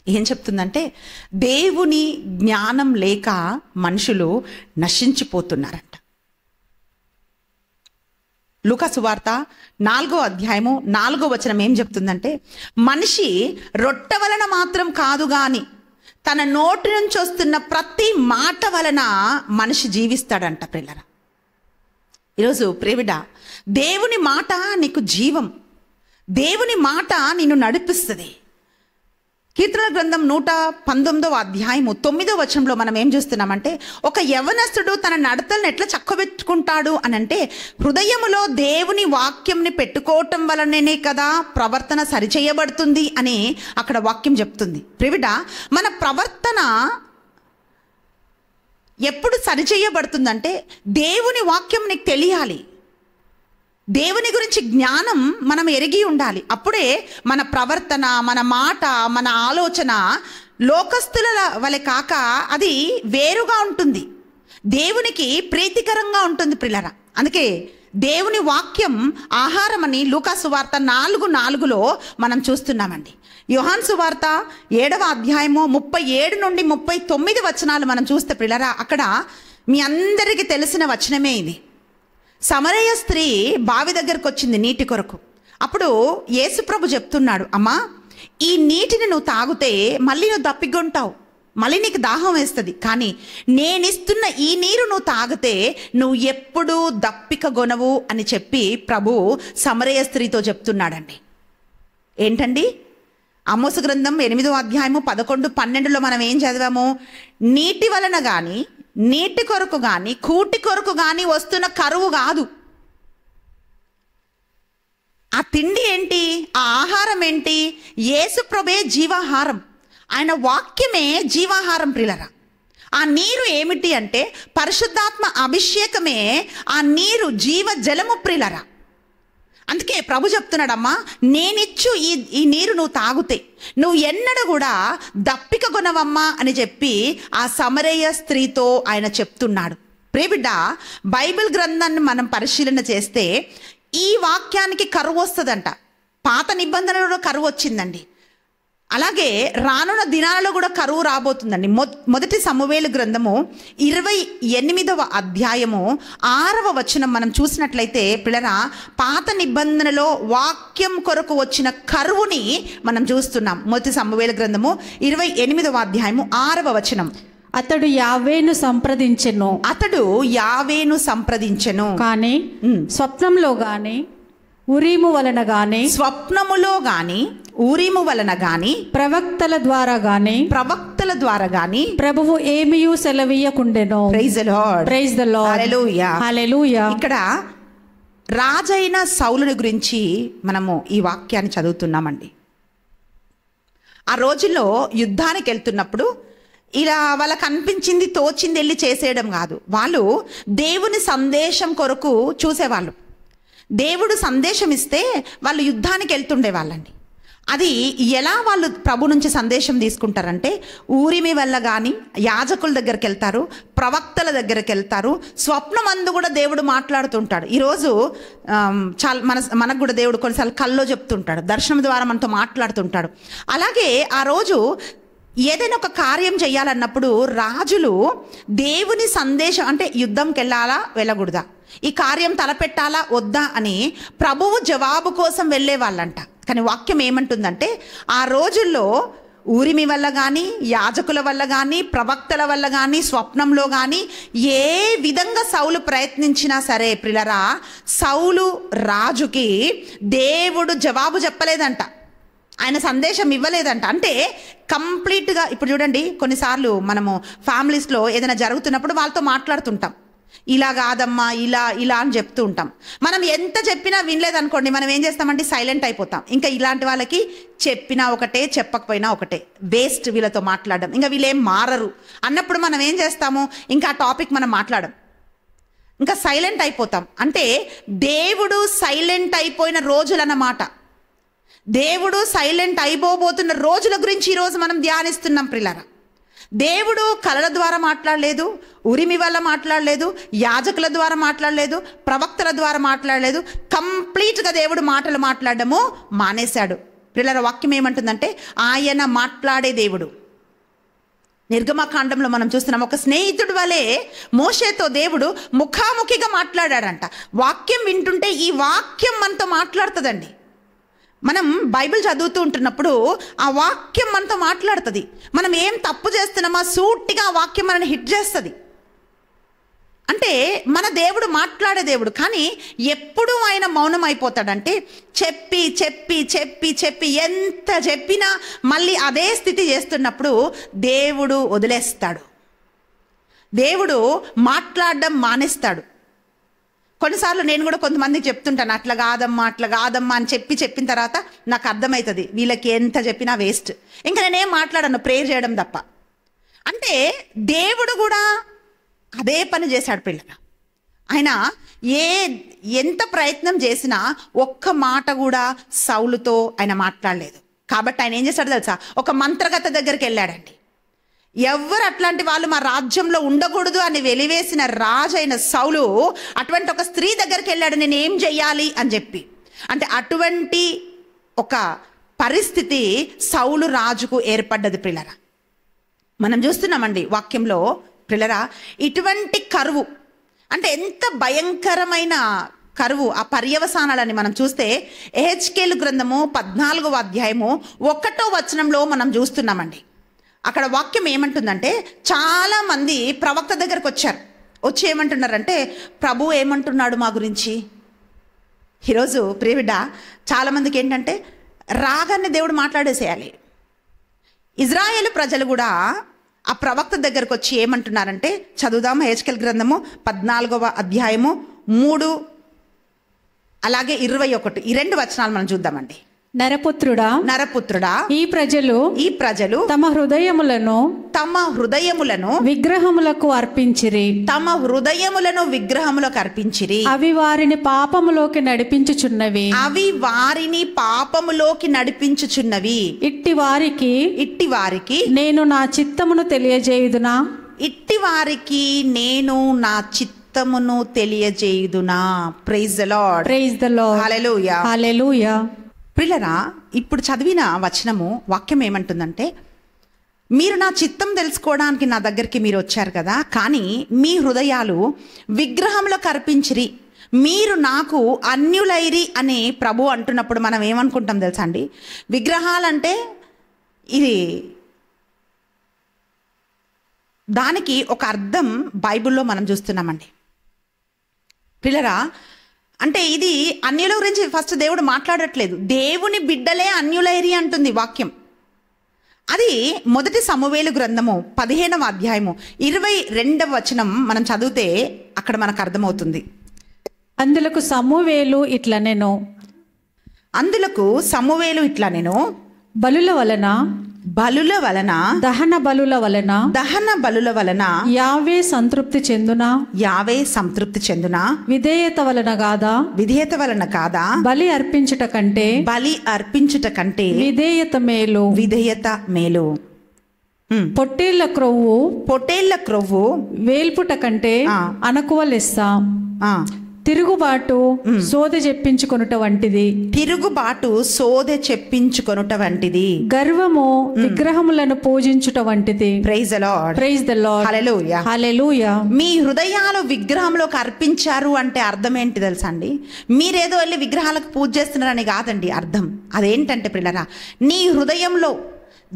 ఏం చెప్తుందంటే, దేవుని జ్ఞానం లేక మనుషులు నశించిపోతున్నారంట. లూకా సువార్త 4వ అధ్యాయము 4వ వచనం ఏం చెప్తుందంటే, మనిషి రొట్టె వలన మాత్రం కాదు గాని తన నోటి నుంచి వస్తున్న ప్రతి మాట వలన మనిషి జీవిస్తాడంట. ప్రియులారా, ఈరోజు ప్రియబిడ్డ, దేవుని మాట నీకు జీవం, దేవుని మాట నిన్ను నడిపిస్తుంది. కీర్తన గ్రంథం 119వ అధ్యాయము 9వ వచనంలో మనం ఏం చూస్తున్నామంటే, ఒక యవనస్తుడు తన నడతలను ఎట్లా చక్కబెట్టుకుంటాడు అని అంటే, హృదయములో దేవుని వాక్యంని పెట్టుకోవటం వలననే కదా ప్రవర్తన సరిచేయబడుతుంది అని అక్కడ వాక్యం చెప్తుంది. ప్రియుడా, మన ప్రవర్తన ఎప్పుడు సరిచేయబడుతుందంటే, దేవుని వాక్యం నీకు తెలియాలి, దేవుని గురించి జ్ఞానం మనం ఎరిగి ఉండాలి. అప్పుడే మన ప్రవర్తన, మన మాట, మన ఆలోచన లోకస్తుల వలె కాక అది వేరుగా ఉంటుంది, దేవునికి ప్రీతికరంగా ఉంటుంది. ప్రియులారా, అందుకే దేవుని వాక్యం ఆహారం అని లూకా సువార్త 4:4లో మనం చూస్తున్నామండి. యోహాను సువార్త 7వ అధ్యాయము 37 నుండి 39 వచనాలు మనం చూస్తే ప్రియులారా, అక్కడ మీ అందరికీ తెలిసిన వచనమే ఇది. సమరయ స్త్రీ బావి దగ్గరకు వచ్చింది నీటి కొరకు. అప్పుడు యేసుప్రభు చెప్తున్నాడు, అమ్మా, ఈ నీటిని నువ్వు తాగితే మళ్ళీ నువ్వు దప్పికొంటావు, మళ్ళీ నీకు దాహం వేస్తుంది, కానీ నేనిస్తున్న ఈ నీరు నువ్వు తాగితే నువ్వు ఎప్పుడూ దప్పికగొనవు అని చెప్పి ప్రభు సమరయ స్త్రీతో చెప్తున్నాడండి. ఏంటండి? ఆమోసు గ్రంథం 8వ అధ్యాయము 11, 12లో మనం ఏం చదివాము? నీటి వలన కానీ, నీటి కొరకు కానీ, కూటి కొరకు కానీ వస్తున్న కరువు కాదు. ఆ తిండి ఏంటి? ఆ ఆహారం ఏంటి? యేసు ప్రభువే జీవాహారం. ఆయన వాక్యమే జీవాహారం ప్రియులరా. ఆ నీరు ఏమిటి అంటే పరిశుద్ధాత్మ అభిషేకమే ఆ నీరు, జీవ జలము ప్రియులరా. అందుకే ప్రభు చెప్తున్నాడమ్మా, నేనిచ్చు ఈ నీరు నువ్వు తాగుతే నువ్వు ఎన్నడూ కూడా దప్పిక కొనవమ్మా అని చెప్పి ఆ సమరయ స్త్రీతో ఆయన చెప్తున్నాడు. ప్రియబిడ్డ, బైబిల్ గ్రంథాన్ని మనం పరిశీలన చేస్తే ఈ వాక్యానికి కరువు వస్తుందంట. పాత నిబంధనలో కరువు వచ్చిందండి, అలాగే రానున్న దినాలలో కూడా కరువు రాబోతుందండి. మొదటి సమూయేలు గ్రంథము 28వ అధ్యాయము 6వ వచనం మనం చూసినట్లయితే పిల్లరా, పాత నిబంధనలో వాక్యం కొరకు వచ్చిన కరువుని మనం చూస్తున్నాం. మొదటి సమూయేలు గ్రంథము 28వ అధ్యాయము 6వ వచనం. అతడు యావేను సంప్రదించెను కానీ స్వప్నంలో గాని ఉరీము వలన గాని ఊరీము వలన గాని ప్రవక్తల ద్వారా గాని ప్రభువు ఏమియు సెలవీయకుండెను. Praise the lord. హల్లెలూయా. ఇక్కడ రాజైన సౌలుని గురించి మనము ఈ వాక్యాన్ని చదువుతున్నామండి. ఆ రోజుల్లో యుద్ధానికి వెళ్తున్నప్పుడు ఇలా వాళ్ళకు అనిపించింది తోచింది వెళ్ళి చేసేయడం కాదు, వాళ్ళు దేవుని సందేశం కొరకు చూసేవాళ్ళు. దేవుడు సందేశం ఇస్తే వాళ్ళు యుద్ధానికి వెళ్తుండే వాళ్ళండి. అది ఎలా వాళ్ళు ప్రభు నుంచి సందేశం తీసుకుంటారంటే ఊరిమి వల్ల కానీ యాజకుల దగ్గరికి వెళ్తారు, ప్రవక్తల దగ్గరికి వెళ్తారు, స్వప్నమందు కూడా దేవుడు మాట్లాడుతుంటాడు. ఈరోజు మనకు కూడా దేవుడు కొన్నిసార్లు కల్లో చెప్తుంటాడు, దర్శనం ద్వారా మనతో మాట్లాడుతుంటాడు. అలాగే ఆ రోజు ఏదైనా ఒక కార్యం చేయాలన్నప్పుడు రాజులు దేవుని సందేశం అంటే యుద్ధంకి వెళ్ళాలా వెళ్ళకూడదా, ఈ కార్యం తలపెట్టాలా వద్దా అని ప్రభువు జవాబు కోసం వెళ్ళే వాళ్ళంట. కానీ వాక్యం ఏమంటుందంటే ఆ రోజుల్లో ఊరిమి వల్ల కానీ యాజకుల వల్ల కానీ ప్రవక్తల వల్ల కానీ స్వప్నంలో కానీ ఏ విధంగా సౌలు ప్రయత్నించినా సరే ప్రిలరా, సౌలు రాజుకి దేవుడు జవాబు చెప్పలేదంట, ఆయన సందేశం ఇవ్వలేదంట. అంటే కంప్లీట్గా ఇప్పుడు చూడండి, కొన్నిసార్లు మనము ఫ్యామిలీస్లో ఏదైనా జరుగుతున్నప్పుడు వాళ్ళతో మాట్లాడుతుంటాం, ఇలా కాదమ్మా ఇలా అని చెప్తూ ఉంటాం. మనం ఎంత చెప్పినా వినలేదనుకోండి, మనం ఏం చేస్తామంటే సైలెంట్ అయిపోతాం. ఇంకా ఇలాంటి వాళ్ళకి చెప్పినా ఒకటే చెప్పకపోయినా ఒకటే, వేస్ట్ వీళ్ళతో మాట్లాడడం, ఇంకా వీళ్ళేం మారరు అన్నప్పుడు మనం ఏం చేస్తాము, ఇంకా ఆ టాపిక్ మనం మాట్లాడం, ఇంకా సైలెంట్ అయిపోతాం. అంటే దేవుడు సైలెంట్ అయిపోయిన రోజులన్నమాట. దేవుడు సైలెంట్ అయిపోబోతున్న రోజుల గురించి ఈరోజు మనం ధ్యానిస్తున్నాం ప్రియులారా. దేవుడు కళల ద్వారా మాట్లాడలేదు, ఉరిమి వల్ల మాట్లాడలేదు, యాజకుల ద్వారా మాట్లాడలేదు, ప్రవక్తల ద్వారా మాట్లాడలేదు. కంప్లీట్గా దేవుడు మాటలు మాట్లాడడము మానేశాడు. ప్రియులారా, వాక్యం ఏమంటుందంటే ఆయన మాట్లాడే దేవుడు. నిర్గమకాండంలో మనం చూస్తున్నాం, ఒక స్నేహితుడి వలె మోషేతో దేవుడు ముఖాముఖిగా మాట్లాడాడంట. వాక్యం వింటుంటే ఈ వాక్యం మనతో మాట్లాడుతుందండి. మనం బైబిల్ చదువుతూ ఉంటున్నప్పుడు ఆ వాక్యం మనతో మాట్లాడుతుంది. మనం ఏం తప్పు చేస్తున్నామా సూటిగా ఆ వాక్యం మనని హిట్ చేస్తుంది. అంటే మన దేవుడు మాట్లాడే దేవుడు. కానీ ఎప్పుడు ఆయన మౌనం అయిపోతాడంటే చెప్పి చెప్పి చెప్పి చెప్పి ఎంత చెప్పినా మళ్ళీ అదే స్థితి చేస్తున్నప్పుడు దేవుడు వదిలేస్తాడు, దేవుడు మాట్లాడడం మానేస్తాడు. కొన్నిసార్లు నేను కూడా కొంతమందికి చెప్తుంటాను, అట్లా కాదమ్మా అని చెప్పిన తర్వాత నాకు అర్థమవుతుంది వీళ్ళకి ఎంత చెప్పినా వేస్ట్, ఇంకా నేనేం మాట్లాడను, ప్రేయర్ చేయడం తప్ప. అంటే దేవుడు కూడా అదే పని చేశాడు పిల్లల. ఆయన ఎంత ప్రయత్నం చేసినా ఒక్క మాట కూడా సౌలుతో ఆయన మాట్లాడలేదు. కాబట్టి ఆయన ఏం చేశాడు తెలుసా, ఒక మంత్రగత దగ్గరికి వెళ్ళాడండి. ఎవరు అట్లాంటి వాళ్ళు మా రాజ్యంలో ఉండకూడదు అని వెలివేసిన రాజైన సౌలు అటువంటి ఒక స్త్రీ దగ్గరికి వెళ్ళాడు, నేను ఏం చెయ్యాలి అని చెప్పి. అంటే అటువంటి ఒక పరిస్థితి సౌలు రాజుకు ఏర్పడ్డది ప్రియులరా. మనం చూస్తున్నామండి వాక్యంలో ప్రియులరా, ఇటువంటి కరువు అంటే ఎంత భయంకరమైన కరువు, ఆ పర్యవసానాలని మనం చూస్తే ఎహెచ్కేలు గ్రంథము 14వ అధ్యాయము 1వ వచనంలో మనం చూస్తున్నామండి. అక్కడ వాక్యం ఏమంటుందంటే చాలామంది ప్రవక్త దగ్గరకు వచ్చి ఏమంటున్నారంటే ప్రభు ఏమంటున్నాడు మా గురించి. ఈరోజు ప్రియబిడ్డ చాలామందికి ఏంటంటే రాగానే దేవుడు మాట్లాడేసేయాలి. ఇజ్రాయేలు ప్రజలు కూడా ఆ ప్రవక్త దగ్గరకు వచ్చి ఏమంటున్నారంటే చదువుదాము. ఎహెచ్కేలు గ్రంథము 14వ అధ్యాయము 3 అలాగే 21 ఈ 2 వచనాలు మనం చూద్దామండి. నరపుత్రుడా ఈ ప్రజలు తమ హృదయములను విగ్రహములకు అర్పించిరి అవి వారిని పాపములోకి నడిపించుచున్నవి ఇట్టి వారికి నేను నా చిత్తమును తెలియజేయుదునా ప్రైజ్ ద లార్డ్ హల్లెలూయా. ప్రియులారా, ఇప్పుడు చదివిన వాక్యం ఏమంటుందంటే, మీరు నా చిత్తం తెలుసుకోవడానికి నా దగ్గరికి మీరు వచ్చారు కదా, కానీ మీ హృదయాలు విగ్రహంలోకి అర్పించిరి, మీరు నాకు అన్యులైరి అని ప్రభు అంటున్నప్పుడు మనం ఏమనుకుంటాం తెలుసా అండి? విగ్రహాలంటే ఇది, దానికి ఒక అర్థం బైబిల్లో మనం చూస్తున్నామండి. ప్రియులారా, అంటే ఇది అన్యుల గురించి ఫస్ట్ దేవుడు మాట్లాడట్లేదు, దేవుని బిడ్డలే అన్యులైరి అంటుంది వాక్యం. అది మొదటి సమూయేలు గ్రంథము 15వ అధ్యాయము 22వ వచనం మనం చదివితే అక్కడ మనకు అర్థమవుతుంది. అందులకు సమూయేలు ఇట్లా నేను బలుల వలన దహన బలుల వలన యావే సంతృప్తి చెందునా విధేయత వలన కాదా బలి అర్పించుట కంటే విధేయత మేలు పొట్టేళ్ల క్రొవ్వు వేల్పుట కంటే అనకువ లెస్స తిరుగుబాటు సోదె చెప్పించుకొనుట వంటిది గర్వము విగ్రహములను పూజించుట వంటిది. ప్రైజ్ ద లార్డ్ హల్లెలూయా. మీ హృదయాలు విగ్రహంలోకి అర్పించారు అంటే అర్థం ఏంటి తెలుసా అండి? మీరేదో వెళ్ళి విగ్రహాలకు పూజ చేస్తున్నారని కాదండి అర్థం. అదేంటంటే ప్రియులారా, నీ హృదయంలో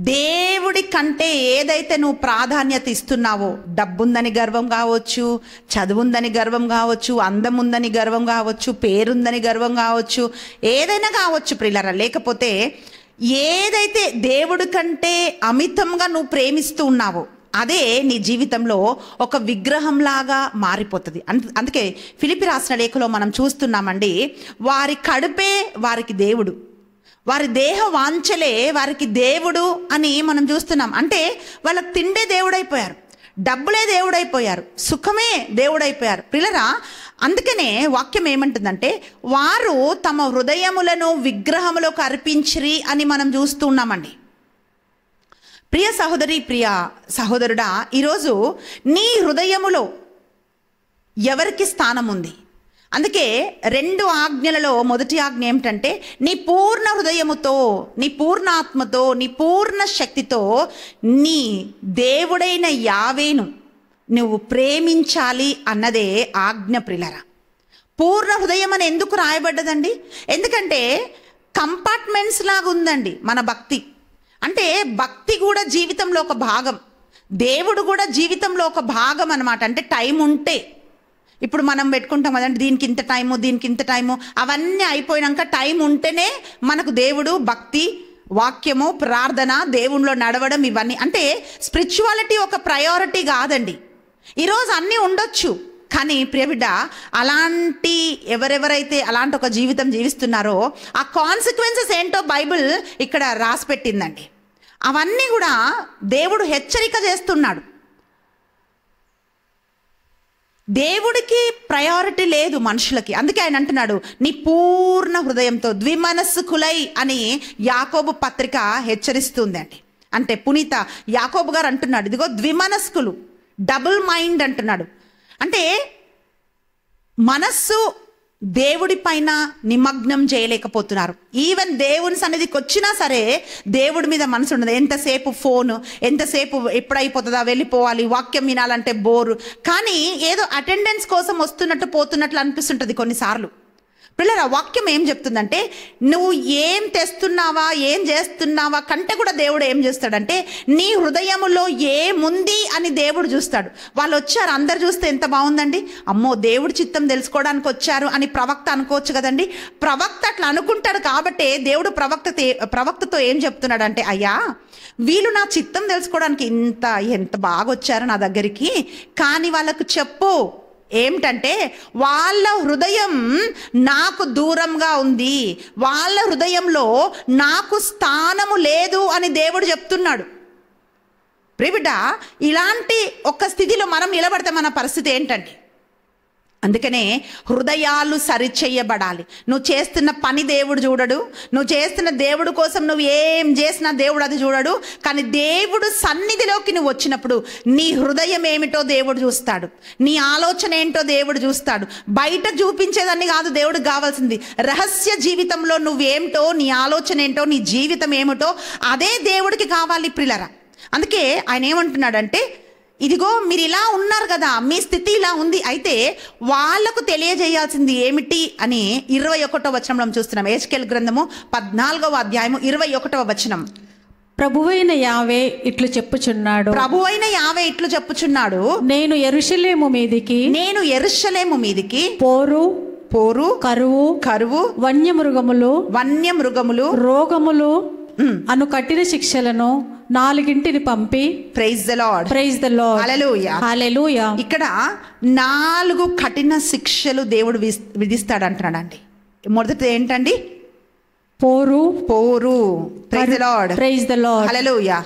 దేవుడి కంటే ఏదైతే నువ్వు ప్రాధాన్యత ఇస్తున్నావో, డబ్బుందని గర్వం కావచ్చు, చదువుందని గర్వం కావచ్చు, అందం ఉందని గర్వం కావచ్చు, పేరుందని గర్వం కావచ్చు, ఏదైనా కావచ్చు ప్రియులారా, లేకపోతే ఏదైతే దేవుడి కంటే అమితంగా నువ్వు ప్రేమిస్తూ ఉన్నావో అదే నీ జీవితంలో ఒక విగ్రహంలాగా మారిపోతుంది. అందుకే ఫిలిప్పీ రాసిన లేఖలో మనం చూస్తున్నామండి, వారి కడుపే వారికి దేవుడు, వారి దేహ వాంఛలే వారికి దేవుడు అని మనం చూస్తున్నాం. అంటే వాళ్ళకి తిండే దేవుడైపోయారు, డబ్బులే దేవుడైపోయారు, సుఖమే దేవుడైపోయారు ప్రియులారా. అందుకనే వాక్యం ఏమంటుందంటే, వారు తమ హృదయములను విగ్రహములకు అర్పించిరి అని మనం చూస్తున్నామండి. ప్రియ సహోదరి, ప్రియ సహోదరుడా, ఈరోజు నీ హృదయములో ఎవరికి స్థానం ఉంది? అందుకే 2 ఆజ్ఞలలో మొదటి ఆజ్ఞ ఏమిటంటే, నీ పూర్ణ హృదయముతో, నీ పూర్ణ ఆత్మతో, నీ పూర్ణ శక్తితో నీ దేవుడైన యావేను నువ్వు ప్రేమించాలి అన్నదే ఆజ్ఞ ప్రియులారా. పూర్ణ హృదయం అని ఎందుకు రాయబడ్డదండి? ఎందుకంటే కంపార్ట్మెంట్స్ లాగా ఉందండి మన భక్తి. అంటే భక్తి కూడా జీవితంలో ఒక భాగం, దేవుడు కూడా జీవితంలో ఒక భాగం అన్నమాట. అంటే టైం ఉంటే, ఇప్పుడు మనం పెట్టుకుంటాం కదండి, దీనికి ఇంత టైము, దీనికి ఇంత టైము, అవన్నీ అయిపోయినాక టైం ఉంటేనే మనకు దేవుడు, భక్తి, వాక్యము, ప్రార్థన, దేవునిలో నడవడం, ఇవన్నీ. అంటే స్పిరిచువాలిటీ ఒక ప్రయారిటీ కాదండి. ఈరోజు అన్నీ ఉండొచ్చు, కానీ ప్రియబిడ్డ, అలాంటి ఎవరెవరైతే అలాంటి ఒక జీవితం జీవిస్తున్నారో ఆ కాన్సిక్వెన్సెస్ ఏంటో బైబిల్ ఇక్కడ రాసి పెట్టిందండి. అవన్నీ కూడా దేవుడు హెచ్చరిక చేస్తున్నాడు. దేవుడికి ప్రయారిటీ లేదు మనుషులకి. అందుకే ఆయన అంటున్నాడు, నీ పూర్ణ హృదయంతో ద్విమనస్కులై అని యాకోబు పత్రిక హెచ్చరిస్తుంది అండి. అంటే పునీత యాకోబు గారు అంటున్నాడు, ఇదిగో ద్విమనస్కులు, డబుల్ మైండ్ అంటున్నాడు. అంటే మనస్సు దేవుడి పైన నిమగ్నం చేయలేకపోతున్నారు. ఈవెన్ దేవుని సన్నిధికి వచ్చినా సరే దేవుడి మీద మనసు ఉండదు. ఎంతసేపు ఫోను, ఎంతసేపు ఎప్పుడైపోతుందా, వెళ్ళిపోవాలి, వాక్యం వినాలంటే బోరు. కానీ ఏదో అటెండెన్స్ కోసం వస్తున్నట్టు పోతున్నట్లు అనిపిస్తుంటుంది కొన్నిసార్లు. పిల్లల వాక్యం ఏం చెప్తుందంటే, నువ్వు ఏం తెస్తున్నావా, ఏం చేస్తున్నావా కంటే కూడా దేవుడు ఏం చేస్తాడంటే నీ హృదయములో ఏముంది అని దేవుడు చూస్తాడు. వాళ్ళు వచ్చారు, అందరు చూస్తే ఎంత బాగుందండి, అమ్మో దేవుడి చిత్తం తెలుసుకోవడానికి వచ్చారు అని ప్రవక్త అనుకోవచ్చు కదండి. ప్రవక్త అట్లా అనుకుంటాడు కాబట్టి దేవుడు ప్రవక్తతో ఏం చెప్తున్నాడంటే, అయ్యా వీళ్ళు నా చిత్తం తెలుసుకోవడానికి ఎంత బాగా వచ్చారు నా దగ్గరికి, కానీ వాళ్ళకు చెప్పు, ఏమిటంటే వాళ్ళ హృదయం నాకు దూరంగా ఉంది, వాళ్ళ హృదయంలో నాకు స్థానము లేదు అని దేవుడు చెప్తున్నాడు. ప్రియబిడ్డ, ఇలాంటి ఒక స్థితిలో మనం నిలబడితే మన పరిస్థితి ఏంటండి? అందుకనే హృదయాలు సరిచేయబడాలి. నువ్వు చేస్తున్న పని దేవుడు చూడడు, నువ్వు చేస్తున్న దేవుడు కోసం నువ్వు ఏం చేసినా దేవుడు అది చూడడు. కానీ దేవుడు సన్నిధిలోకి నువ్వు వచ్చినప్పుడు నీ హృదయం ఏమిటో దేవుడు చూస్తాడు, నీ ఆలోచన ఏంటో దేవుడు చూస్తాడు. బయట చూపించేదాన్ని కాదు దేవుడికి కావాల్సింది, రహస్య జీవితంలో నువ్వేమిటో, నీ ఆలోచన ఏంటో, నీ జీవితం ఏమిటో అదే దేవుడికి కావాలి ప్రియులారా. అందుకే ఆయన ఏమంటున్నాడంటే, ఇదిగో మీరు ఇలా ఉన్నారు కదా, మీ స్థితి ఇలా ఉంది, అయితే వాళ్లకు తెలియజేయాల్సింది ఏమిటి అని 21వ వచనంలో చూస్తున్నాం. యెహెజ్కేలు గ్రంథము 14వ అధ్యాయము 21వ వచనం. ప్రభువైన యావే ఇట్లు చెప్పుచున్నాడు, ప్రభువైన యావే ఇట్లు చెప్పుచున్నాడు, నేను యెరూషలేము మీదికి పోరు కరువు వన్యమృగములు రోగములు అను కఠిన శిక్షలను 4 పంపి ప్రైజ్ ద లార్డ్ హల్లెలూయా. ఇక్కడ 4 కఠిన శిక్షలు దేవుడు విధిస్తాడు అంటున్నాడండి. మొదటిది ఏంటండి? పోరు. ప్రైజ్ ద లార్డ్ హల్లెలూయా.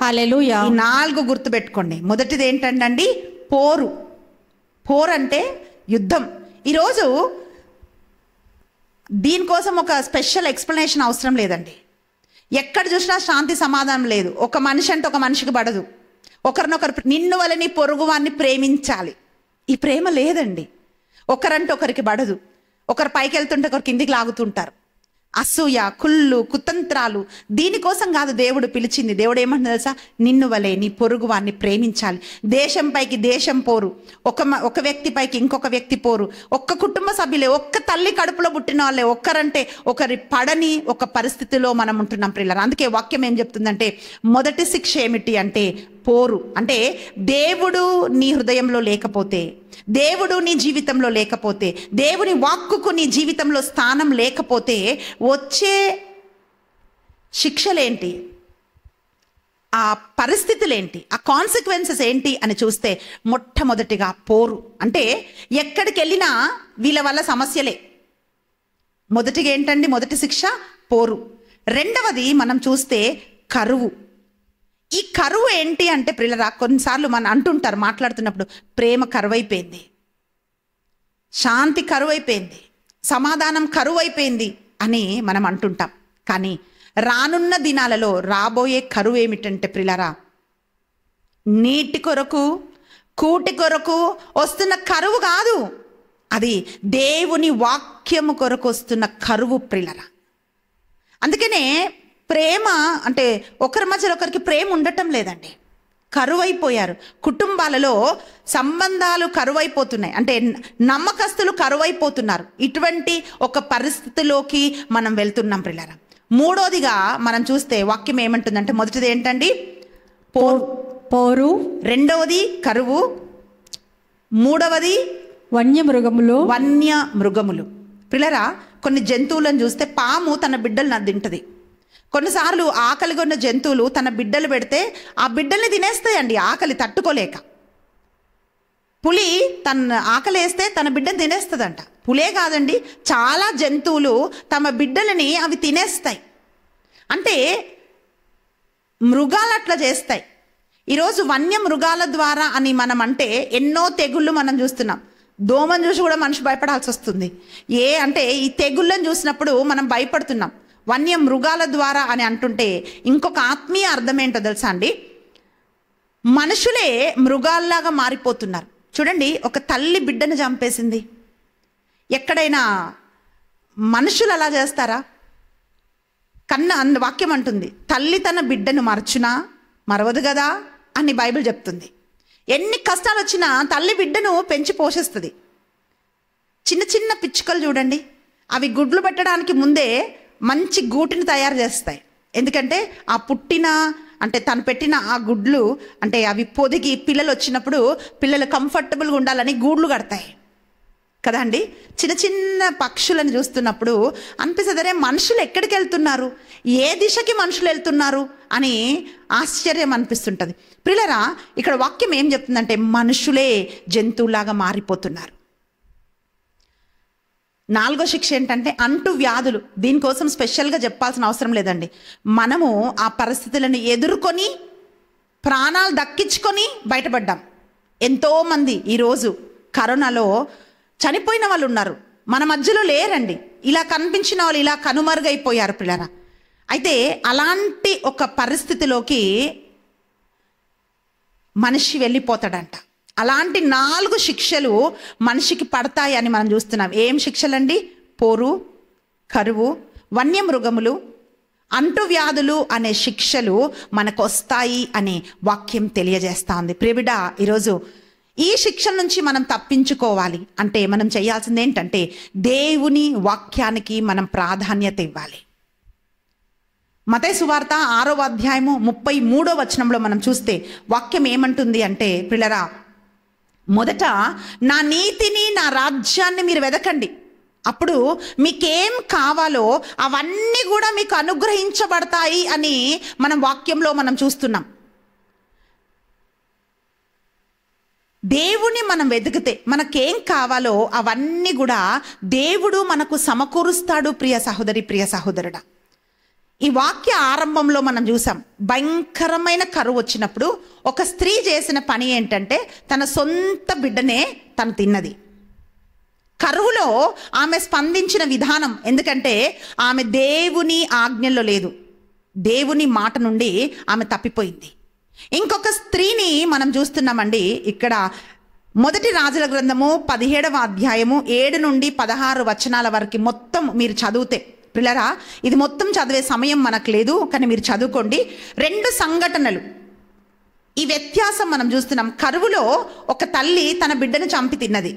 ఈ 4 గుర్తు పెట్టుకోండి. మొదటిది ఏంటండి? పోరు అంటే యుద్ధం. ఈరోజు దీనికోసం ఒక స్పెషల్ ఎక్స్ప్లెనేషన్ అవసరం లేదండి. ఎక్కడ చూసినా శాంతి సమాధానం లేదు. ఒక మనిషి అంటే ఒక మనిషికి పడదు. ఒకరినొకరు నిన్ను వల్ల నీ పొరుగు వారిని ప్రేమించాలి, ఈ ప్రేమ లేదండి. ఒకరంటే ఒకరికి పడదు. ఒకరు పైకి వెళ్తుంటే ఒకరు కిందికి లాగుతుంటారు. అసూయ, కుళ్ళు, కుతంత్రాలు, దీనికోసం కాదు దేవుడు పిలిచింది. దేవుడు ఏమంటుంది తెలుసా? నిన్ను వలే నీ పొరుగు వారిని ప్రేమించాలి. దేశం పైకి దేశం పోరు, ఒక వ్యక్తి పైకి ఇంకొక వ్యక్తి పోరు, ఒక్క కుటుంబ సభ్యులే, ఒక్క తల్లి కడుపులో పుట్టిన వాళ్ళే ఒక్కరంటే ఒకరి పడని ఒక పరిస్థితిలో మనం ఉంటున్నాం ప్రియులారా. అందుకే వాక్యం ఏం చెప్తుందంటే, మొదటి శిక్ష ఏమిటి అంటే పోరు. అంటే దేవుడు నీ హృదయంలో లేకపోతే, దేవుడు నీ జీవితంలో లేకపోతే, దేవుని వాక్కుకు నీ జీవితంలో స్థానం లేకపోతే వచ్చే శిక్షలేంటి, ఆ పరిస్థితులేంటి, ఆ కాన్సిక్వెన్సెస్ ఏంటి అని చూస్తే మొట్టమొదటిగా పోరు. అంటే ఎక్కడికి వెళ్ళినా వీళ్ళ వల్ల సమస్యలే. మొదటిగా ఏంటండి? మొదటి శిక్ష పోరు. రెండవది మనం చూస్తే కరువు. ఈ కరువు ఏంటి అంటే ప్రియులారా, కొన్నిసార్లు మనం అంటుంటారు మాట్లాడుతున్నప్పుడు, ప్రేమ కరువైపోయింది, శాంతి కరువైపోయింది, సమాధానం కరువైపోయింది అని మనం అంటుంటాం. కానీ రానున్న దినాలలో రాబోయే కరువు ఏమిటంటే ప్రియులారా, నీటి కొరకు, కూటి కొరకు వస్తున్న కరువు కాదు, అది దేవుని వాక్యము కొరకు వస్తున్న కరువు ప్రియులారా. అందుకనే ప్రేమ అంటే ఒకరి మధ్యలో ఒకరికి ప్రేమ ఉండటం లేదండి. కరువైపోయారు. కుటుంబాలలో సంబంధాలు కరువైపోతున్నాయి. అంటే నమ్మకస్తులు కరువైపోతున్నారు. ఇటువంటి ఒక పరిస్థితిలోకి మనం వెళ్తున్నాం ప్రియులారా. మూడోదిగా మనం చూస్తే వాక్యం ఏమంటుందంటే, మొదటిది ఏంటండి? పోరు. రెండవది కరువు. మూడవది వన్యమృగములు. ప్రియులారా, కొన్ని జంతువులను చూస్తే పాము తన బిడ్డలను తింటది. కొన్నిసార్లు ఆకలిగా ఉన్న జంతువులు తన బిడ్డలు పెడితే ఆ బిడ్డల్ని తినేస్తాయండి, ఆకలి తట్టుకోలేక. పులి తన ఆకలి వేస్తే తన బిడ్డను తినేస్తుందంట. పులే కాదండి, చాలా జంతువులు తమ బిడ్డలని అవి తినేస్తాయి. అంటే మృగాలు అట్లా చేస్తాయి. ఈరోజు వన్య మృగాల ద్వారా అని మనం అంటే ఎన్నో తెగుళ్ళు మనం చూస్తున్నాం. దోమను చూసి కూడా మనిషి భయపడాల్సి వస్తుంది. అంటే ఈ తెగుళ్ళను చూసినప్పుడు మనం భయపడుతున్నాం. వన్య మృగాల ద్వారా అని అంటుంటే ఇంకొక ఆత్మీయ అర్థం ఏంటో తెలుసా అండి? మనుషులే మృగాల్లాగా మారిపోతున్నారు. చూడండి, ఒక తల్లి బిడ్డను చంపేసింది. ఎక్కడైనా మనుషులు అలా చేస్తారా? వాక్యం అంటుంది, తల్లి తన బిడ్డను మరవదు కదా అని బైబిల్ చెప్తుంది. ఎన్ని కష్టాలు వచ్చినా తల్లి బిడ్డను పెంచి పోషిస్తుంది. చిన్న చిన్న పిచ్చుకలు చూడండి, అవి గుడ్లు పెట్టడానికి ముందే మంచి గూటిని తయారు చేస్తాయి. ఎందుకంటే ఆ తను పెట్టిన ఆ గుడ్లు అంటే అవి పొదిగి పిల్లలు వచ్చినప్పుడు పిల్లలు కంఫర్టబుల్గా ఉండాలని గూడ్లు కడతాయి కదా అండి. చిన్న చిన్న పక్షులను చూస్తున్నప్పుడు అనిపిస్తుంది, మనుషులు ఎక్కడికి వెళ్తున్నారు, ఏ దిశకి మనుషులు వెళ్తున్నారు అని ఆశ్చర్యం అనిపిస్తుంటుంది. ప్రియులారా, ఇక్కడ వాక్యం ఏం చెప్తుందంటే, మనుషులే జంతువులాగా మారిపోతున్నారు. 4వ శిక్ష ఏంటంటే అంటు వ్యాధులు. దీనికోసం స్పెషల్గా చెప్పాల్సిన అవసరం లేదండి. మనము ఆ పరిస్థితులను ఎదుర్కొని ప్రాణాలు దక్కించుకొని బయటపడ్డాం. ఎంతోమంది ఈరోజు కరోనాలో చనిపోయిన వాళ్ళు ఉన్నారు, మన మధ్యలో లేరండి. ఇలా కనిపించిన వాళ్ళు ఇలా కనుమరుగైపోయారు పిల్లరా. అయితే అలాంటి ఒక పరిస్థితిలోకి మనిషి వెళ్ళిపోతాడంట. అలాంటి 4 శిక్షలు మనిషికి పడతాయి అని మనం చూస్తున్నాం. ఏం శిక్షలండి? పోరు, కరువు, వన్యమృగములు, అంటువ్యాధులు అనే శిక్షలు మనకు వస్తాయి అని వాక్యం తెలియజేస్తా ఉంది. ప్రియబిడ్డ, ఈరోజు ఈ శిక్షల నుంచి మనం తప్పించుకోవాలి అంటే మనం చేయాల్సింది ఏంటంటే దేవుని వాక్యానికి మనం ప్రాధాన్యత ఇవ్వాలి. మత్తయి సువార్త 6వ అధ్యాయము 33వ వచనంలో మనం చూస్తే వాక్యం ఏమంటుంది అంటే, పిల్లరా, మొదట నా నీతిని నా రాజ్యాన్ని మీరు వెదకండి, అప్పుడు మీకేం కావాలో అవన్నీ కూడా మీకు అనుగ్రహించబడతాయి అని మనం వాక్యంలో మనం చూస్తున్నాం. దేవుని మనం వెతికితే మనకేం కావాలో అవన్నీ కూడా దేవుడు మనకు సమకూరుస్తాడు. ప్రియ సహోదరి, ప్రియ సహోదరుడా, ఈ వాక్య ఆరంభంలో మనం చూసాం, భయంకరమైన కరువు వచ్చినప్పుడు ఒక స్త్రీ చేసిన పని ఏంటంటే తన సొంత బిడ్డనే తను తిన్నది. కరువులో ఆమె స్పందించిన విధానం, ఎందుకంటే ఆమె దేవుని ఆజ్ఞల్లో లేదు, దేవుని మాట నుండి ఆమె తప్పిపోయింది. ఇంకొక స్త్రీని మనం చూస్తున్నామండి ఇక్కడ. మొదటి రాజుల గ్రంథము 17వ అధ్యాయము 7 నుండి 16 వచనాల వరకు మొత్తం మీరు చదివితే, పిల్లరా, ఇది మొత్తం చదివే సమయం మనకు లేదు, కానీ మీరు చదువుకోండి. 2 సంఘటనలు, ఈ వ్యత్యాసం మనం చూస్తున్నాం. కరువులో ఒక తల్లి తన బిడ్డను చంపి తిన్నది.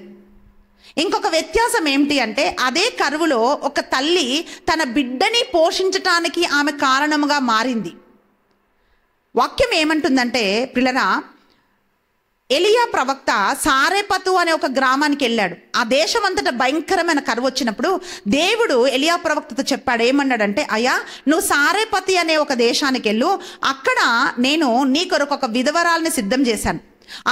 ఇంకొక వ్యత్యాసం ఏమిటి అంటే అదే కరువులో ఒక తల్లి తన బిడ్డని పోషించటానికి ఆమె కారణముగా మారింది. వాక్యం ఏమంటుందంటే, పిల్లరా, ఎలియా ప్రవక్త సారెపతు అనే ఒక గ్రామానికి వెళ్ళాడు. ఆ దేశం అంతటా భయంకరమైన కరువు వచ్చినప్పుడు దేవుడు ఎలియా ప్రవక్తతో చెప్పాడు. ఏమన్నాడంటే, అయ్యా, నువ్వు సారెపతి అనే ఒక దేశానికి వెళ్ళు, అక్కడ నేను నీ కొరకు ఒక విధవరాల్ని సిద్ధం చేశాను,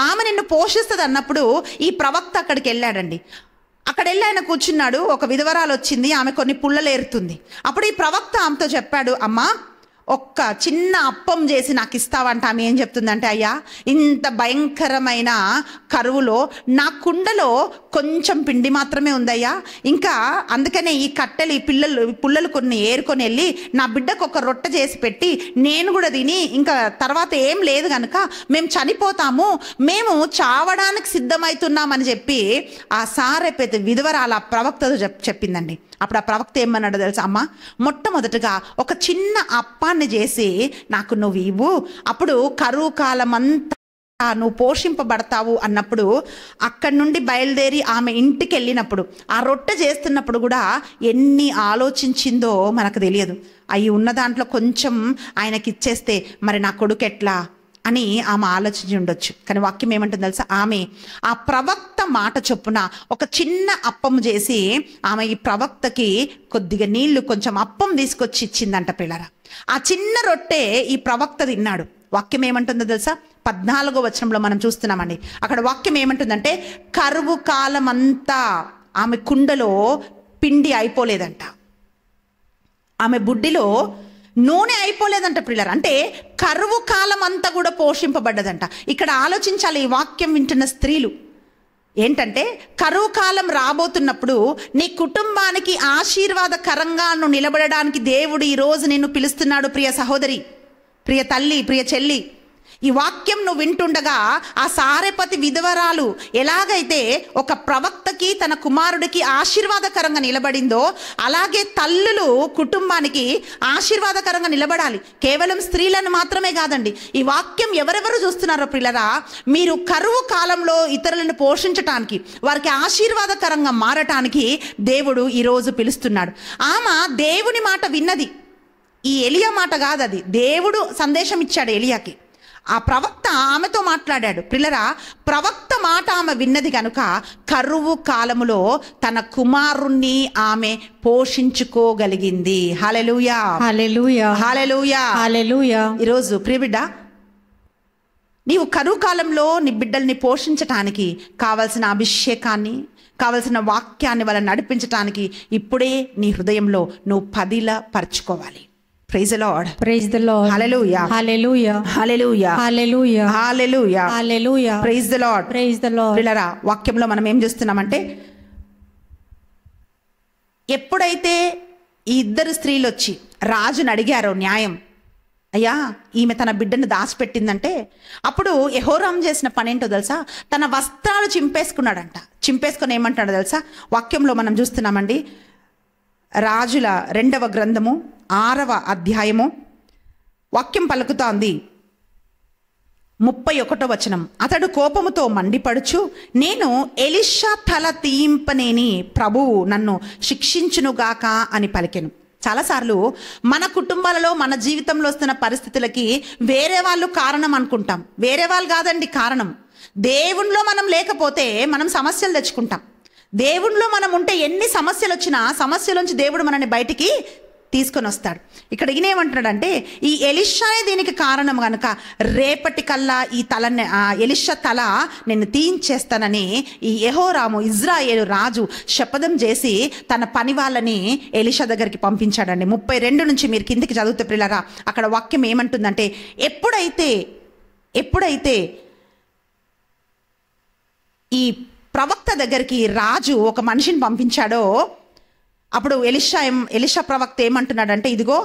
ఆమె నిన్ను పోషిస్తుంది అన్నప్పుడు ఈ ప్రవక్త అక్కడికి వెళ్ళాడండి. అక్కడ వెళ్ళి ఆయన కూర్చున్నాడు. ఒక విధవరాలు వచ్చింది, ఆమె కొన్ని పుల్లలు ఏరుతుంది. అప్పుడు ఈ ప్రవక్త ఆమెతో చెప్పాడు, అమ్మా, ఒక్క చిన్న అప్పం చేసి నాకు ఇస్తావంట. ఆమె ఏం చెప్తుందంటే, అయ్యా, ఇంత భయంకరమైన కరువులో నా కుండలో కొంచెం పిండి మాత్రమే ఉందయ్యా, ఇంకా అందుకనే ఈ కట్టెలు, ఈ పుల్లలు కొన్ని ఏరుకొని వెళ్ళి నా బిడ్డకు ఒక రొట్టె చేసి పెట్టి నేను కూడా తిని ఇంకా తర్వాత ఏం లేదు కనుక మేము చనిపోతాము, మేము చావడానికి సిద్ధమవుతున్నామని చెప్పి ఆ సారెపతి విధవరాలు ఆ ప్రవక్తతో చెప్పిందండి. అప్పుడు ఆ ప్రవక్త ఏమన్నాడో తెలుసా, అమ్మ, మొట్టమొదటిగా ఒక చిన్న అప్పాన్ని చేసి నాకు నువ్వు ఇవ్వు, అప్పుడు కరువు కాలం అంతా నువ్వు పోషింపబడతావు అన్నప్పుడు అక్కడి నుండి బయలుదేరి ఆమె ఇంటికి వెళ్ళినప్పుడు ఆ రొట్టె చేస్తున్నప్పుడు కూడా ఎన్ని ఆలోచించిందో మనకు తెలియదు. అవి ఉన్న దాంట్లో కొంచెం ఆయనకి ఇచ్చేస్తే మరి నా కొడుకు ఎట్లా అని ఆమె ఆలోచించి ఉండొచ్చు. కానీ వాక్యం ఏమంటుంది తెలుసా, ఆమె ఆ ప్రవక్త మాట చొప్పున ఒక చిన్న అప్పం చేసి ఆమె ఈ ప్రవక్తకి కొద్దిగా నీళ్లు కొంచెం అప్పం తీసుకొచ్చి ఇచ్చిందంట. పిల్లరా, ఆ చిన్న రొట్టె ఈ ప్రవక్త తిన్నాడు. వాక్యం ఏమంటుందో తెలుసా, 14వ వచనంలో మనం చూస్తున్నామండి. అక్కడ వాక్యం ఏమంటుందంటే, కరువు కాలం అంతా ఆమె కుండలో పిండి అయిపోలేదంట, ఆమె బుడ్డిలో నూనె అయిపోలేదంట. పిల్లలు, అంటే కరువు కాలం అంతా కూడా పోషింపబడ్డదంట. ఇక్కడ ఆలోచించాలి ఈ వాక్యం వింటున్న స్త్రీలు ఏంటంటే, కరువు కాలం రాబోతున్నప్పుడు నీ కుటుంబానికి ఆశీర్వాదకరంగా నువ్వు నిలబడడానికి దేవుడు ఈరోజు నిన్ను పిలుస్తున్నాడు. ప్రియ సహోదరి, ప్రియ తల్లి, ప్రియ చెల్లి, ఈ వాక్యం నువ్వు వింటుండగా ఆ సారెపతి విధవరాలు ఎలాగైతే ఒక ప్రవక్తకి తన కుమారుడికి ఆశీర్వాదకరంగా నిలబడిందో అలాగే తల్లులు కుటుంబానికి ఆశీర్వాదకరంగా నిలబడాలి. కేవలం స్త్రీలను మాత్రమే కాదండి, ఈ వాక్యం ఎవరెవరు చూస్తున్నారో పిల్లరా, మీరు కరువు కాలంలో ఇతరులను పోషించటానికి, వారికి ఆశీర్వాదకరంగా మారటానికి దేవుడు ఈరోజు పిలుస్తున్నాడు. ఆమె దేవుని మాట విన్నది, ఈ ఎలియా మాట కాదు, అది దేవుడు సందేశం ఇచ్చాడు ఎలియాకి. ఆ ప్రవక్త ఆమెతో మాట్లాడాడు. పిల్లరా, ప్రవక్త మాట ఆమె విన్నది కనుక కరువు కాలములో తన కుమారుణ్ణి ఆమె పోషించుకోగలిగింది. హల్లెలూయా, హల్లెలూయా, హల్లెలూయా, హల్లెలూయా. ఈరోజు ప్రియబిడ్డ, నీవు కరువు కాలంలో నీ బిడ్డల్ని పోషించటానికి కావలసిన అభిషేకాన్ని, కావలసిన వాక్యాన్ని వాళ్ళని నడిపించడానికి ఇప్పుడే నీ హృదయంలో నువ్వు పదిలపరచుకోవాలి. Praise the lord. Praise the lord. Hallelujah. Hallelujah. Hallelujah. Hallelujah. Hallelujah. Hallelujah. Praise the lord. Praise the lord. పిల్లరా, వాక్యంలో మనం ఏం చేస్తున్నామంటే, ఎప్పుడైతే ఈ ఇద్దరు స్త్రీలు వచ్చి రాజుని అడిగారో న్యాయం, అయ్యా ఈమె తన బిడ్డను దాచిపెట్టిందంటే, అప్పుడు యెహోరాము చేసిన పని ఏంటో తెలుసా? తన వస్త్రాలు చింపేసుకున్నాడంట. చింపేసుకొని ఏమంటాడో తెలుసా? వాక్యంలో మనం చూస్తున్నామండి. రాజుల 2వ గ్రంథము 6వ అధ్యాయము వాక్యం పలుకుతోంది. 31వ వచనం. అతడు కోపముతో మండిపడుచు, నేను ఎలీషా తల తీయింపనేని ప్రభువు నన్ను శిక్షించునుగాక అని పలికెను. చాలాసార్లు మన కుటుంబాలలో మన జీవితంలో వస్తున్న పరిస్థితులకి వేరే వాళ్ళు కారణం అనుకుంటాం. వేరే వాళ్ళు కాదండి కారణం. దేవునిలో మనం లేకపోతే మనం సమస్యలు తెచ్చుకుంటాం. దేవునిలో మనం ఉంటే ఎన్ని సమస్యలు వచ్చినా సమస్యలోంచి దేవుడు మనల్ని బయటికి తీసుకొని వస్తాడు. ఇక్కడ ఈయనేమంటున్నాడంటే, ఈ ఎలీషానే దీనికి కారణం కనుక రేపటికల్లా ఈ తలని ఎలీషా తల నేను తీయించేస్తానని ఈ యెహోరాము ఇజ్రాయేలు రాజు శపథం చేసి తన పని వాళ్ళని ఎలీషా దగ్గరికి పంపించాడండి. 32 నుంచి మీరు కిందికి చదివితే పిల్లరా, అక్కడ వాక్యం ఏమంటుందంటే, ఎప్పుడైతే ఈ ప్రవక్త దగ్గరికి రాజు ఒక మనిషిని పంపించాడో, అప్పుడు ఎలీషా ప్రవక్త ఏమంటున్నాడంటే, ఇదిగో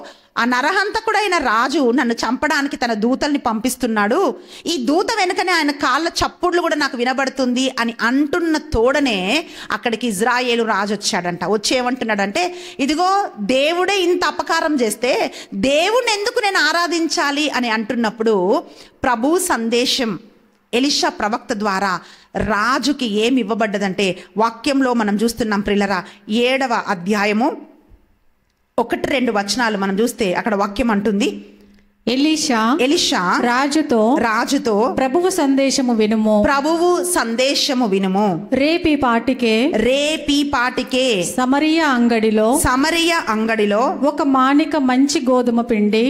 ఆ నరహంతకుడైన రాజు నన్ను చంపడానికి తన దూతల్ని పంపిస్తున్నాడు, ఈ దూత వెనుకనే ఆయన కాళ్ళ చప్పుళ్ళు కూడా నాకు వినబడుతుంది అని అంటున్న తోడనే అక్కడికి ఇజ్రాయేలు రాజు వచ్చాడంట. వచ్చి ఏమంటున్నాడంటే, ఇదిగో దేవుడే ఇంత అపకారం చేస్తే దేవుణ్ణి ఎందుకు నేను ఆరాధించాలి అని అంటున్నప్పుడు ప్రభు సందేశం ఎలీషా ప్రవక్త ద్వారా రాజుకి ఏమి ఇవ్వబడ్డదంటే, వాక్యంలో మనం చూస్తున్నాం ప్రియులరా, 7వ అధ్యాయము 1-2 వచనాలు మనం చూస్తే అక్కడ వాక్యం అంటుంది, ఎలీషా రాజుతో ప్రభువు సందేశము వినుము, రేపీ పాటికే సమరయ అంగడిలో ఒక మానిక మంచి గోధుమ పిండి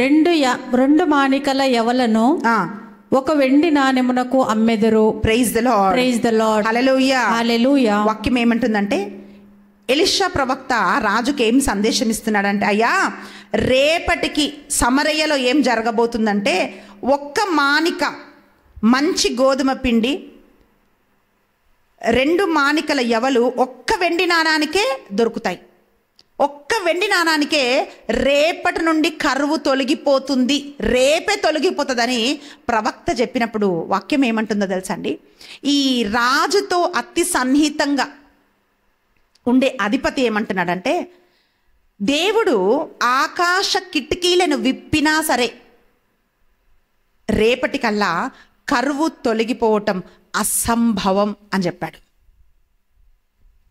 2 మానికల యవలను ఒక వెండి నాణెమునకు అమ్మెదరు. Praise the lord. Praise the lord. Hallelujah. Hallelujah. వాక్యం ఏమంటుందంటే, ఎలీషా ప్రవక్త రాజుకి ఏం సందేశం ఇస్తున్నాడంటే, అయ్యా రేపటికి సమరయ్యలో ఏం జరగబోతుందంటే, 1 మానిక మంచి గోధుమ పిండి 2 మానికల యవలు 1 వెండి నాణానికే దొరుకుతాయి. 1 వెండి నాణానికే రేపటి నుండి కరువు తొలగిపోతుంది, రేపే తొలగిపోతుందని ప్రవక్త చెప్పినప్పుడు వాక్యం ఏమంటుందో తెలుసా అండి? ఈ రాజుతో అతి సన్నిహితంగా ఉండే అధిపతి ఏమంటున్నాడంటే, దేవుడు ఆకాశ కిటికీలను విప్పినా సరే రేపటికల్లా కరువు తొలగిపోవటం అసంభవం అని చెప్పాడు.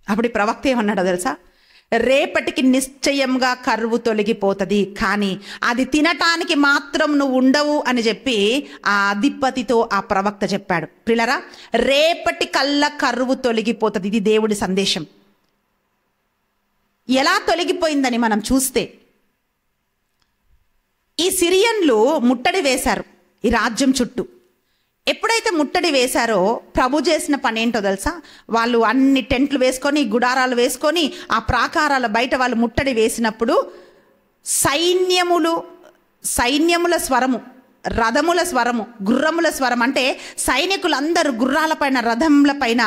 అప్పుడు ఈ ప్రవక్త ఏమన్నాడో తెలుసా? రేపటికి నిశ్చయంగా కరువు తొలగిపోతుంది, కానీ అది తినటానికి మాత్రం నువ్వు ఉండవు అని చెప్పి ఆ అధిపతితో ఆ ప్రవక్త చెప్పాడు. ప్రియులారా, రేపటి కల్లా కరువు తొలగిపోతుంది. ఇది దేవుడి సందేశం. ఎలా తొలగిపోయిందని మనం చూస్తే, ఈ సిరియన్లు ముట్టడి వేశారు ఈ రాజ్యం చుట్టూ. ఎప్పుడైతే ముట్టడి వేశారో ప్రభు చేసిన పని ఏంటో తెలుసా? వాళ్ళు అన్ని టెంట్లు వేసుకొని, గుడారాలు వేసుకొని, ఆ ప్రాకారాల బయట వాళ్ళు ముట్టడి వేసినప్పుడు సైన్యముల స్వరము, రథముల స్వరము, గుర్రముల స్వరం, అంటే సైనికులందరూ గుర్రాల పైన, రథముల పైన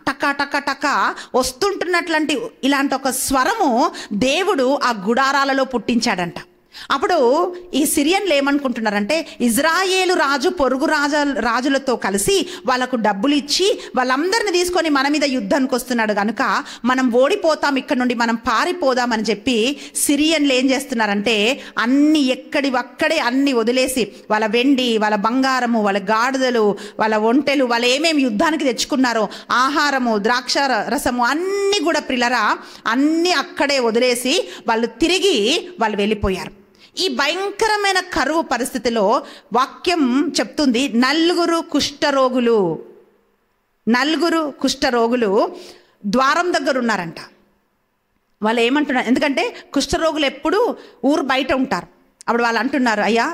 టకా టకా టకా వస్తుంటున్నట్లాంటి ఇలాంటి ఒక స్వరము దేవుడు ఆ గుడారాలలో పుట్టించాడంట. అప్పుడు ఈ సిరియన్లు ఏమనుకుంటున్నారంటే, ఇజ్రాయేలు రాజు పొరుగు రాజులతో కలిసి వాళ్ళకు డబ్బులు ఇచ్చి వాళ్ళందరిని తీసుకొని మన మీద యుద్ధానికి వస్తున్నాడు కనుక మనం ఓడిపోతాం, ఇక్కడ నుండి మనం పారిపోదామని చెప్పి సిరియన్లు ఏం చేస్తున్నారంటే, అన్ని ఎక్కడివక్కడే అన్ని వదిలేసి వాళ్ళ వెండి, వాళ్ళ బంగారము, వాళ్ళ గాడిదలు, వాళ్ళ ఒంటెలు, వాళ్ళు ఏమేమి యుద్ధానికి తెచ్చుకున్నారో ఆహారము, ద్రాక్ష రసము అన్నీ కూడా ప్రిలరా అన్నీ అక్కడే వదిలేసి వాళ్ళు వెళ్ళిపోయారు. ఈ భయంకరమైన కరువు పరిస్థితిలో వాక్యం చెప్తుంది, 4 కుష్ఠరోగులు ద్వారం దగ్గర ఉన్నారంట. వాళ్ళు ఏమంటున్నారు, ఎందుకంటే కుష్ఠరోగులు ఎప్పుడు ఊరు బయట ఉంటారు. అప్పుడు వాళ్ళు అంటున్నారు, అయ్యా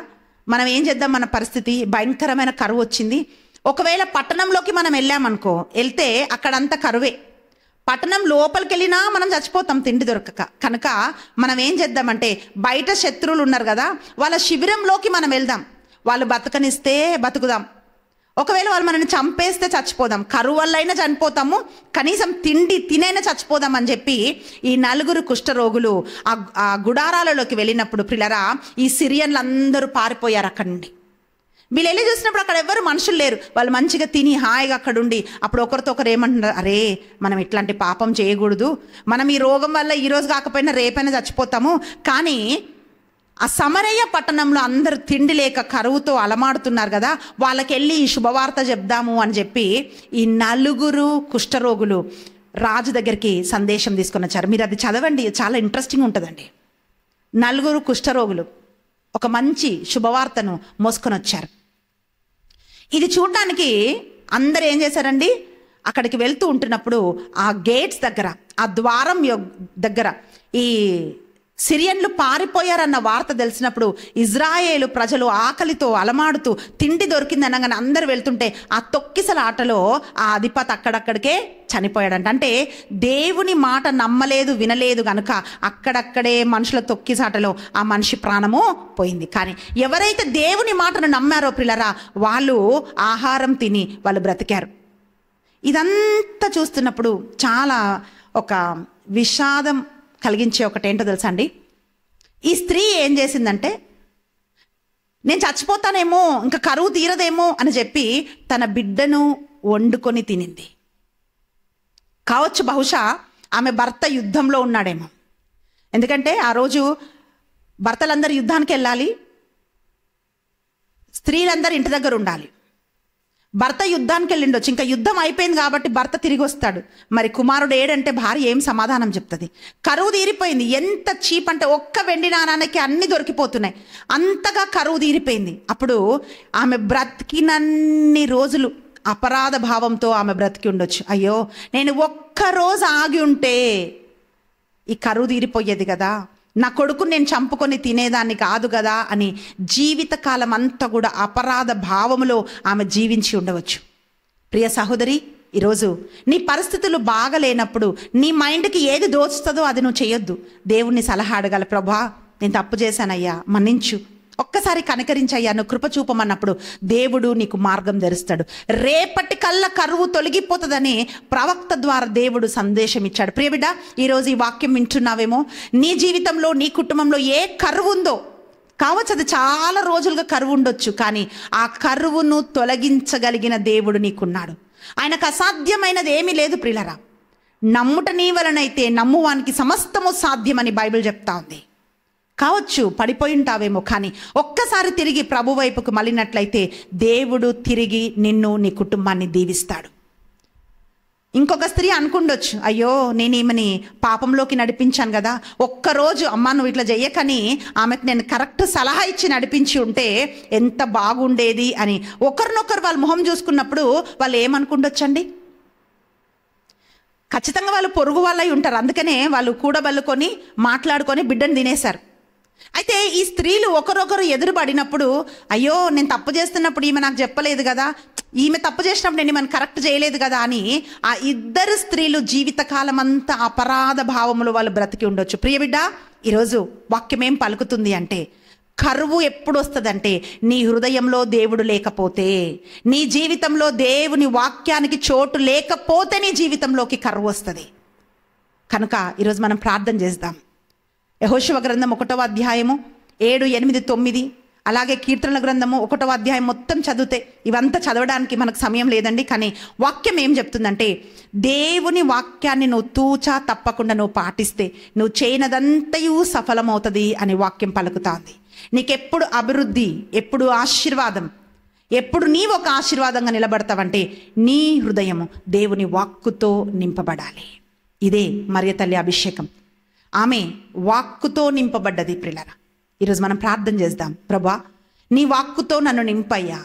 మనం ఏం చేద్దాం, మన పరిస్థితి భయంకరమైన కరువు వచ్చింది, ఒకవేళ పట్టణంలోకి మనం వెళ్ళామనుకో, వెళ్తే అక్కడంతా కరువే. పట్టణం లోపలికి వెళ్ళినా మనం చచ్చిపోతాం తిండి దొరకక. కనుక మనం ఏం చేద్దామంటే, బయట శత్రువులు ఉన్నారు కదా, వాళ్ళ శిబిరంలోకి మనం వెళ్దాం. వాళ్ళు బతకనిస్తే బతుకుదాం, ఒకవేళ వాళ్ళు మనల్ని చంపేస్తే చచ్చిపోదాం, కరువు వల్ల అయినా చనిపోతాము, కనీసం తిండి తినైనా చచ్చిపోదాం అని చెప్పి ఈ 4 కుష్ఠరోగులు ఆ గుడారాలలోకి వెళ్ళినప్పుడు ప్రియులారా, ఈ సిరియన్లు అందరూ పారిపోయారు అక్కడి నుండి. వీళ్ళు వెళ్ళి చూసినప్పుడు అక్కడ ఎవరు మనుషులు లేరు. వాళ్ళు మంచిగా తిని హాయిగా అక్కడ ఉండి అప్పుడు ఒకరితో ఒకరు ఏమంటున్నారు, అరే మనం ఇట్లాంటి పాపం చేయకూడదు, మనం ఈ రోగం వల్ల ఈరోజు కాకపోయినా రేపైనా చచ్చిపోతాము. కానీ ఆ సమరయ్య పట్టణంలో అందరూ తిండి లేక కరువుతో అలమాడుతున్నారు కదా, వాళ్ళకి వెళ్ళి ఈ శుభవార్త చెప్దాము అని చెప్పి ఈ 4 కుష్ఠరోగులు రాజు దగ్గరికి సందేశం తీసుకొని వచ్చారు. మీరు అది చదవండి, చాలా ఇంట్రెస్టింగ్ ఉంటుందండి. 4 కుష్ఠరోగులు ఒక మంచి శుభవార్తను మోసుకొని వచ్చారు. ఇది చూడడానికి అందరు ఏం చేశారండి, అక్కడికి వెళ్తూ ఉంటున్నప్పుడు ఆ గేట్స్ దగ్గర, ఆ ద్వారం దగ్గర ఈ సిరియన్లు పారిపోయారన్న వార్త తెలిసినప్పుడు ఇజ్రాయేలు ప్రజలు ఆకలితో అలమాడుతూ తిండి దొరికింది అనగానే అందరు వెళ్తుంటే ఆ తొక్కిసల ఆటలో ఆ అధిపతి అక్కడక్కడికే చనిపోయాడంట. అంటే దేవుని మాట నమ్మలేదు, వినలేదు గనుక అక్కడక్కడే మనుషుల తొక్కిసాటలో ఆ మనిషి ప్రాణము పోయింది. కానీ ఎవరైతే దేవుని మాటను నమ్మారో ప్రియులారా, వాళ్ళు ఆహారం తిని వాళ్ళు బ్రతికారు. ఇదంతా చూస్తున్నప్పుడు చాలా ఒక విషాదం కలిగించే ఒకటేంటో తెలుసా అండి, ఈ స్త్రీ ఏం చేసిందంటే, నేను చచ్చిపోతానేమో, ఇంకా కరువు తీరదేమో అని చెప్పి తన బిడ్డను వండుకొని తినింది. కావచ్చు బహుశా ఆమె భర్త యుద్ధంలో ఉన్నాడేమో. ఎందుకంటే ఆ రోజు భర్తలందరూ యుద్ధానికి వెళ్ళాలి, స్త్రీలందరూ ఇంటి దగ్గర ఉండాలి. భర్త యుద్ధానికి వెళ్ళిండొచ్చు, ఇంకా యుద్ధం అయిపోయింది కాబట్టి భర్త తిరిగి వస్తాడు. మరి కుమారుడు ఏడంటే భార్య ఏం సమాధానం చెప్తుంది? కరువు తీరిపోయింది. ఎంత చీప్ అంటే ఒక్క వెండి నాణానికి అన్ని దొరికిపోతున్నాయి, అంతగా కరువు తీరిపోయింది. అప్పుడు ఆమె బ్రతికినన్ని రోజులు అపరాధ భావంతో ఆమె బ్రతికి ఉండొచ్చు. అయ్యో నేను ఒక్కరోజు ఆగి ఉంటే ఈ కరువు తీరిపోయేది కదా, నా కొడుకుని నేను చంపుకొని తినేదాన్ని కాదు కదా అని జీవితకాలం అంతా కూడా అపరాధ భావములో ఆమె జీవించి ఉండవచ్చు. ప్రియ సహోదరి, ఈరోజు నీ పరిస్థితులు బాగలేనప్పుడు నీ మైండ్కి ఏది దోచుతుందో అది నువ్వు చేయొద్దు. దేవుణ్ణి సలహా అడగాలి. ప్రభా నేను తప్పు చేశానయ్యా, మన్నించు, ఒక్కసారి కనికరించయ్యా, నువ్వు కృప చూపమన్నప్పుడు దేవుడు నీకు మార్గం తెరుస్తాడు. రేపటి కల్లా కరువు తొలగిపోతుందని ప్రవక్త ద్వారా దేవుడు సందేశం ఇచ్చాడు. ప్రియబిడ్డ, ఈరోజు ఈ వాక్యం వింటున్నావేమో, నీ జీవితంలో నీ కుటుంబంలో ఏ కరువు ఉందో కావచ్చు, అది చాలా రోజులుగా కరువు ఉండొచ్చు, కానీ ఆ కరువును తొలగించగలిగిన దేవుడు నీకున్నాడు. ఆయనకు అసాధ్యమైనది ఏమీ లేదు. ప్రియులరా, నమ్ముట నీ వలనైతే నమ్మువానికి సమస్తము సాధ్యమని బైబిల్ చెప్తా ఉంది. కావచ్చు పడిపోయి ఉంటావేమో, కానీ ఒక్కసారి తిరిగి ప్రభు వైపుకు మళ్ళినట్లయితే దేవుడు తిరిగి నిన్ను నీ కుటుంబాన్ని దీవిస్తాడు. ఇంకొక స్త్రీ అనుకుండొచ్చు, అయ్యో నేను ఈమెని పాపంలోకి నడిపించాను కదా, ఒక్కరోజు అమ్మ నువ్వు ఇట్లా చెయ్యకని ఆమెకు నేను కరెక్ట్ సలహా ఇచ్చి నడిపించి ఉంటే ఎంత బాగుండేది అని ఒకరినొకరు వాళ్ళ మొహం చూసుకున్నప్పుడు వాళ్ళు ఏమనుకుండొచ్చండి? ఖచ్చితంగా వాళ్ళు పొరుగు వాళ్ళై ఉంటారు, అందుకనే వాళ్ళు కూడబల్లుకొని మాట్లాడుకొని బిడ్డను తినేశారు. అయితే ఈ స్త్రీలు ఒకరొకరు ఎదురుపడినప్పుడు, అయ్యో నేను తప్పు చేస్తున్నప్పుడు ఈమె నాకు చెప్పలేదు కదా, ఈమె తప్పు చేసినప్పుడు నేను ఈమెను కరెక్ట్ చేయలేదు కదా అని ఆ ఇద్దరు స్త్రీలు జీవితకాలం అంతా అపరాధ భావములు వాళ్ళు బ్రతికి ఉండొచ్చు. ప్రియబిడ్డ, ఈరోజు వాక్యం ఏం పలుకుతుంది అంటే, కరువు ఎప్పుడు వస్తుందంటే నీ హృదయంలో దేవుడు లేకపోతే, నీ జీవితంలో దేవుని వాక్యానికి చోటు లేకపోతే నీ జీవితంలోకి కరువు వస్తుంది. కనుక ఈరోజు మనం ప్రార్థన చేద్దాం. యెహోషువ గ్రంథం 1వ అధ్యాయము 7, 8, 9, అలాగే కీర్తనల గ్రంథము 1వ అధ్యాయం మొత్తం చదివితే ఇవంతా చదవడానికి మనకు సమయం లేదండి. కానీ వాక్యం ఏం చెప్తుందంటే, దేవుని వాక్యాన్ని నువ్వు తూచా తప్పకుండా నువ్వు పాటిస్తే నువ్వు చేయనదంతయు సఫలమవుతుంది అని వాక్యం పలుకుతాంది. నీకెప్పుడు అభివృద్ధి, ఎప్పుడు ఆశీర్వాదం, ఎప్పుడు నీవు ఒక ఆశీర్వాదంగా నిలబడతావంటే నీ హృదయము దేవుని వాక్కుతో నింపబడాలి. ఇదే మరియ తల్లి అభిషేకం. ఆమె వాక్కుతో నింపబడ్డది. ప్రియులారా, ఈరోజు మనం ప్రార్థన చేద్దాం. ప్రభా నీ వాక్కుతో నన్ను నింపయ్యా,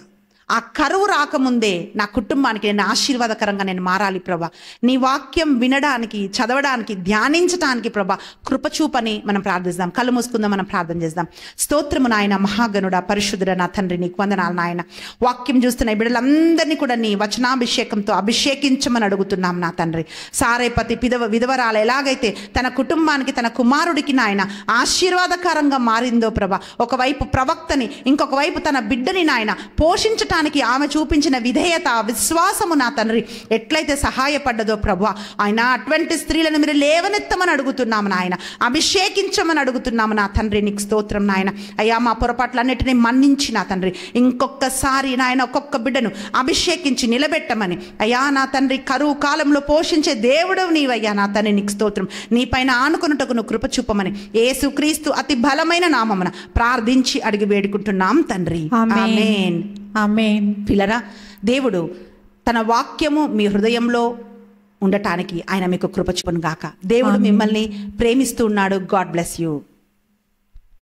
ఆ కరువు రాకముందే నా కుటుంబానికి నేను ఆశీర్వాదకరంగా నేను మారాలి ప్రభా. నీ వాక్యం వినడానికి, చదవడానికి, ధ్యానించడానికి ప్రభా కృప చూపని మనం ప్రార్థిస్తాం. కళ్ళు మూసుకుందాం, మనం ప్రార్థన చేద్దాం. స్తోత్రము నాయన, మహాగణుడ, పరిశుద్ధుడ నా తండ్రి, నీకు వందనాలు నాయన. వాక్యం చూస్తున్న ఈ బిడ్డలందరినీ కూడా నీ వచనాభిషేకంతో అభిషేకించమని అడుగుతున్నాం నా తండ్రి. సారేపతి విధవరాలు ఎలాగైతే తన కుటుంబానికి, తన కుమారుడికి నాయన ఆశీర్వాదకరంగా మారిందో ప్రభా, ఒకవైపు ప్రవక్తని, ఇంకొక వైపు తన బిడ్డని నాయన పోషించటానికి ఆమె చూపించిన విధేయత, విశ్వాసము నా తండ్రి ఎట్లయితే సహాయపడ్డదో ప్రభా, ఆయన అటువంటి స్త్రీలను మీరు లేవనెత్తమని అడుగుతున్నాము నాయన, అభిషేకించమని అడుగుతున్నాము నా తండ్రి. నీకు స్తోత్రం నాయన. అయ్యా, మా పొరపాట్లన్నిటినీ మన్నించి నా తండ్రి ఇంకొకసారి నాయన ఒక్కొక్క బిడ్డను అభిషేకించి నిలబెట్టమని అయ్యా నా తండ్రి. కరువు కాలంలో పోషించే దేవుడు నీవయ్యా నా తండ్రి, నీకు స్తోత్రం. నీ పైన ఆనుకొనుటకు నువ్వు కృప చూపమని యేసుక్రీస్తు అతి బలమైన నామమున ప్రార్థించి అడిగి వేడుకుంటున్నాం తండ్రి. ఆమేన్. ఆమేన్. పిల్లరా, దేవుడు తన వాక్యము మీ హృదయంలో ఉండటానికి ఆయన మీకు కృప చూపును గాక. దేవుడు మిమ్మల్ని ప్రేమిస్తూ ఉన్నాడు. God bless you.